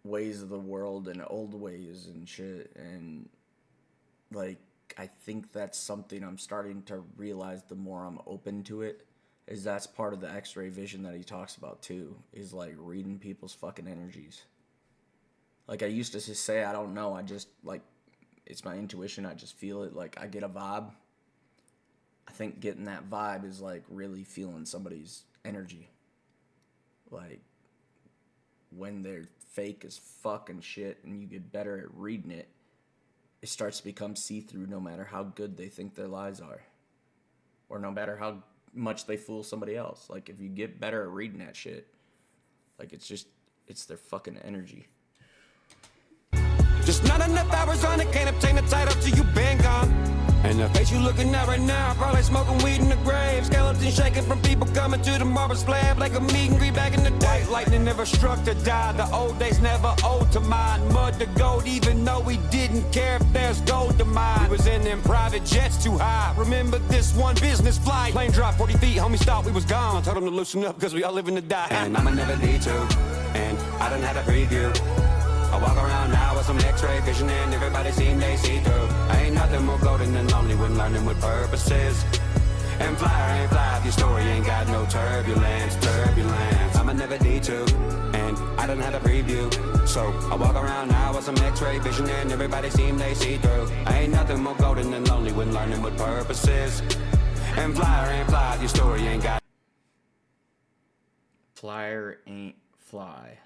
ways of the world and old ways and shit. And like, I think that's something I'm starting to realize the more I'm open to it. Is that's part of the x-ray vision that he talks about too, is like reading people's fucking energies. Like, I used to just say, I don't know, I just, like, it's my intuition, I just feel it, like, I get a vibe. I think getting that vibe is like really feeling somebody's energy. Like, when they're fake as fucking shit and you get better at reading it, it starts to become see-through no matter how good they think their lies are. Or no matter how much they fool somebody else. Like, if you get better at reading that shit, like, it's their fucking energy. Just not enough hours on it, can't obtain a title till you been gone. And the face you looking at right now, probably smoking weed in the grave. Skeletons shaking from people coming to the marble slab like a meet and greet back in the day. White lightning never struck to die. The old days never owed to mine. Mud to gold, even though we didn't care if there's gold to mine. We was in them private jets too high. Remember this one business flight. Plane dropped 40 feet, homies thought we was gone. I told them to loosen up because we all living to die. And I'ma never need to, and I done had a preview. I walk around now with some x-ray vision and everybody seem they see through. Ain't nothing more golden than lonely when learning what purpose is. And fly ain't fly if your story ain't got no turbulence, turbulence. I'ma never need to, and I done had a preview. So I walk around now with some x-ray vision and everybody seem they see through. Ain't nothing more golden than lonely when learning what purpose is. And fly ain't fly if your story ain't got. Flyer ain't fly.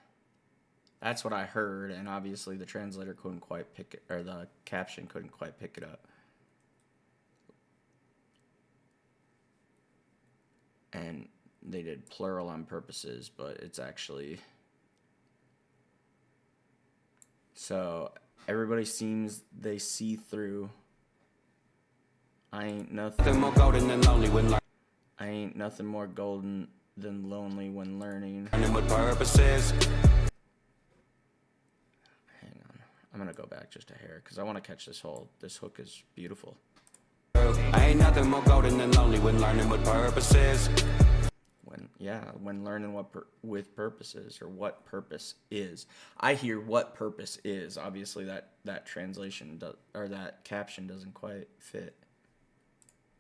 That's what I heard, and obviously the translator couldn't quite pick it, or the caption couldn't quite pick it up. And they did plural on purposes, but it's actually... So, everybody seems they see through. I ain't nothing more golden than lonely when learning. I ain't nothing more golden than lonely when learning. And what purpose is. Hang on. I'm gonna go back just a hair, because I want to catch this whole... This hook is beautiful. Ain't nothing more golden than lonely when learning what purpose is. When learning with purpose is, or what purpose is. I hear what purpose is. Obviously, that translation or that caption doesn't quite fit.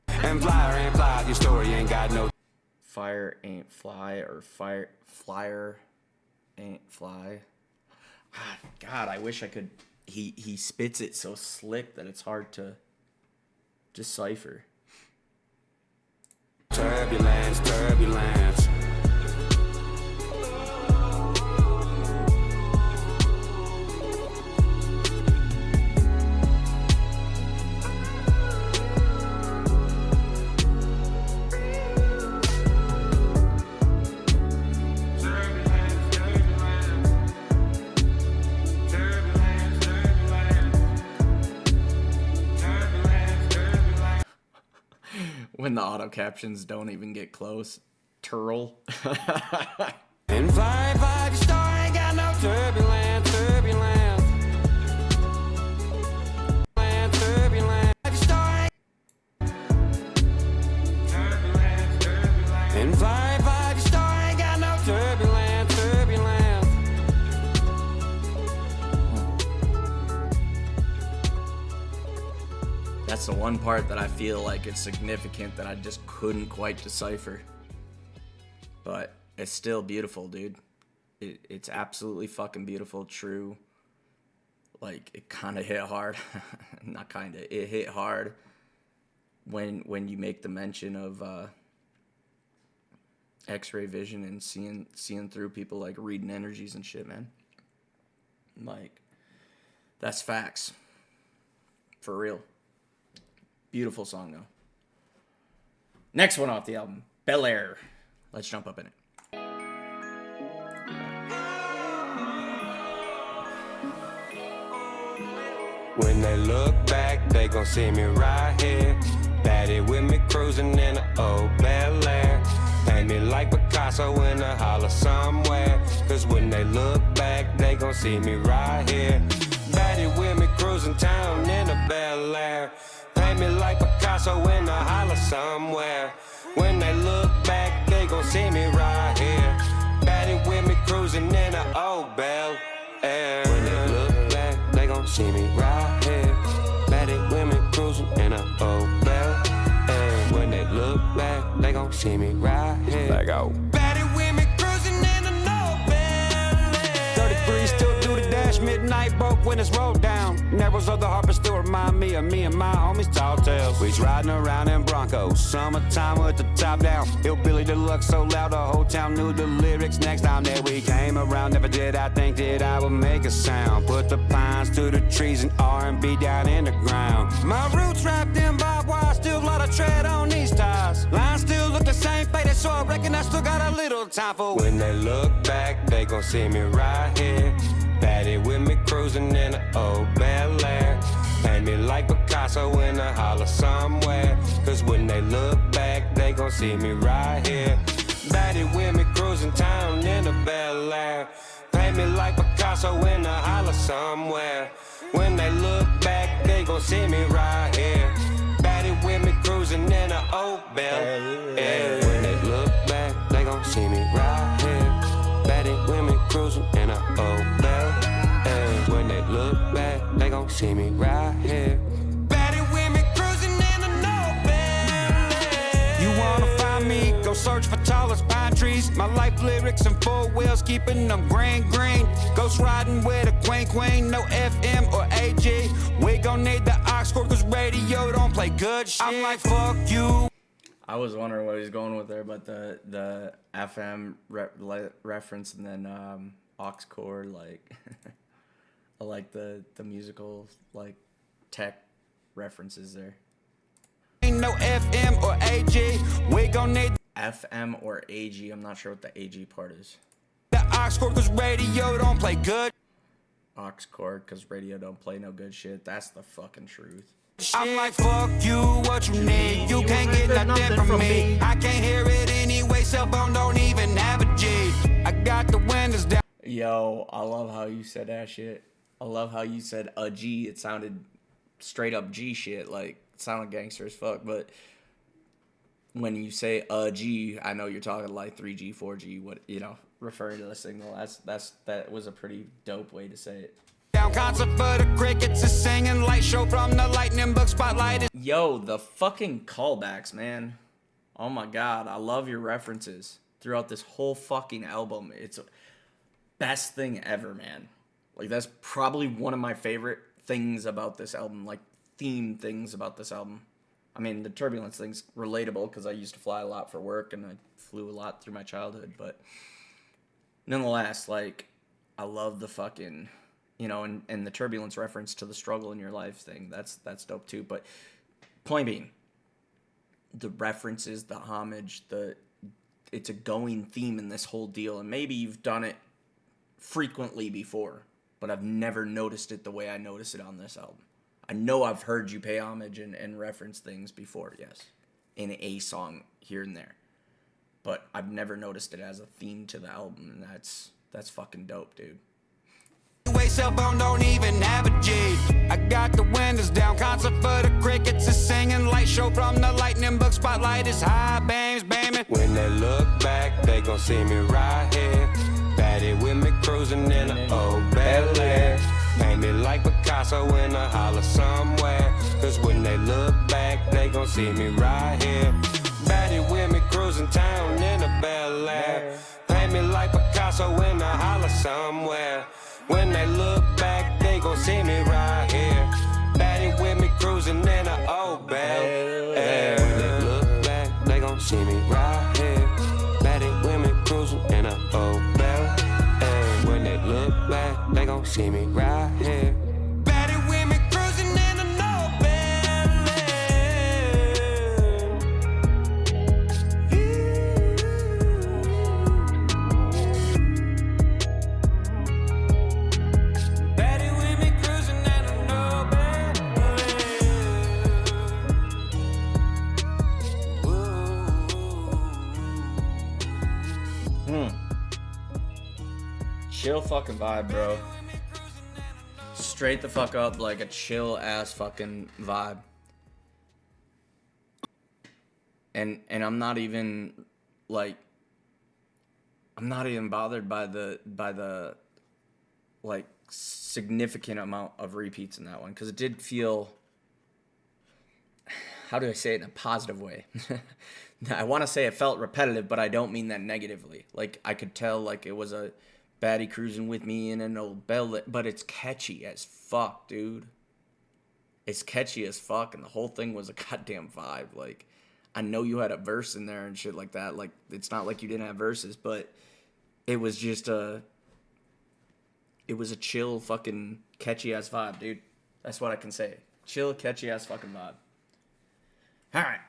And flyer ain't fly, your story ain't got no. Fire ain't fly, or flyer ain't fly. God, I wish I could. He spits it so slick that it's hard to decipher. Turbulence, turbulence. When the auto captions don't even get close. Turl. And fly, your star ain't got no turbulence, turbulence. Turbulence, your star ain't. Turbulence, turbulence. And fly, your star ain't got no turbulence, turbulence. That's the one part that I feel like it's significant that I just couldn't quite decipher. But it's still beautiful, dude. It's absolutely fucking beautiful, true. Like, it kind of hit hard. Not kind of. It hit hard when you make the mention of X-ray vision and seeing through people, like, reading energies and shit, man. Like, that's facts. For real. Beautiful song, though. Next one off the album, Bel Air. Let's jump up in it. When they look back, they gon' see me right here. Daddy with me cruising in a old Bel Air. Paint me like Picasso in a holler somewhere. Cause when they look back, they gon' see me right here. Daddy with me cruising town in a Bel Air. Paint me like Picasso in a holler somewhere. When they look back, they gon' see me right here. Daddy with me cruising in a old Bel Air. When they look back, they gon' see me right here. Daddy with me cruising in a old Bel Air. When they look back, they gon' see me right here. Let go. Daddy with me cruising in a no Bel Air. 33 still do the dash, midnight broke when it's rolled down. Narrows of the harbor still remind me of me and my homies tall tales. We riding around in Broncos, summertime with the top down. Hillbilly deluxe so loud the whole town knew the lyrics. Next time that we came around, never did I think that I would make a sound. Put the pines to the trees and R&B down in the ground. My roots wrapped in barbed wire, still a lot of tread on these tires. Lines still look the same, faded, so I reckon I still got a little time for. When they look back, they gon' see me right here. Daddy with me cruising in an old Bel Air. And Paint me like Picasso in a holler somewhere. Cause when they look back, they gon' see me right here. Baddie with me cruising town in a Bel Air. Paint me like Picasso in a holler somewhere. When they look back, they gon' see me right here. Baddie with me cruising in a old Bel Air. When they look back, they gon' see me right here. Baddie with me cruising in a old Bel Air. When they look back, they gon' see me right here. Baddie with me cruising in a old Bel Air. You wanna find me? Go search for tallest pine trees. My life lyrics and 4 wheels, keeping them green. Ghost riding with a queen, no FM or AG. We gon' need the aux cord, cause radio don't play good shit. I'm like, fuck you. I was wondering what he's going with there, but the FM reference and then aux cord, like, I like the musical, like, tech references there. Ain't no FM or AG. We gon' need FM or AG. I'm not sure what the AG part is. the aux cord, cause radio don't play good. Aux cord, because radio don't play no good shit. That's the fucking truth. I'm like, fuck you, what you need? You can't get nothing from me. I can't hear it anyway, cell phone don't even have a G. I got the windows down. Yo, I love how you said that shit. I love how you said a G. It sounded straight up G shit. Like, it sounded gangster as fuck. But when you say a G, I know you're talking like 3G, 4G, what, you know, referring to the signal. That was a pretty dope way to say it. Down concert for the crickets, a singing light show from the lightning book spotlight. Yo, the fucking callbacks, man. Oh my god, I love your references throughout this whole fucking album. It's best thing ever, man. Like, that's probably one of my favorite things about this album, like theme things about this album. I mean, the Turbulence thing's relatable because I used to fly a lot for work and I flew a lot through my childhood, but nonetheless, like, I love the fucking, you know, and the Turbulence reference to the struggle in your life thing. That's dope too. But point being, the references, the homage, it's a going theme in this whole deal. And maybe you've done it frequently before, but I've never noticed it the way I notice it on this album. I know I've heard you pay homage and reference things before, yes, in a song here and there. But I've never noticed it as a theme to the album, and that's fucking dope, dude. Cell phone don't even have a G. I got the windows down, concert for the crickets, a singing light show from the lightning book spotlight is high beams, baby. When they look back, they gon' see me right here. Baddie with me cruising in a old Bel Air. Paint me like Picasso in a holler somewhere. Cause when they look back, they gon' see me right here. Baddie with me cruising town in a Bel Air. Paint me like Picasso in a holler somewhere. When they look back, they gon' see me right here. Baddie with me cruising in a old Bel Air. When they look back, they gon' see me right here. Baddie with me cruising in a old Bel Air. When they look back, they gon' see me right here. Baddie with me cruising in a old Bel Baddie with me cruising in a old Bel Air. Chill fucking vibe, bro. Straight the fuck up, like a chill ass fucking vibe. And I'm not even like, I'm not even bothered by the like significant amount of repeats in that one, because it did feel, how do I say it in a positive way? I want to say it felt repetitive, but I don't mean that negatively. Like, I could tell like it was a baddie cruising with me in an old Bel, but it's catchy as fuck, dude. It's catchy as fuck, and the whole thing was a goddamn vibe. Like, I know you had a verse in there and shit like that. Like, it's not like you didn't have verses, but it was just it was a chill fucking catchy ass vibe, dude. That's what I can say. Chill, catchy ass fucking vibe. All right,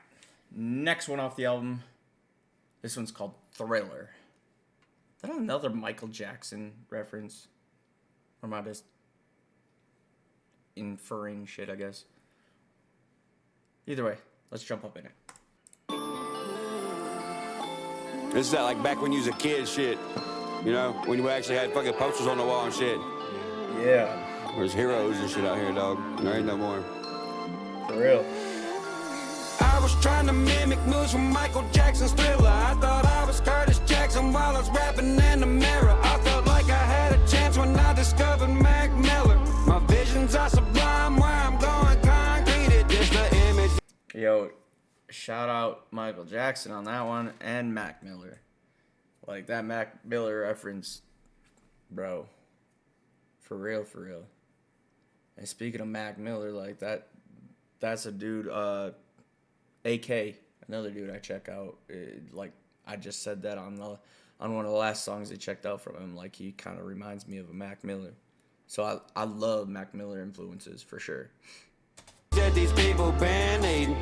next one off the album. This one's called Thriller. Is that another Michael Jackson reference? Or am I just... inferring shit, I guess. Either way, let's jump up in it. This is that like back when you was a kid shit. You know, when you actually had fucking posters on the wall and shit. Yeah. There's heroes and shit out here, dog. There ain't no more. For real. I was trying to mimic moves from Michael Jackson's Thriller. I thought I was Curtis Jackson while I was rapping in the mirror. I felt like I had a chance when I discovered Mac Miller. My visions are sublime, where I'm going concrete. It's the image. Yo, shout out Michael Jackson on that one and Mac Miller. Like that Mac Miller reference, bro. For real, for real. And speaking of Mac Miller, like that's a dude, AK, another dude I check out. Like I just said that on one of the last songs I checked out from him. Like he kind of reminds me of a Mac Miller. So I love Mac Miller influences for sure. That these people been eating.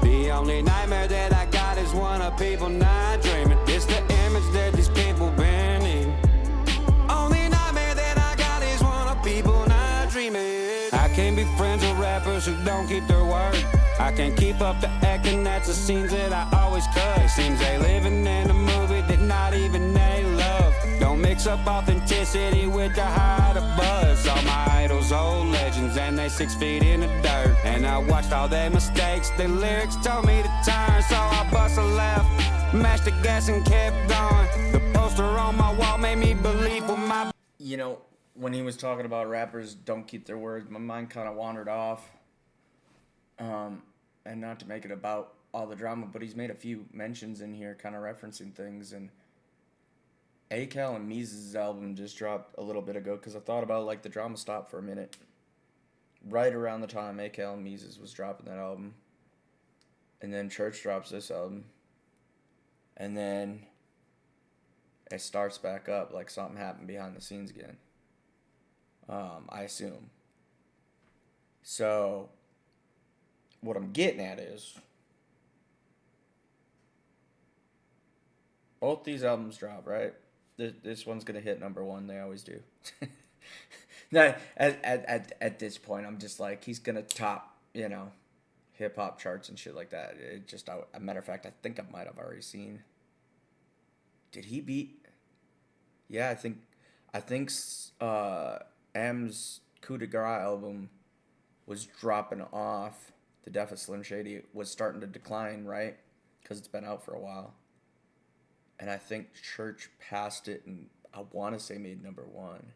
The only nightmare that I got is one of people not dreaming. It's the image that these people been eating. Only nightmare that I got is one of people not dreaming. I can't be friends with rappers who don't keep their word. I can't keep up the acting, that's the scenes that I always cut. Seems they living in a movie that not even they love. Don't mix up authenticity with the height of buzz. All my idols, old legends, and they 6 feet in the dirt. And I watched all their mistakes, their lyrics told me to turn. So I bust a left, mashed the gas and kept going. The poster on my wall made me believe with my... You know, when he was talking about rappers don't keep their words, my mind kind of wandered off. And not to make it about all the drama, but he's made a few mentions in here kind of referencing things. And ACAL and Mises' album just dropped a little bit ago because I thought about like the drama stopped for a minute. Right around the time ACAL and Mises was dropping that album. And then Church drops this album. And then it starts back up like something happened behind the scenes again. I assume. So what I'm getting at is both these albums drop, right? This one's gonna hit number one. They always do. Now, at this point, I'm just like, he's gonna top, you know, hip hop charts and shit like that. It just, a matter of fact, I think I might have already seen. Did he beat? Yeah, I think M's Coup de Grace album was dropping off. The Death of Slim Shady was starting to decline, right? Because it's been out for a while. And I think Church passed it, and I want to say made number one.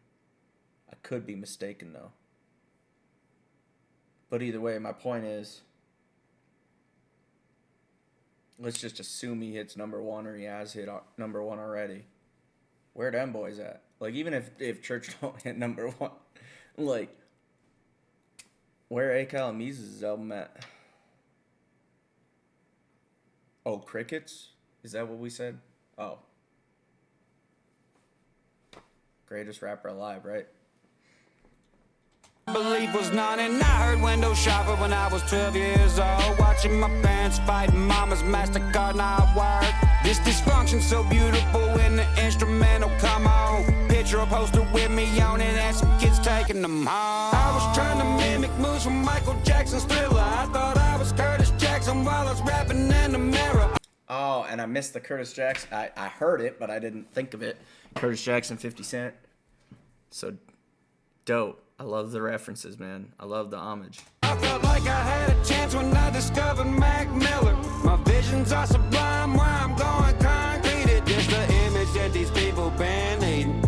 I could be mistaken, though. But either way, my point is, let's just assume he hits number one, or he has hit number one already. Where them boys at? Like, even if Church don't hit number one, like, where ACAL and Mises' album at? Oh, Crickets? Is that what we said? Oh. Greatest rapper alive, right? Belief was none, and I heard window shopper when I was 12 years old. Watching my parents fight mama's MasterCard, now I work. This dysfunction so beautiful when the instrumental come on. Picture a poster with me on it and some kids taking them home. I was trying to mimic moves from Michael Jackson's Thriller. I thought I was Curtis Jackson while I was rapping in the mirror. Oh, and I missed the Curtis Jackson. I heard it, but I didn't think of it. Curtis Jackson, 50 Cent. So dope. I love the references, man. I love the homage. I felt like I had a chance when I discovered Mac Miller. My visions are sublime, where I'm going concrete. It's the image that these people been eating.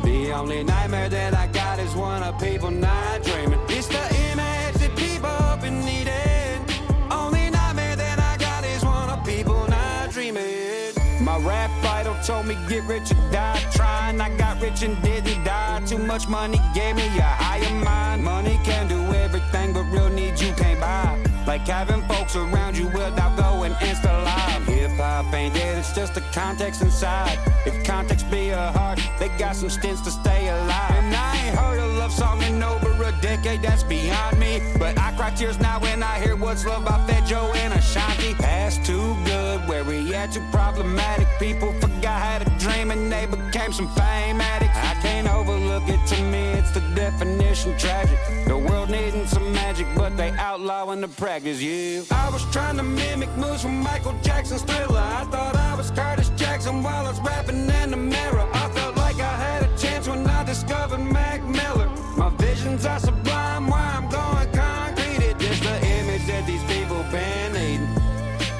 The only nightmare that I got is one of people not dreaming. It's the image that people been needing. Only nightmare that I got is one of people not dreaming. My rap idol told me get rich or die trying. I got rich and didn't die. Too much money gave me a higher mind. Money can do everything, but real needs you can't buy. Like having folks around you without going Insta live. Hip hop ain't dead, it's just the context inside. If context be a heart, they got some stints to stay alive. And I ain't heard a love song in over a decade, that's beyond me. But I cry tears now when I hear What's Love by Fat Joe and Ashanti. Past too good, where we at too problematic. People forgot how to dream and they became some fame addicts. I can't can't overlook it. To me, it's the definition tragic. The world needing some magic, but they outlawing the practice, yeah. I was trying to mimic moves from Michael Jackson's Thriller. I thought I was Curtis Jackson while I was rapping in the mirror. I felt like I had a chance when I discovered Mac Miller. My visions are sublime, where I'm going concrete. It's just the image that these people been needing.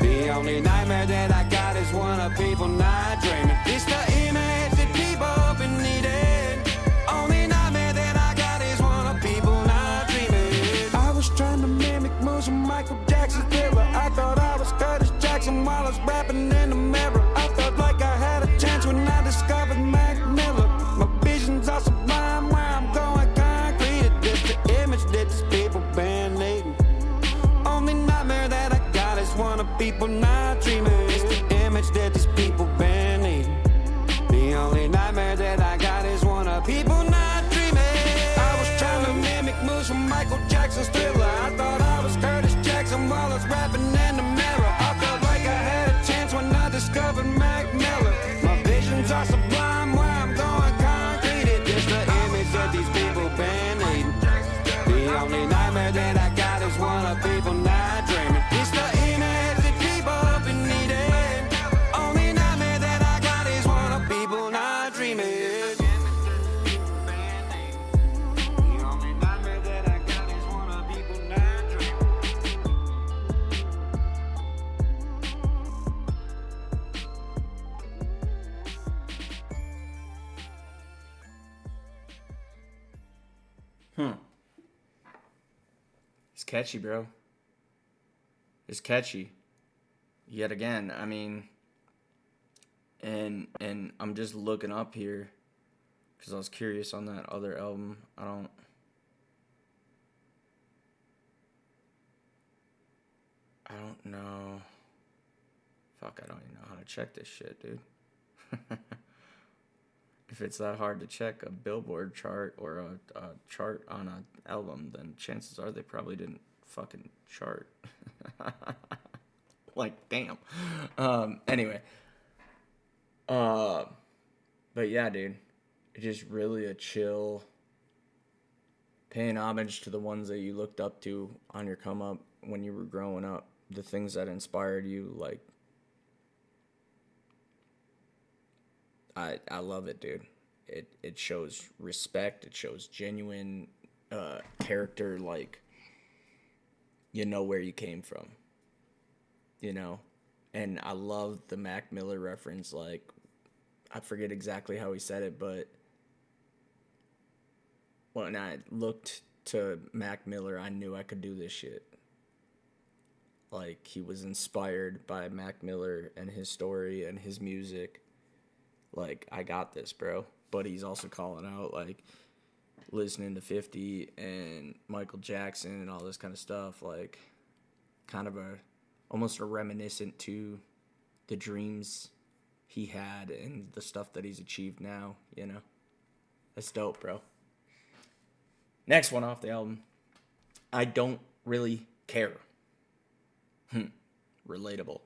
The only nightmare that I got is one of people not dreaming. It's the image that people been needing. Only nightmare that I got is one of people not dreaming. I was trying to mimic moves from Michael Jackson's Thriller. I thought I was Curtis Jackson while I was rapping in the mirror. I felt like I had a chance when I discovered Mac Miller. My visions are sublime, where I'm going concrete. It's just the image that these people been needing. Only nightmare that I got is one of people not dreaming. It's the image that these people been needing. The only nightmare that I got is one of people not dreaming. I was trying to mimic moves from Michael Jackson's Thriller. I thought I was Curtis Jackson while I was rapping in the mirror. I felt like I had a chance when I discovered Mac Miller. My visions are sublime, where I'm going concrete. It's just the image that these people been needing. The only nightmare that I got is one of people not dreaming. It's the image that people been needing. Only nightmare that I got is one of people not dreaming. The only nightmare that I got is one of people not dreaming. It's catchy, bro. It's catchy. Yet again, I mean, and I'm just looking up here because I was curious on that other album. I don't know. Fuck, I don't even know how to check this shit, dude. If it's that hard to check a Billboard chart or a chart on an album, then chances are they probably didn't fucking chart. Like, damn. Anyway. But yeah, dude. It's just really a chill, paying homage to the ones that you looked up to on your come up when you were growing up. The things that inspired you, like, I love it, dude. It shows respect. It shows genuine character, like, you know where you came from, you know? And I love the Mac Miller reference. Like, I forget exactly how he said it, but when I looked to Mac Miller, I knew I could do this shit. Like, he was inspired by Mac Miller and his story and his music. Like, I got this, bro. But he's also calling out, like, listening to 50 and Michael Jackson and all this kind of stuff. Like, kind of almost a reminiscent to the dreams he had and the stuff that he's achieved now, you know? That's dope, bro. Next one off the album. I Don't Really Care. Relatable.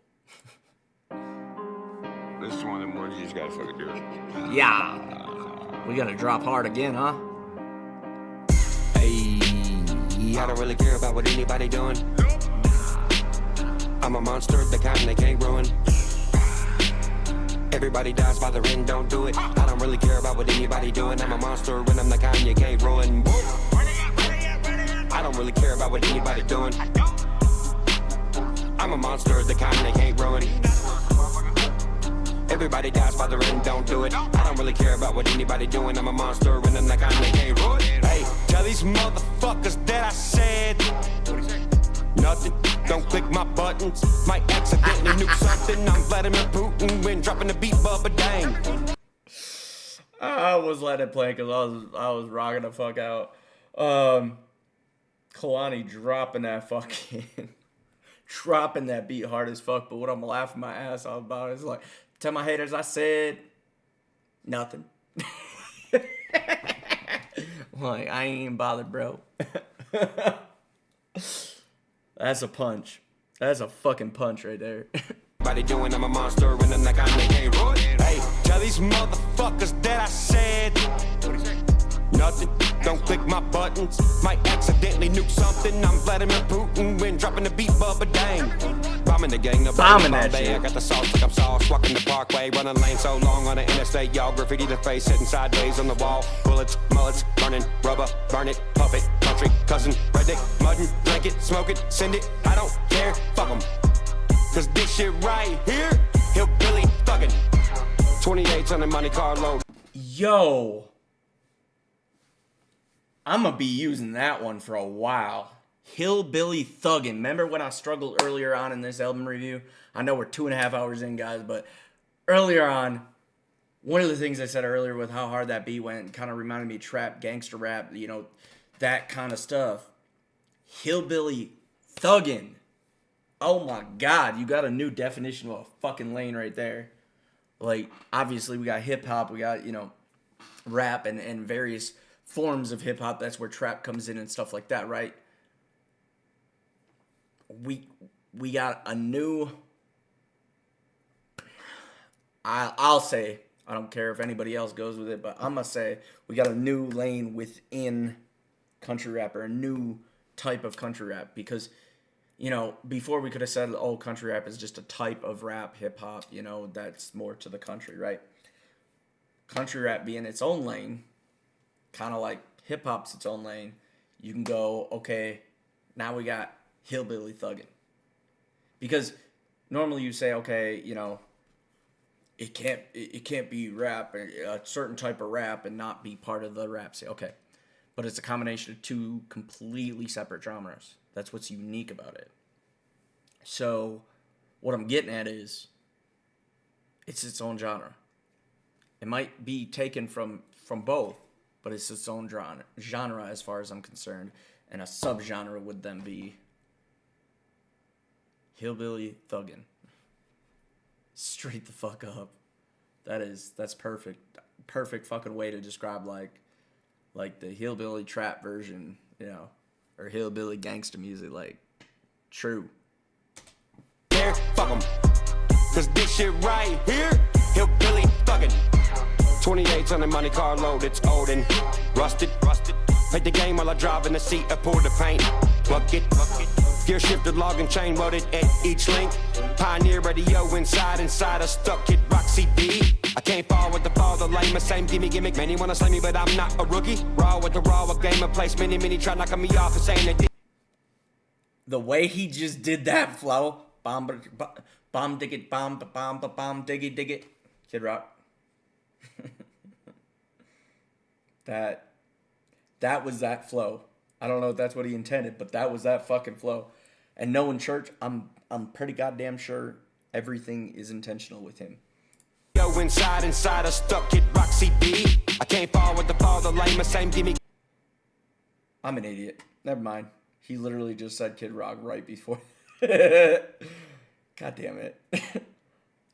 This is one of them ones you just gotta fucking do it. Yeah. We gonna drop hard again, huh? Hey, I don't really care about what anybody doing. I'm a monster, the kind they can't ruin. Everybody dies by the end, don't do it. I don't really care about what anybody doing. I'm a monster and I'm the kind you can't ruin. I don't really care about what anybody doing. I'm a monster, the kind they can't ruin. Everybody dies by the end, don't do it. I don't really care about what anybody doing. I'm a monster and I'm the kind they can't ruin. Hey, tell these motherfuckers that I said nothing. Don't click my buttons. Might accidentally nuke something. I'm Vladimir Putin when dropping the beat, bubba dang. I was letting it play because I was rocking the fuck out. Kalani dropping that beat hard as fuck. But what I'm laughing my ass off about is like, tell my haters I said nothing. Like, I ain't even bothered, bro. That's a punch. That's a fucking punch right there. Everybody doing, I'm a monster and I'm the kind they can't ruin. Hey, tell these motherfuckers that I said Nothing, don't click my buttons. Might accidentally nuke something. I'm Vladimir Putin when dropping the beat, bubba dang. Bombing the gang, Bombing that shit. I got the sauce like I'm sauce. Walking the parkway, running lane so long on the interstate. Y'all graffiti the face, sitting sideways on the wall. Bullets, mullets, burning, rubber, burn it, puff it. Country, cousin, redneck, muddin', drink it, smoke it, send it. I don't care, fuck 'em. Cause this shit right here, hillbilly thuggin'. 28 on the Monte Carlo. Yo, I'm gonna be using that one for a while. Hillbilly thuggin'. Remember when I struggled earlier on in this album review? I know we're 2.5 hours in, guys, but earlier on, one of the things I said earlier with how hard that beat went kind of reminded me of trap, gangster rap, you know, that kind of stuff. Hillbilly thuggin'. Oh my God, you got a new definition of a fucking lane right there. Like, obviously we got hip hop, we got, you know, rap and various forms of hip hop. That's where trap comes in and stuff like that, right? We got a new, I'll say, I don't care if anybody else goes with it, but I'm gonna say we got a new lane within country rap, or a new type of country rap, because, you know, before we could have said, oh, country rap is just a type of rap, hip hop, you know, that's more to the country, right? Country rap being its own lane, kind of like hip hop's its own lane. You can go, okay, now we got hillbilly thuggin'. Because normally you say, okay, you know, it can't be rap, a certain type of rap, and not be part of the rap scene. Okay. But it's a combination of two completely separate genres. That's what's unique about it. So, what I'm getting at is, it's its own genre. It might be taken from both, but it's its own genre as far as I'm concerned. And a subgenre would then be hillbilly thuggin'. Straight the fuck up. That's perfect. Perfect fucking way to describe like the hillbilly trap version, you know, or hillbilly gangster music, like, true. Yeah, fuck 'em. Cause this shit right here, hillbilly thuggin'. 28 on the Monte Carlo, it's old and rusted. Paint the game while I drive in the seat, I pour the paint. Bucket. Gear shifter, log and chain loaded at each link. Pioneer radio inside a stuck kid rock CD. I can't fall with the fall, the lame, same gimmick. Many wanna slay me, but I'm not a rookie. Raw with the raw, a game of place. Many try knocking me off and saying that. The way he just did that flow, bomb dig it, bomb dig it, Kid Rock. That was that flow. I don't know if that's what he intended, but that was that fucking flow. And knowing Church, I'm pretty goddamn sure everything is intentional with him. Yo, inside a stuck kid rock CD. I can't fall with the fall, the lame, same gimmick. I'm an idiot. Never mind. He literally just said Kid Rock right before. God damn it.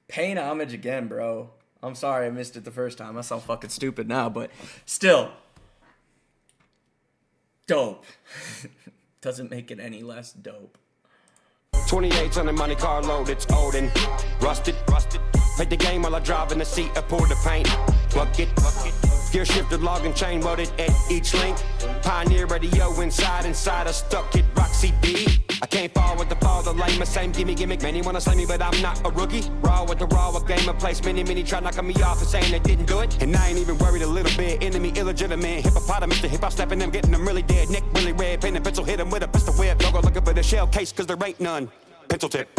Paying homage again, bro. I'm sorry I missed it the first time. I sound fucking stupid now, but still. Dope. Doesn't make it any less dope. 28 on the Monte Carlo, it's old and rusted. Paint the game while I drive in the seat, I pour the paint. Bucket. Gear shifter, log and chain loaded at each link. Pioneer radio inside a stuck kid rock CD. I can't fall with the fall, the lame, same gimmick. Many wanna slay me, but I'm not a rookie. Raw with the raw, a game of place. Many try knocking me off and saying they didn't do it. And I ain't even worried a little bit. Enemy illegitimate, hippopotamus, the hip hop snapping them, getting them really dead. Neck really red, pen and pencil, hit them with a pistol whip. Don't go looking for the shell case, cause there ain't none. Pencil tip.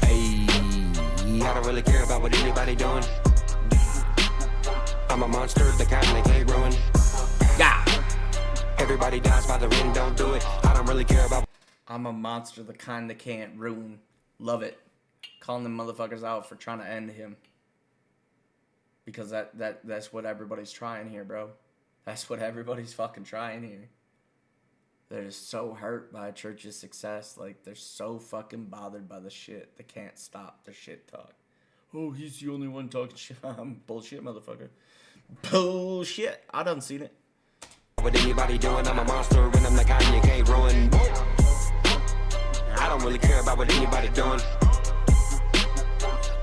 Hey, I don't really care about what anybody doing. I'm a monster, the kind they can't ruin. Yeah. Everybody dies by the wind, don't do it. I don't really care about. I'm a monster, the kind that can't ruin. Love it. Calling them motherfuckers out for trying to end him. Because that's what everybody's trying here, bro. That's what everybody's fucking trying here. They're just so hurt by Church's success. Like, they're so fucking bothered by the shit. They can't stop the shit talk. Oh, he's the only one talking shit. Bullshit, motherfucker. Bullshit. I done seen it. What anybody doing? I'm a monster and I'm the kind you can't ruin. I don't really care about what anybody doing.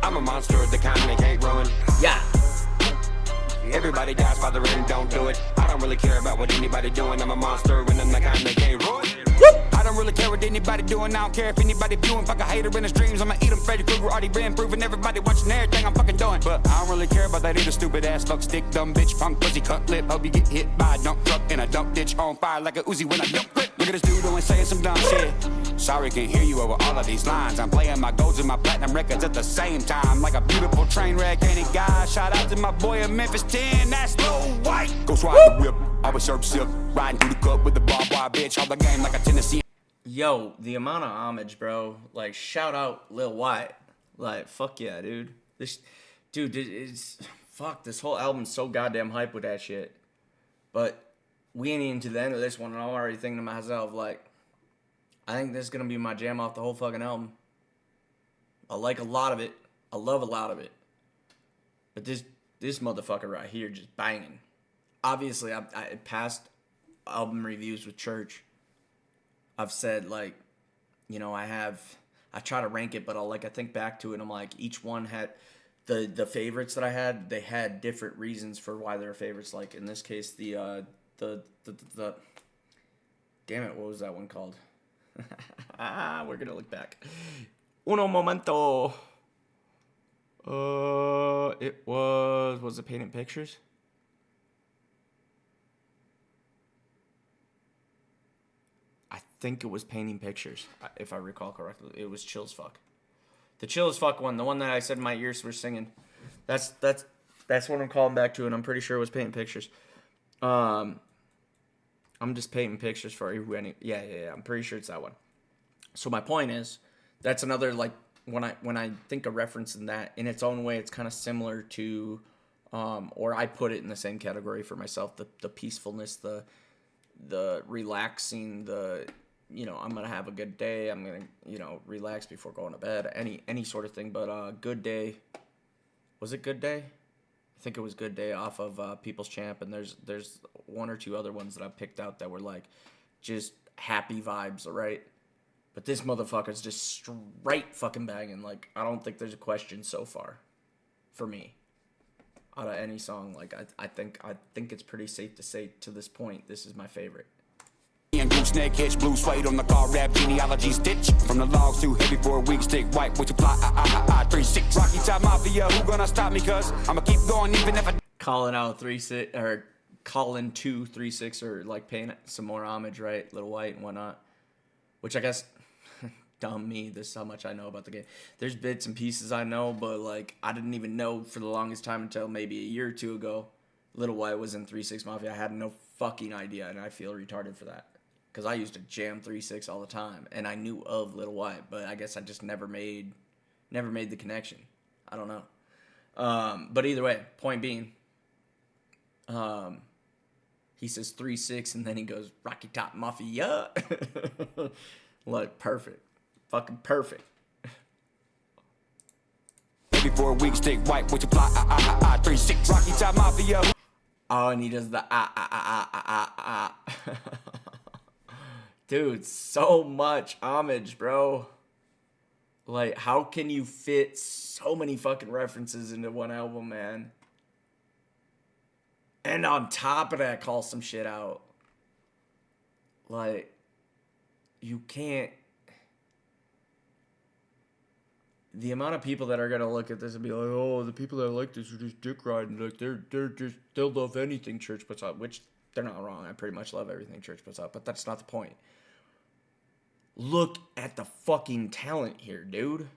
I'm a monster, the kind they can't ruin. Yeah. Everybody dies by the end, don't do it. I don't really care about what anybody doing. I'm a monster and I'm the kind that can't ruin. I don't really care what anybody doing. I don't care if anybody viewing. Fuck a hater in his dreams. I'ma eat him. Freddy Krueger already been proving. Everybody watching everything I'm fucking doing. But I don't really care about that either. Stupid ass fuck stick, dumb bitch, punk pussy, cut lip. Hope you get hit by a dump truck in a dump ditch on fire like a Uzi when I dump clip. Look at this dude doing saying some dumb shit. Sorry, can't hear you over all of these lines. I'm playing my golds and my platinum records at the same time, like a beautiful train wreck. Any guy, shout out to my boy in Memphis 10. That's Lil White. Go swat the whip, always sharp sip, riding through the cup with the barbed wire bitch. All the game like a Tennessee. Yo, the amount of homage, bro. Like, shout out Lil White. Like, fuck yeah, dude. Fuck, this whole album's so goddamn hype with that shit. But we ain't even to the end of this one, and I'm already thinking to myself, like, I think this is gonna be my jam off the whole fucking album. I like a lot of it. I love a lot of it. But this motherfucker right here just banging. Obviously, I past album reviews with Church, I've said, like, you know, I try to rank it, but I think back to it, and I'm like, each one had the favorites that I had, they had different reasons for why they're favorites. Like, in this case, the damn it, what was that one called? We're gonna look back. Uno momento. It was it Painted Pictures? I think it was Painting Pictures, if I recall correctly. It was Chill as Fuck. The Chill as Fuck one, the one that I said my ears were singing. That's what I'm calling back to, and I'm pretty sure it was Painting Pictures. I'm just painting pictures for you. Yeah. I'm pretty sure it's that one. So my point is, that's another, like, when I think of reference in that, in its own way, it's kind of similar to, or I put it in the same category for myself, the peacefulness, the relaxing, I'm gonna have a good day, I'm gonna, relax before going to bed, any sort of thing. But Good Day, was it Good Day? I think it was Good Day off of People's Champ, and there's one or two other ones that I picked out that were like just happy vibes, right? But this motherfucker's just straight fucking banging. Like, I don't think there's a question so far for me out of any song. Like, I think it's pretty safe to say to this point, this is my favorite. And gooseneck hitch, blue suede on the car, rap genealogy stitch. From the logs too heavy for a weak stick, white with your fly, 3-6. Rocky Top Mafia, who gonna stop me? Cause I'ma keep going even if I calling out 3-6 or calling 2-3-6 or like paying some more homage, right? Lil White and whatnot. Which I guess, dumb me, this is how much I know about the game. There's bits and pieces I know, but like I didn't even know for the longest time until maybe a year or two ago. Lil White was in 3-6 Mafia. I had no fucking idea, and I feel retarded for that. Because I used to jam 3-6 all the time, and I knew of Lil White, but I guess I just never made the connection. I don't know. But either way, point being, he says 3-6, and then he goes Rocky Top Mafia. Like, perfect. Fucking perfect. heavy for a weak stick, white with your fly, 3-6. Rocky Top Mafia. Oh, and he does the Dude, so much homage, bro. Like, how can you fit so many fucking references into one album, man? And on top of that, call some shit out. Like, you can't. The amount of people that are gonna look at this and be like, "Oh, the people that like this are just dick riding. Like, they'll love anything Church puts out," which they're not wrong. I pretty much love everything Church puts out, but that's not the point. Look at the fucking talent here, dude.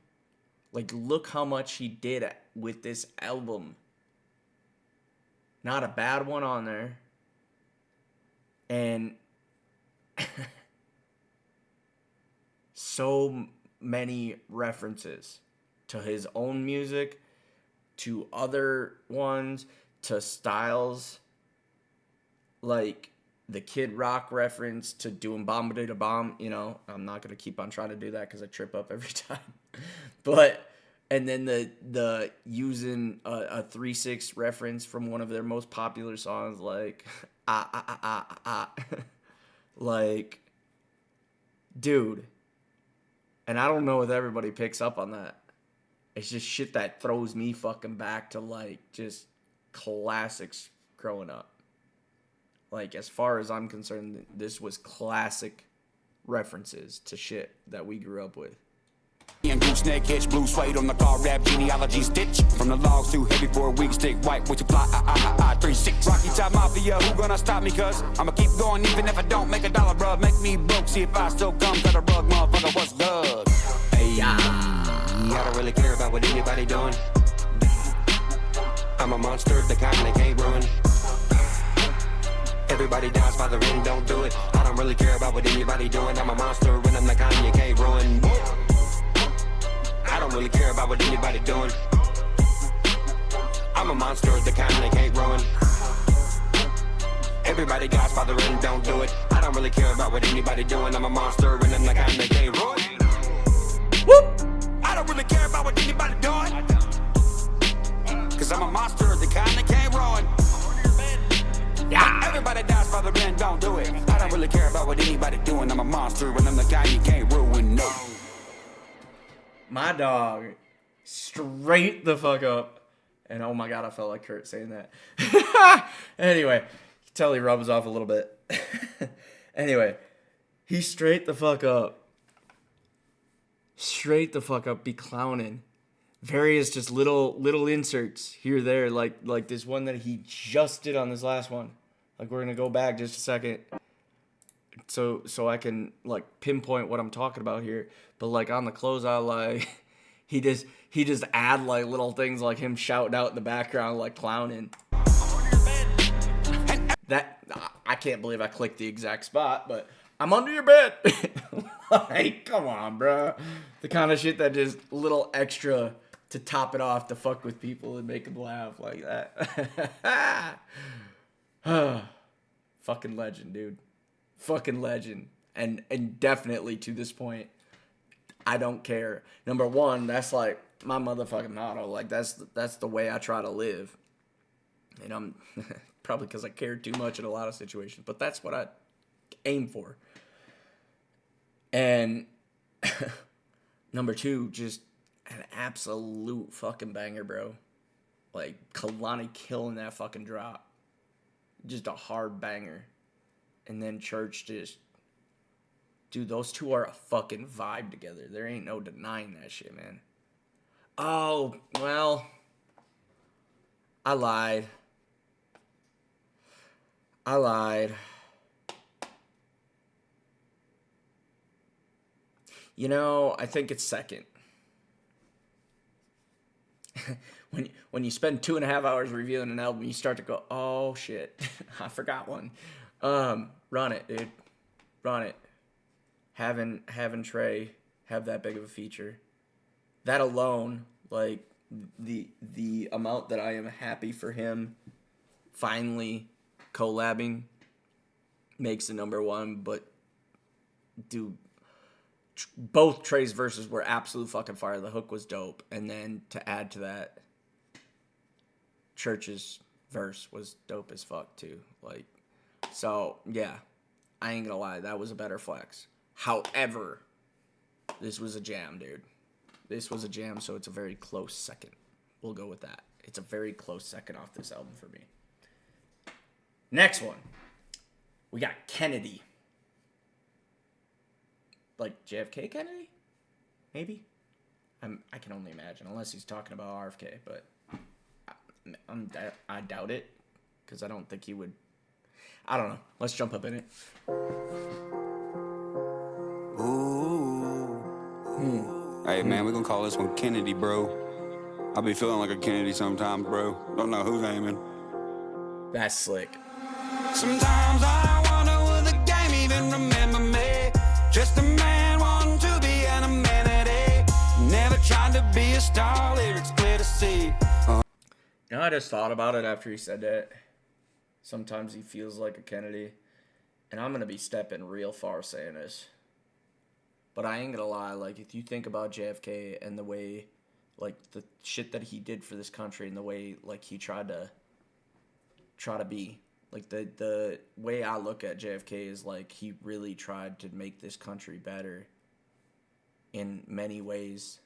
Like, look how much he did with this album. Not a bad one on there. And so many references to his own music, to other ones, to styles. Like the Kid Rock reference to doing Bomb Data Bomb, I'm not going to keep on trying to do that because I trip up every time. But, and then the using a 3-6 reference from one of their most popular songs, like, like, dude. And I don't know if everybody picks up on that. It's just shit that throws me fucking back to, like, just classics growing up. Like, as far as I'm concerned, this was classic references to shit that we grew up with. And gooseneck hitch, blue suede on the car, rap genealogy stitch. From the logs too heavy for a week, stick white, way to fly, 3-6. Rocky Top Mafia, who gonna stop me, cuz I'ma keep going even if I don't make $1, bruh. Make me broke, see if I still come to the rug, motherfucker, what's good? Hey, I don't really care about what anybody doing. I'm a monster, the kind they can't ruin. Everybody dies by the ring, don't do it. I don't really care about what anybody doing. I'm a monster, and I'm the kind you can't ruin. I don't really care about what anybody doing. I'm a monster, the kind they can't ruin. Everybody dies by the ring, don't do it. I don't really care about what anybody doing. I'm a monster, and I'm the kind they can't ruin. Whoop! I don't really care about what anybody doing. Cause I'm a monster, the kind they can't ruin. Yeah. Everybody dies by the ring, don't do it. I don't really care about what anybody doing. I'm a monster, and I'm the kind you can't ruin, no. My dog, straight the fuck up. And oh my god, I felt like Kurt saying that. Anyway, you can tell he rubs off a little bit. Anyway, he straight the fuck up. Straight the fuck up, be clowning. Various just little inserts here, there, like this one that he just did on this last one. Like, we're gonna go back just a second. So I can, like, pinpoint what I'm talking about here. But, like, on the closeout, like, he just add, like, little things like him shouting out in the background, like, clowning. That, I can't believe I clicked the exact spot, but I'm under your bed. Like, come on, bro. The kind of shit that just little extra to top it off to fuck with people and make them laugh like that. Fucking legend, dude. Fucking legend. And definitely to this point, I don't care. Number one, that's like my motherfucking motto. Like, that's the way I try to live. And I'm probably because I care too much in a lot of situations, but that's what I aim for. And number two, just an absolute fucking banger, bro. Like, Kalani killing that fucking drop. Just a hard banger. And then Church just... Dude, those two are a fucking vibe together. There ain't no denying that shit, man. Oh, well... I lied. You know, I think it's second. when you spend 2.5 hours reviewing an album, you start to go, oh shit, I forgot one. Run it, dude. Run it. Having Trey have that big of a feature. That alone, like, the amount that I am happy for him finally collabing makes the number one, but dude, both Trey's verses were absolute fucking fire. The hook was dope. And then to add to that, Church's verse was dope as fuck too. Like, so yeah, I ain't gonna lie, that was a better flex. However, this was a jam, dude. This was a jam, so it's a very close second. We'll go with that. It's a very close second off this album for me. Next one, we got Kennedy. Like JFK Kennedy? Maybe? I can only imagine, unless he's talking about RFK, but I doubt it, because I don't think he would. I don't know. Let's jump up in it. Ooh. Hey, man, we're gonna call this one Kennedy, bro. I be feeling like a Kennedy sometimes, bro. Don't know who's aiming. That's slick. Sometimes I wonder, will the game even remember me? Just a man wanting to be an amenity. Never trying to be a star, lyrics clear to see. You know, I just thought about it after he said that. Sometimes he feels like a Kennedy. And I'm going to be stepping real far saying this. But I ain't going to lie. Like, if you think about JFK and the way, like, the shit that he did for this country and the way, like, he tried to be. Like, the way I look at JFK is, like, he really tried to make this country better in many ways.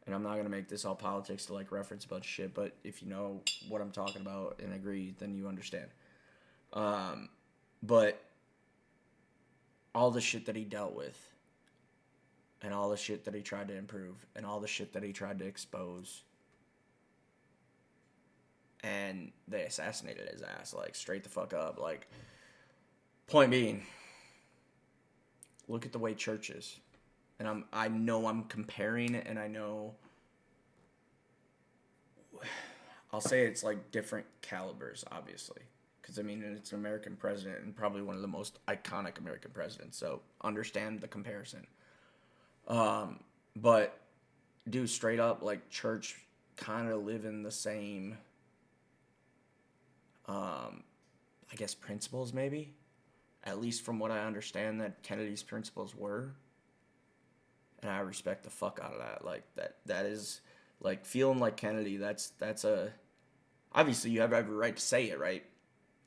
And I'm not going to make this all politics to, like, reference a bunch of shit, but if you know what I'm talking about and agree, then you understand. But all the shit that he dealt with, and all the shit that he tried to improve, and all the shit that he tried to expose, and they assassinated his ass, like, straight the fuck up. Like, point being, look at the way church is. And I know I'm comparing it, and I know, I'll say it's like different calibers, obviously. Because, I mean, it's an American president, and probably one of the most iconic American presidents, so understand the comparison. But, dude, straight up, like, church kind of live in the same, I guess, principles, maybe? At least from what I understand that Kennedy's principles were. And I respect the fuck out of that. Like, that is, like, feeling like Kennedy, that's a, obviously you have every right to say it, right?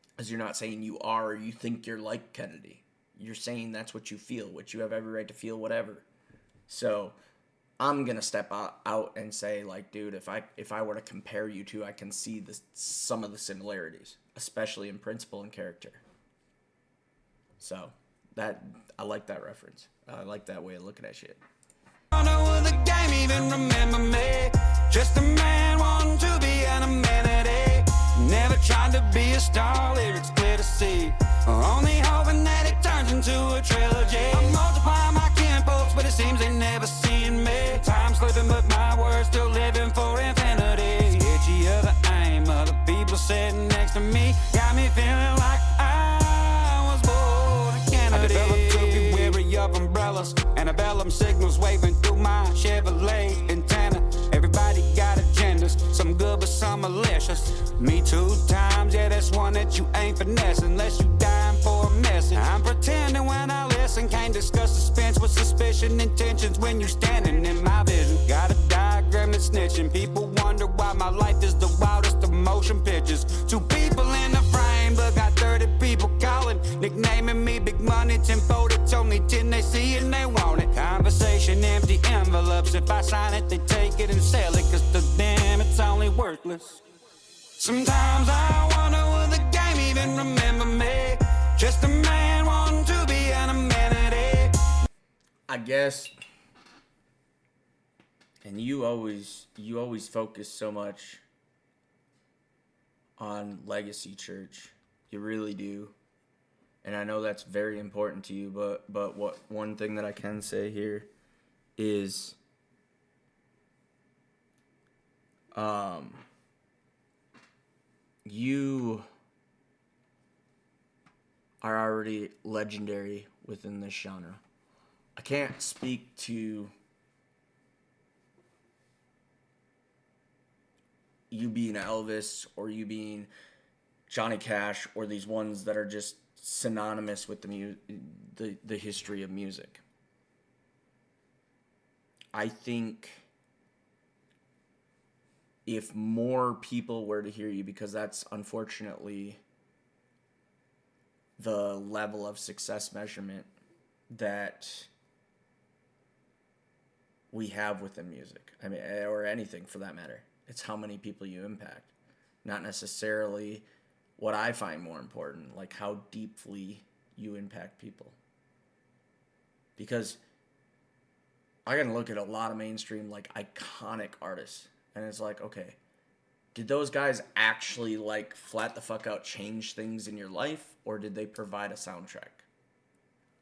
Because you're not saying you are or you think you're like Kennedy. You're saying that's what you feel, which you have every right to feel, whatever. So, I'm going to step out and say, like, dude, if I were to compare you two, I can see some of the similarities, especially in principle and character. So, I like that reference. I like that way of looking at shit. Will the game even remember me? Just a man wanting to be an amenity. Never tried to be a star, lyrics clear to see. Only hoping that it turns into a trilogy. I'm multiplying my kinfolks, but it seems they never seen me. Time slipping, but my words still living for infinity. Itchy of the aim of the people sitting next to me got me feeling like I was born a Kennedy. I developed to be weary of umbrellas, antebellum signals waving through my Chevrolet antenna. Everybody got agendas, some good but some malicious. Me 2 times, yeah, that's one that you ain't finessing unless you dying for a message. I'm pretending when I listen, can't discuss suspense with suspicion intentions when you standing in my vision. Got a diagram that's snitching, people wonder why my life is the wildest of motion pictures. 2 people in the frame, but got 30 people calling, nicknaming me big money, tempo that's only 10 they see and they want it. Conversation, empty envelopes, if I sign it, they take it and sell it, cause to them it's only worthless. Sometimes I wonder, will the game even remember me? Just a man wanting to be an amenity. I guess, and you always focus so much on legacy church. You really do. And I know that's very important to you, but what one thing that I can say here is you are already legendary within this genre. I can't speak to you being Elvis or you being Johnny Cash or these ones that are just synonymous with the history of music. I think if more people were to hear you, because that's unfortunately the level of success measurement that we have within music. I mean, or anything for that matter. It's how many people you impact. Not necessarily what I find more important, like how deeply you impact people. Because I can look at a lot of mainstream, like, iconic artists, and it's like, okay, did those guys actually, like, flat the fuck out change things in your life, or did they provide a soundtrack?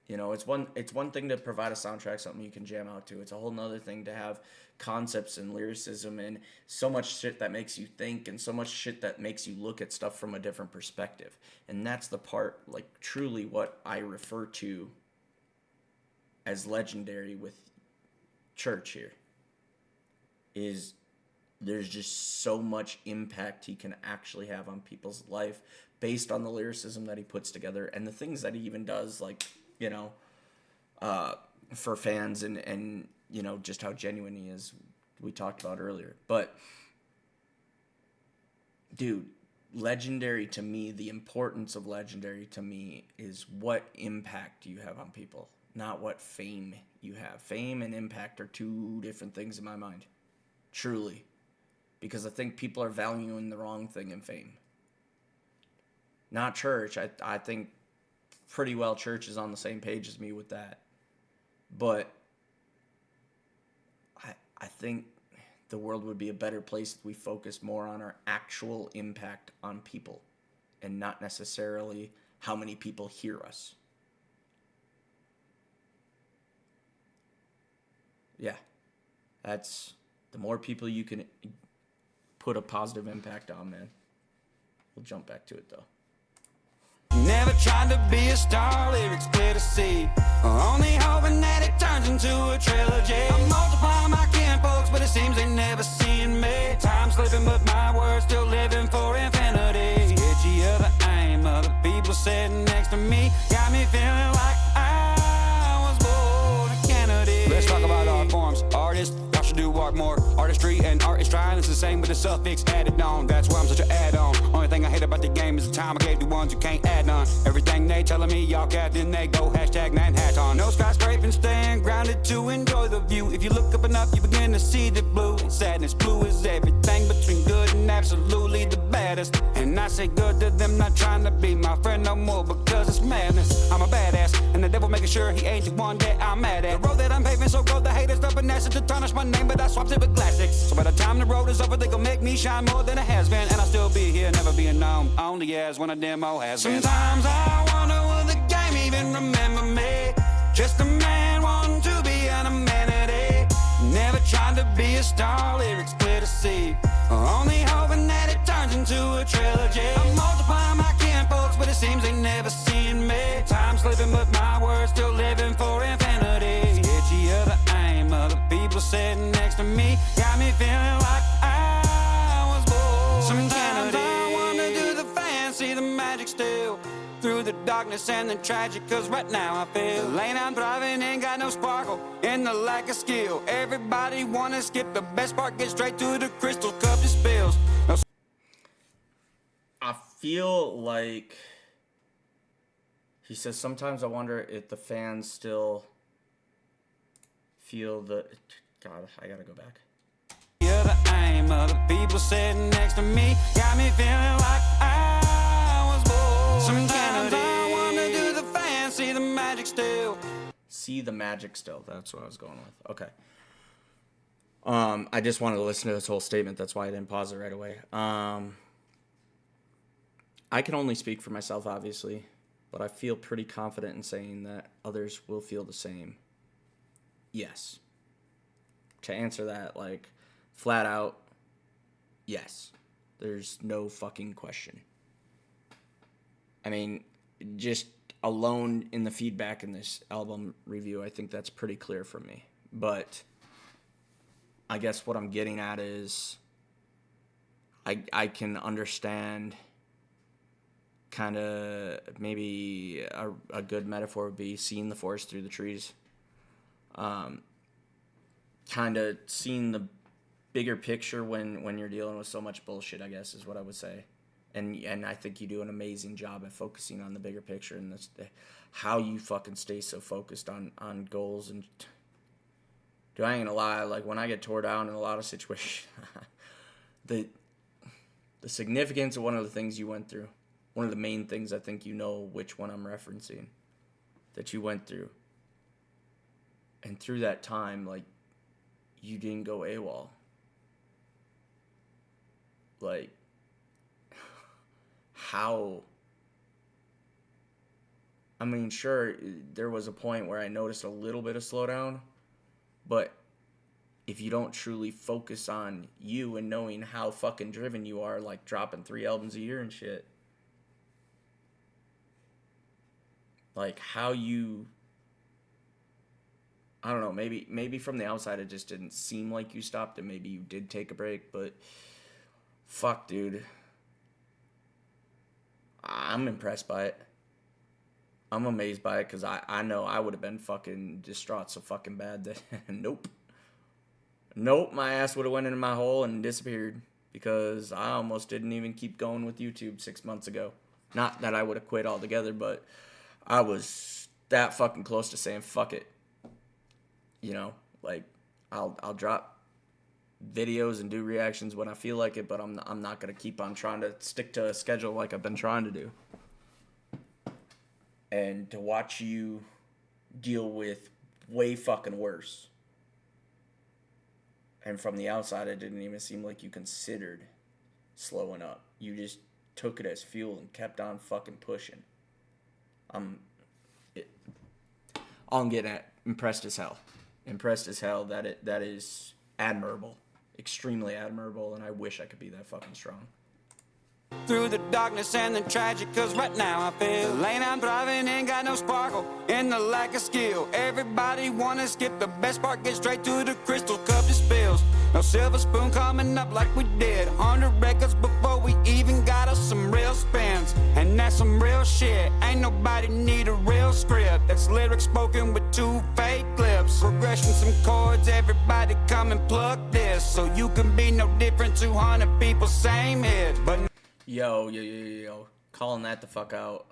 You know, it's one thing to provide a soundtrack, something you can jam out to. It's a whole nother thing to have concepts and lyricism and so much shit that makes you think and so much shit that makes you look at stuff from a different perspective. And that's the part, like, truly what I refer to as legendary with church here. Is there's just so much impact he can actually have on people's life based on the lyricism that he puts together and the things that he even does, like, you know, for fans and, you know, just how genuine he is, we talked about earlier. But, dude, legendary to me, the importance of legendary to me is what impact you have on people, not what fame you have. Fame and impact are 2 different things in my mind, truly. Because I think people are valuing the wrong thing in fame. Not church. I think pretty well Church is on the same page as me with that. But I think the world would be a better place if we focus more on our actual impact on people and not necessarily how many people hear us. Yeah, that's the more people you can put a positive impact on, man. We'll jump back to it, though. Never tried to be a star, lyrics clear to see. Only hoping that it turns into a trilogy. I multiply my kinfolks, but it seems they never seen me. Time slipping, but my words still living for infinity. Itchy of the aim of the people sitting next to me. Got me feeling like I was born a Kennedy. Let's talk about art forms. Artists, y'all should do art more. Artistry and art is trying, it's the same with the suffix added on. That's why I'm such an add-on. Only thing I hate about the game is the time I gave to ones who can't add none. Everything they telling me, y'all cat, then they go hashtag Manhattan. No skyscraping, staying grounded to enjoy the view. If you look up enough, you begin to see the blue. Sadness, blue is everything between good and absolutely the baddest. And I say good to them, not trying to be my friend no more because it's madness. I'm a badass, and the devil making sure he ain't the one that I'm mad at. The road that I'm paving, so go the haters stubborn ass to tarnish my name, but I swapped it with classics. So by the time the road is over, they gon' make me shine more than it has been. And I'll still be here, never being known, only as one of them all has been. Sometimes I wonder, will the game even remember me? Just a man wanting to be an amenity. Never tried to be a star, lyrics clear to see. Only hoping that it turns into a trilogy. I multiply my kinfolks, but it seems they never seen me. Time slipping, but my words still living for infinity. Itchy of the aim of the people sitting next to me. Got me feeling like I was born. Sometimes I wonder, do the fans see the magic still? Through the darkness and the tragic, cause right now I feel the lane I'm driving ain't got no sparkle and the lack of skill. Everybody wanna skip the best part, get straight to the crystal cup it spills. I feel like he says sometimes I wonder if the fans still feel the God, I gotta go back. You're the aim of the people sitting next to me. Got me feeling like I was born. Sometimes I wonder, do the fans see the magic still? See the magic still. That's what I was going with. Okay. I just wanted to listen to this whole statement. That's why I didn't pause it right away. I can only speak for myself, obviously, but I feel pretty confident in saying that others will feel the same. Yes. To answer that, like, flat out, yes. There's no fucking question. I mean, just alone in the feedback in this album review, I think that's pretty clear for me. But I guess what I'm getting at is I can understand kind of maybe a good metaphor would be seeing the forest through the trees. Kind of seeing the bigger picture when you're dealing with so much bullshit, I guess, is what I would say. And I think you do an amazing job at focusing on the bigger picture and how you fucking stay so focused on goals. And dude, I ain't gonna lie, like when I get tore down in a lot of situations, the significance of one of the things you went through, one of the main things, I think you know which one I'm referencing, that you went through. And through that time, like, you didn't go AWOL. Like, how? I mean, sure, there was a point where I noticed a little bit of slowdown, but if you don't truly focus on you and knowing how fucking driven you are, like dropping 3 albums a year and shit, like how you, I don't know, maybe from the outside it just didn't seem like you stopped and maybe you did take a break, but fuck, dude. I'm impressed by it. I'm amazed by it because I know I would have been fucking distraught so fucking bad that nope, my ass would have went into my hole and disappeared because I almost didn't even keep going with YouTube 6 months ago. Not that I would have quit altogether, but I was that fucking close to saying fuck it. You know, like I'll drop videos and do reactions when I feel like it, but I'm not gonna keep on trying to stick to a schedule like I've been trying to do. and to watch you deal with way fucking worse. And from the outside, it didn't even seem like you considered slowing up. You just took it as fuel and kept on fucking pushing. All I'm getting at, impressed as hell. Impressed as hell. That is admirable. Extremely admirable, and I wish I could be that fucking strong. Through the darkness and the tragic, cause right now I feel the lane I'm driving ain't got no sparkle in the lack of skill. Everybody wanna skip the best part, get straight to the crystal cup that spills. No silver spoon coming up like we did 100 records before we even got us some real spins. And that's some real shit. Ain't nobody need a real script. That's lyrics spoken with 2 fake clips. Progression, some chords, everybody come and plug this. So you can be no different, 200 people, same hit. But Yo, calling that the fuck out.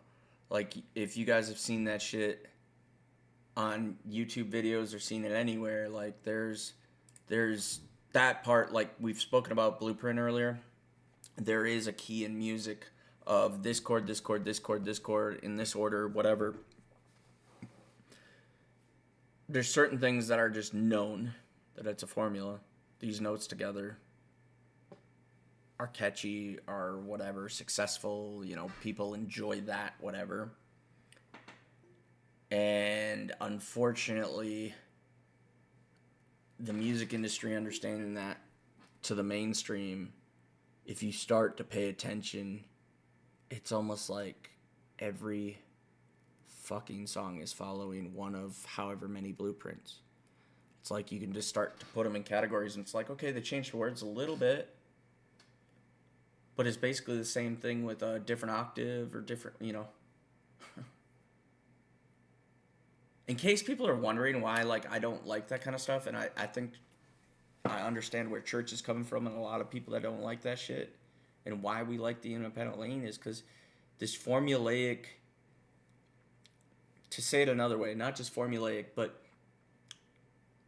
Like, if you guys have seen that shit on YouTube videos or seen it anywhere, like, there's that part, like we've spoken about Blueprint earlier. There is a key in music of this chord, this chord, this chord, this chord, in this order, whatever. There's certain things that are just known, that it's a formula. These notes together are catchy, are whatever, successful, you know, people enjoy that, whatever. And unfortunately, the music industry understanding that to the mainstream, if you start to pay attention, it's almost like every fucking song is following one of however many blueprints. It's like you can just start to put them in categories, and it's like, okay, they changed the words a little bit, but it's basically the same thing with a different octave or different, you know. In case people are wondering why, like, I don't like that kind of stuff, and I think I understand where Church is coming from and a lot of people that don't like that shit, and why we like the independent lane is because this formulaic, to say it another way, not just formulaic, but,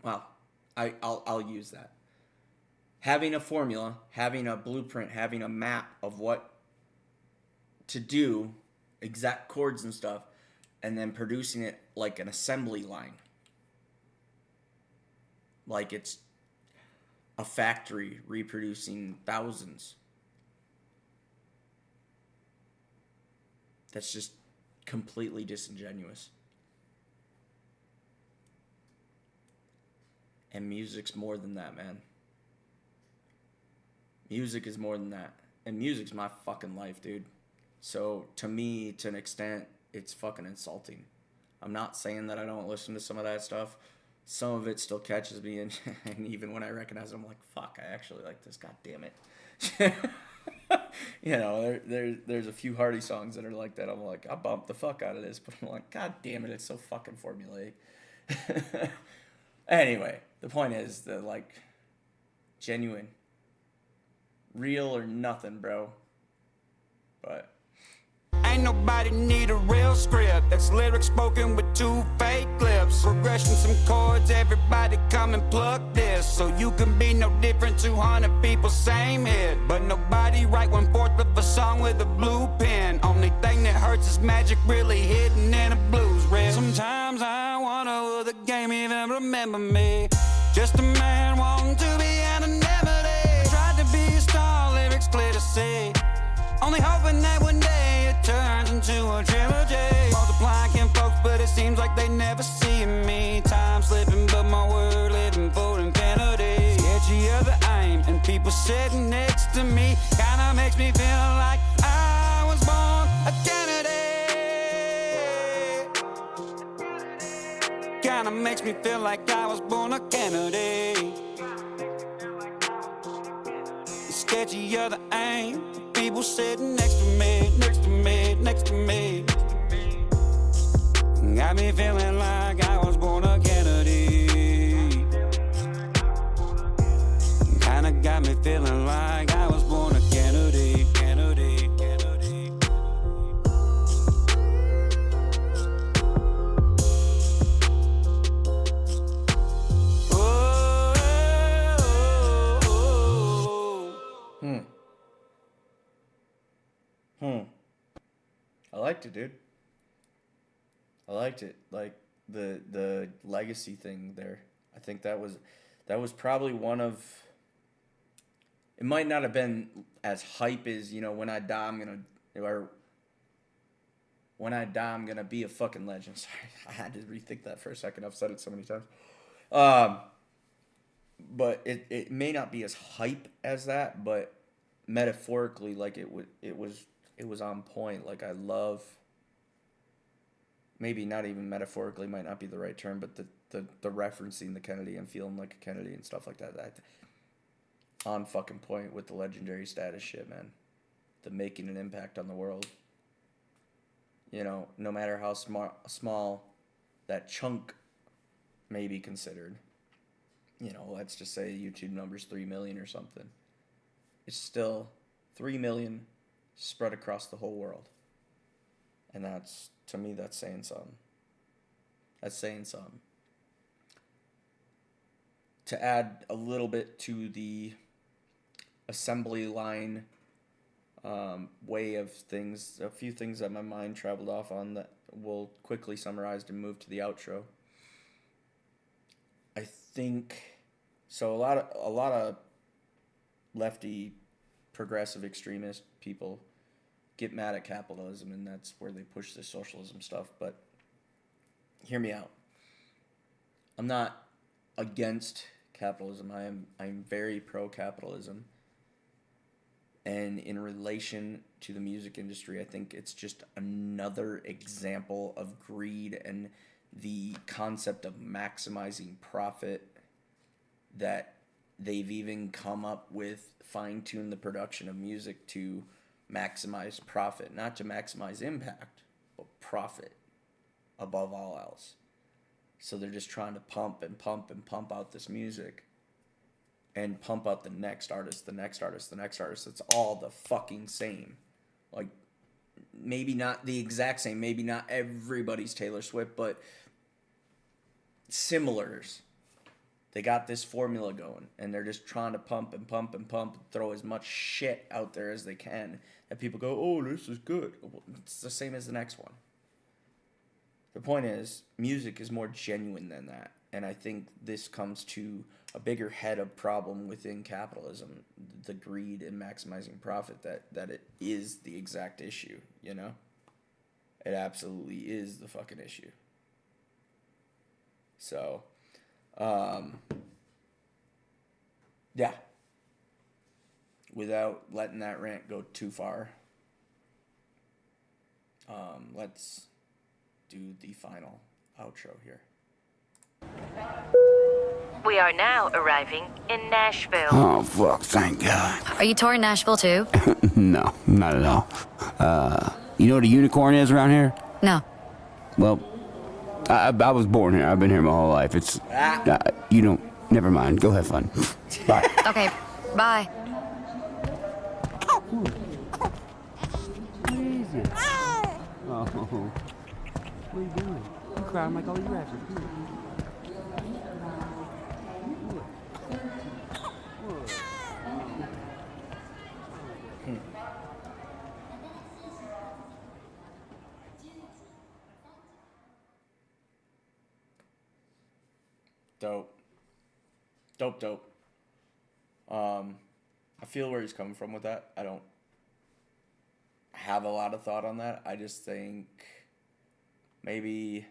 well, I'll use that. Having a formula, having a blueprint, having a map of what to do, exact chords and stuff, and then producing it like an assembly line. Like it's a factory reproducing thousands. That's just completely disingenuous. And music's more than that, man. Music is more than that. And music's my fucking life, dude. So, to me, to an extent, it's fucking insulting. I'm not saying that I don't listen to some of that stuff. Some of it still catches me, and even when I recognize it, I'm like, fuck, I actually like this, god damn it. You know, there's a few Hardy songs that are like that. I'm like, I bumped the fuck out of this, but I'm like, god damn it, it's so fucking formulaic. Anyway, the point is that, like, genuine. Real or nothing, bro. But ain't nobody need a real script. That's lyrics spoken with 2 fake clips. Progression, some chords, everybody come and plug this. So you can be no different, 200 people, same hit. But nobody write 1/4 of a song with a blue pen. Only thing that hurts is magic really hidden in a blues riff. Sometimes I wonder, will the game even remember me? Just a man wanting to be anonymity. Tried to be a star, lyrics clear to see. Only hoping that one day it turns into a trilogy. Multiplying folks, but it seems like they never see me. Time slipping, but my word living for infinity. Sketchy of the aim, and people sitting next to me kinda makes me feel like I was born a Kennedy. Kinda makes me feel like I was born a Kennedy. Sketchy of the aim. People sitting next to me, next to me, next to me. Got me feeling like I was born a Kennedy. Kinda got me feeling like I was born a Kennedy, Kennedy, Kennedy. Oh, oh, oh. I liked it, dude. I liked it. Like the legacy thing there. I think that was probably one of. It might not have been as hype as, you know, when I die I'm gonna be a fucking legend. Sorry, I had to rethink that for a second. I've said it so many times. But it may not be as hype as that, but metaphorically, like it was on point. Like I love. Maybe not even metaphorically might not be the right term, but the referencing the Kennedy and feeling like a Kennedy and stuff like that. That on fucking point with the legendary status shit, man. The making an impact on the world. You know, no matter how small that chunk may be considered. You know, let's just say YouTube numbers 3 million or something. It's still 3 million spread across the whole world. And that's, to me, that's saying something. That's saying something. To add a little bit to the assembly line way of things, a few things that my mind traveled off on that we'll quickly summarize and move to the outro. I think so. A lot of lefty, progressive, extremist people get mad at capitalism, and that's where they push the socialism stuff. But hear me out. I'm not against capitalism. I'm very pro-capitalism. And in relation to the music industry, I think it's just another example of greed and the concept of maximizing profit that they've even come up with, fine-tune the production of music to maximize profit, not to maximize impact, but profit above all else. So they're just trying to pump and pump and pump out this music and pump out the next artist, the next artist, the next artist. It's all the fucking same. Like, maybe not the exact same, maybe not everybody's Taylor Swift, but similars. They got this formula going, and they're just trying to pump and pump and pump and throw as much shit out there as they can. And people go, oh, this is good. It's the same as the next one. The point is, music is more genuine than that. And I think this comes to a bigger head of problem within capitalism, the greed and maximizing profit, that it is the exact issue, you know? It absolutely is the fucking issue. So, yeah. Without letting that rant go too far, let's do the final outro here. We are now arriving in Nashville. Oh, fuck, thank God. Are you touring Nashville too? No, not at all. You know what a unicorn is around here? No. Well, I was born here. I've been here my whole life. It's, you don't, never mind. Go have fun. Bye. Okay, bye. Oh, what are you doing? You crying like all you rappers. Dope. I feel where he's coming from with that. I don't have a lot of thought on that. I just think maybe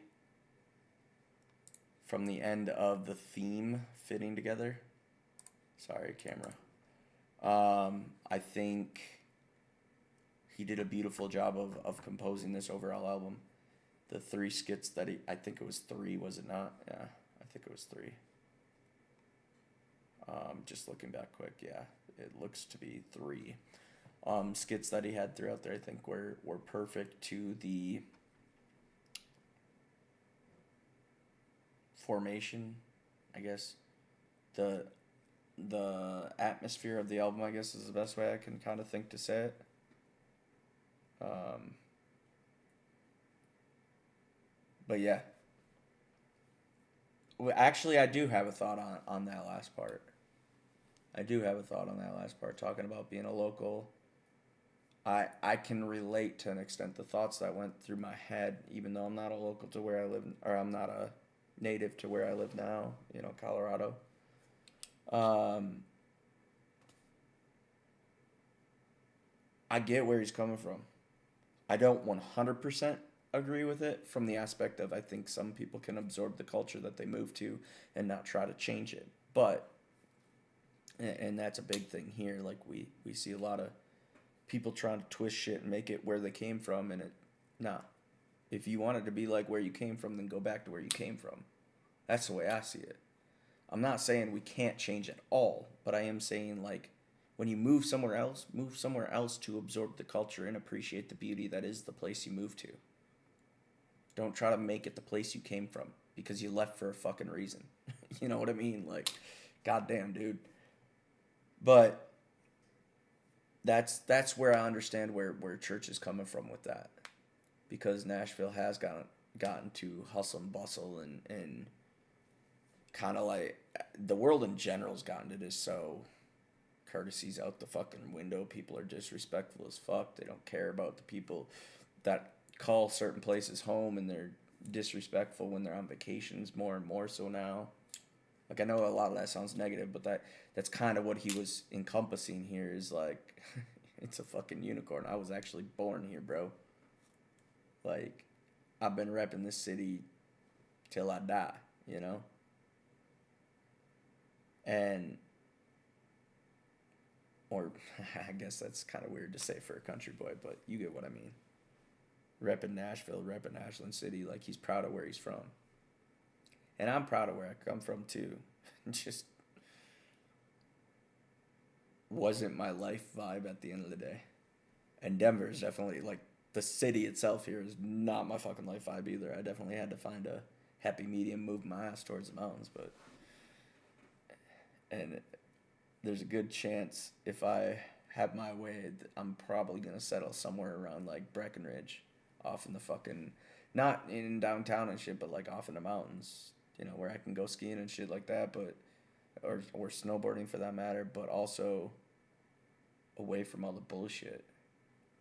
from the end of the theme fitting together. Sorry, camera. I think he did a beautiful job of composing this overall album. The 3 skits that I think it was 3, was it not? Yeah, I think it was 3. Just looking back quick, yeah, it looks to be 3. Skits that he had throughout there, I think were perfect to the formation, I guess. The atmosphere of the album, I guess, is the best way I can kind of think to say it. But yeah. Well, actually, I do have a thought on that last part. Talking about being a local I can relate to an extent the thoughts that went through my head, even though I'm not a local to where I live, or I'm not a native to where I live now, Colorado. I get where he's coming from. I don't 100% agree with it from the aspect of I think some people can absorb the culture that they move to and not try to change it. But, and that's a big thing here, like we see a lot of people trying to twist shit and make it where they came from, and if you wanted to be like where you came from, then go back to where you came from. That's the way I see it. I'm not saying we can't change at all, but I am saying, like, when you move somewhere else to absorb the culture and appreciate the beauty that is the place you moved to. Don't try to make it the place you came from because you left for a fucking reason. You know what I mean? Like, goddamn, dude. But that's where I understand where church is coming from with that. Because Nashville has gotten to hustle and bustle and kind of like the world in general's gotten to this, so courtesy's out the fucking window. People are disrespectful as fuck. They don't care about the people that call certain places home, and they're disrespectful when they're on vacations more and more so now. Like, I know a lot of that sounds negative, but that's kind of what he was encompassing here is like, it's a fucking unicorn. I was actually born here, bro. Like, I've been repping this city till I die, And, or I guess that's kind of weird to say for a country boy, but you get what I mean. Repping Nashville, repping Ashland City, like he's proud of where he's from. And I'm proud of where I come from too. Just wasn't my life vibe at the end of the day. And Denver is definitely, like, the city itself here is not my fucking life vibe either. I definitely had to find a happy medium, move my ass towards the mountains, and there's a good chance if I have my way, I'm probably going to settle somewhere around, like, Breckenridge, off in the fucking, not in downtown and shit, but, like, off in the mountains, where I can go skiing and shit like that, but, or snowboarding for that matter, but also away from all the bullshit,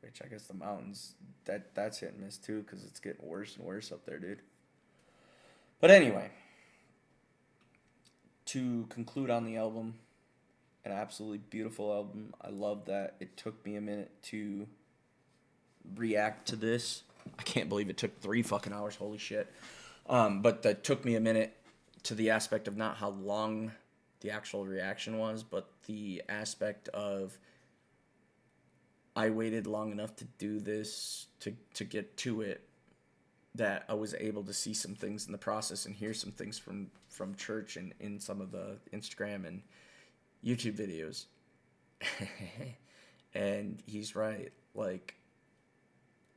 which I guess the mountains, that's hit and miss too, because it's getting worse and worse up there, dude. But anyway, to conclude on the album, an absolutely beautiful album. I love that it took me a minute to react to this. I can't believe it took 3 fucking hours. Holy shit. But that took me a minute to the aspect of not how long the actual reaction was, but the aspect of I waited long enough to do this, to get to it, that I was able to see some things in the process and hear some things from church and in some of the Instagram and YouTube videos. And he's right. Like,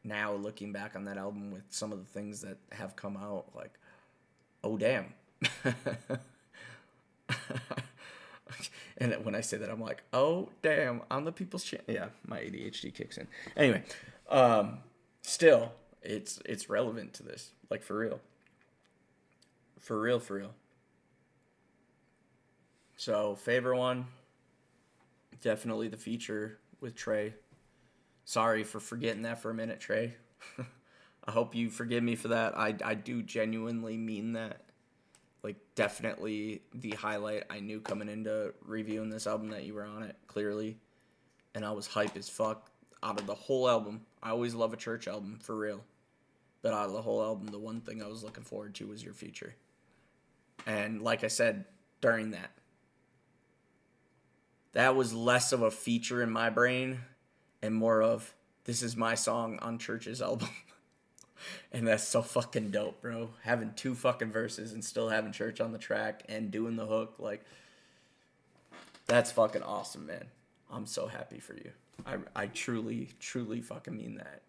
now looking back on that album with some of the things that have come out, like, oh damn. And when I say that, I'm like, oh damn, on the people's channel. Yeah, my ADHD kicks in. Anyway, still, it's relevant to this, like, for real. For real. So, favorite one, definitely the feature with Trey. Sorry for forgetting that for a minute, Trey. I hope you forgive me for that. I do genuinely mean that. Like, definitely the highlight. I knew coming into reviewing this album that you were on it, clearly. And I was hype as fuck. Out of the whole album, I always love a church album, for real. But out of the whole album, the one thing I was looking forward to was your feature. And like I said, during that was less of a feature in my brain and more of, this is my song on Church's album. And that's so fucking dope, bro. Having 2 fucking verses and still having Church on the track and doing the hook, like, that's fucking awesome, man. I'm so happy for you. I truly, truly fucking mean that.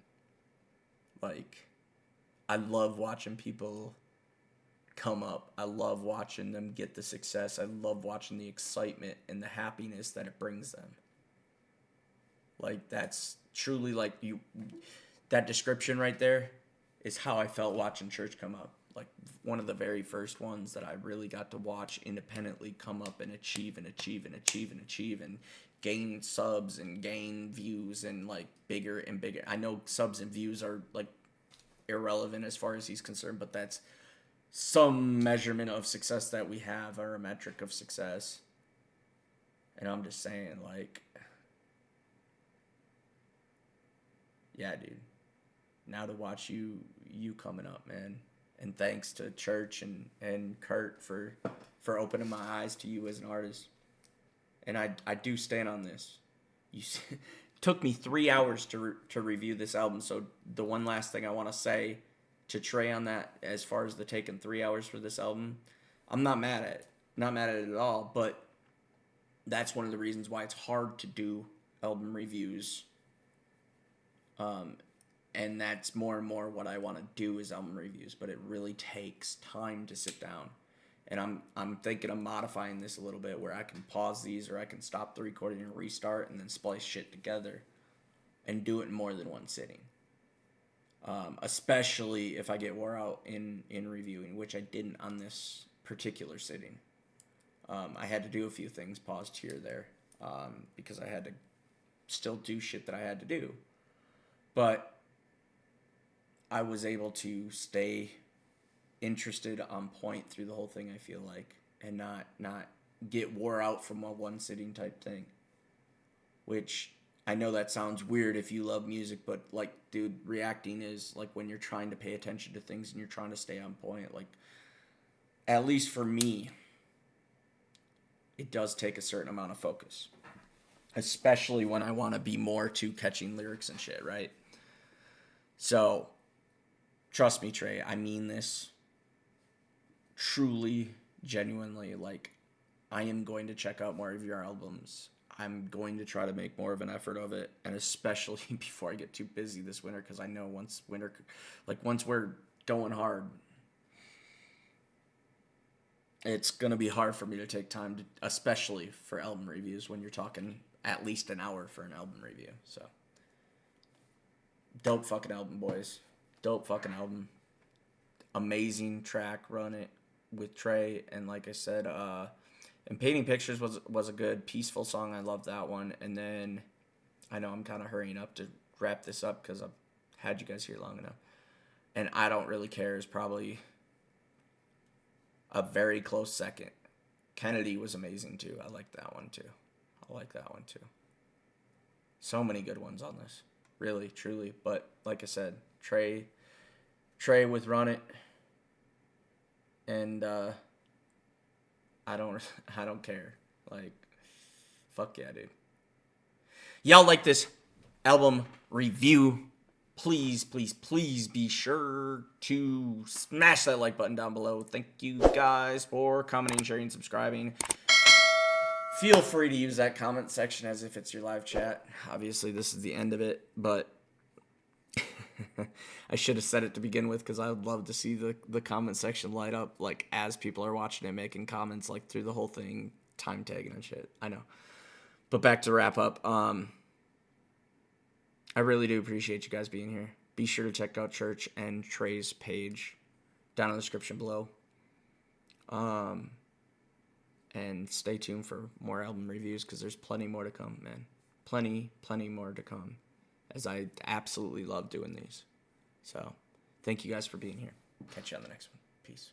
Like, I love watching people come up. I love watching them get the success. I love watching the excitement and the happiness that it brings them. Like, that's truly, like, that description right there is how I felt watching Church come up. like one of the very first ones that I really got to watch independently come up and achieve and gain subs and gain views and like bigger and bigger. I know subs and views are like irrelevant as far as he's concerned, but that's some measurement of success that we have, or a metric of success. And I'm just saying, like, yeah, dude. Now to watch you coming up, man. And thanks to Church and Kurt for opening my eyes to you as an artist. And I do stand on this. Took me 3 hours to review this album. So the one last thing I want to say to Trey on that, as far as the taking 3 hours for this album, I'm not mad at it. Not mad at it at all. But that's one of the reasons why it's hard to do album reviews. And that's more and more what I want to do is album reviews. But it really takes time to sit down. And I'm thinking of modifying this a little bit where I can pause these, or I can stop the recording and restart and then splice shit together and do it in more than one sitting. Especially if I get wore out in reviewing, which I didn't on this particular sitting. I had to do a few things, paused here or there, because I had to still do shit that I had to do. But I was able to stay interested, on point through the whole thing, I feel like, and not get wore out from a one sitting type thing. Which I know that sounds weird if you love music, but like, dude, reacting is like when you're trying to pay attention to things and you're trying to stay on point. Like, at least for me, it does take a certain amount of focus, especially when I want to be more to catching lyrics and shit, right? So, trust me, Trey, I mean this truly, genuinely. Like, I am going to check out more of your albums. I'm going to try to make more of an effort of it, and especially before I get too busy this winter, because I know once we're going hard, it's going to be hard for me to take time to, especially for album reviews, when you're talking at least an hour for an album review. So, dope fucking album, boys. Dope fucking album. Amazing track, Run It, with Trey. And like I said, and Painting Pictures was a good, peaceful song. I love that one. And then, I know I'm kind of hurrying up to wrap this up because I've had you guys here long enough. And I Don't Really Care is probably a very close second. Kennedy was amazing too. I like that one too. So many good ones on this. Really, truly. But like I said, Trey with Run It. And I don't care. Like, fuck yeah, dude. Y'all like this album review? Please be sure to smash that like button down below. Thank you guys for commenting, sharing, subscribing. Feel free to use that comment section as if it's your live chat. Obviously, this is the end of it, but I should have said it to begin with, because I would love to see the comment section light up, like, as people are watching it, making comments, like, through the whole thing, time tagging and shit. I know. But back to wrap up. I really do appreciate you guys being here. Be sure to check out Church and Trey's page down in the description below. And stay tuned for more album reviews, because there's plenty more to come, man. Plenty more to come, as I absolutely love doing these. So, thank you guys for being here. Catch you on the next one. Peace.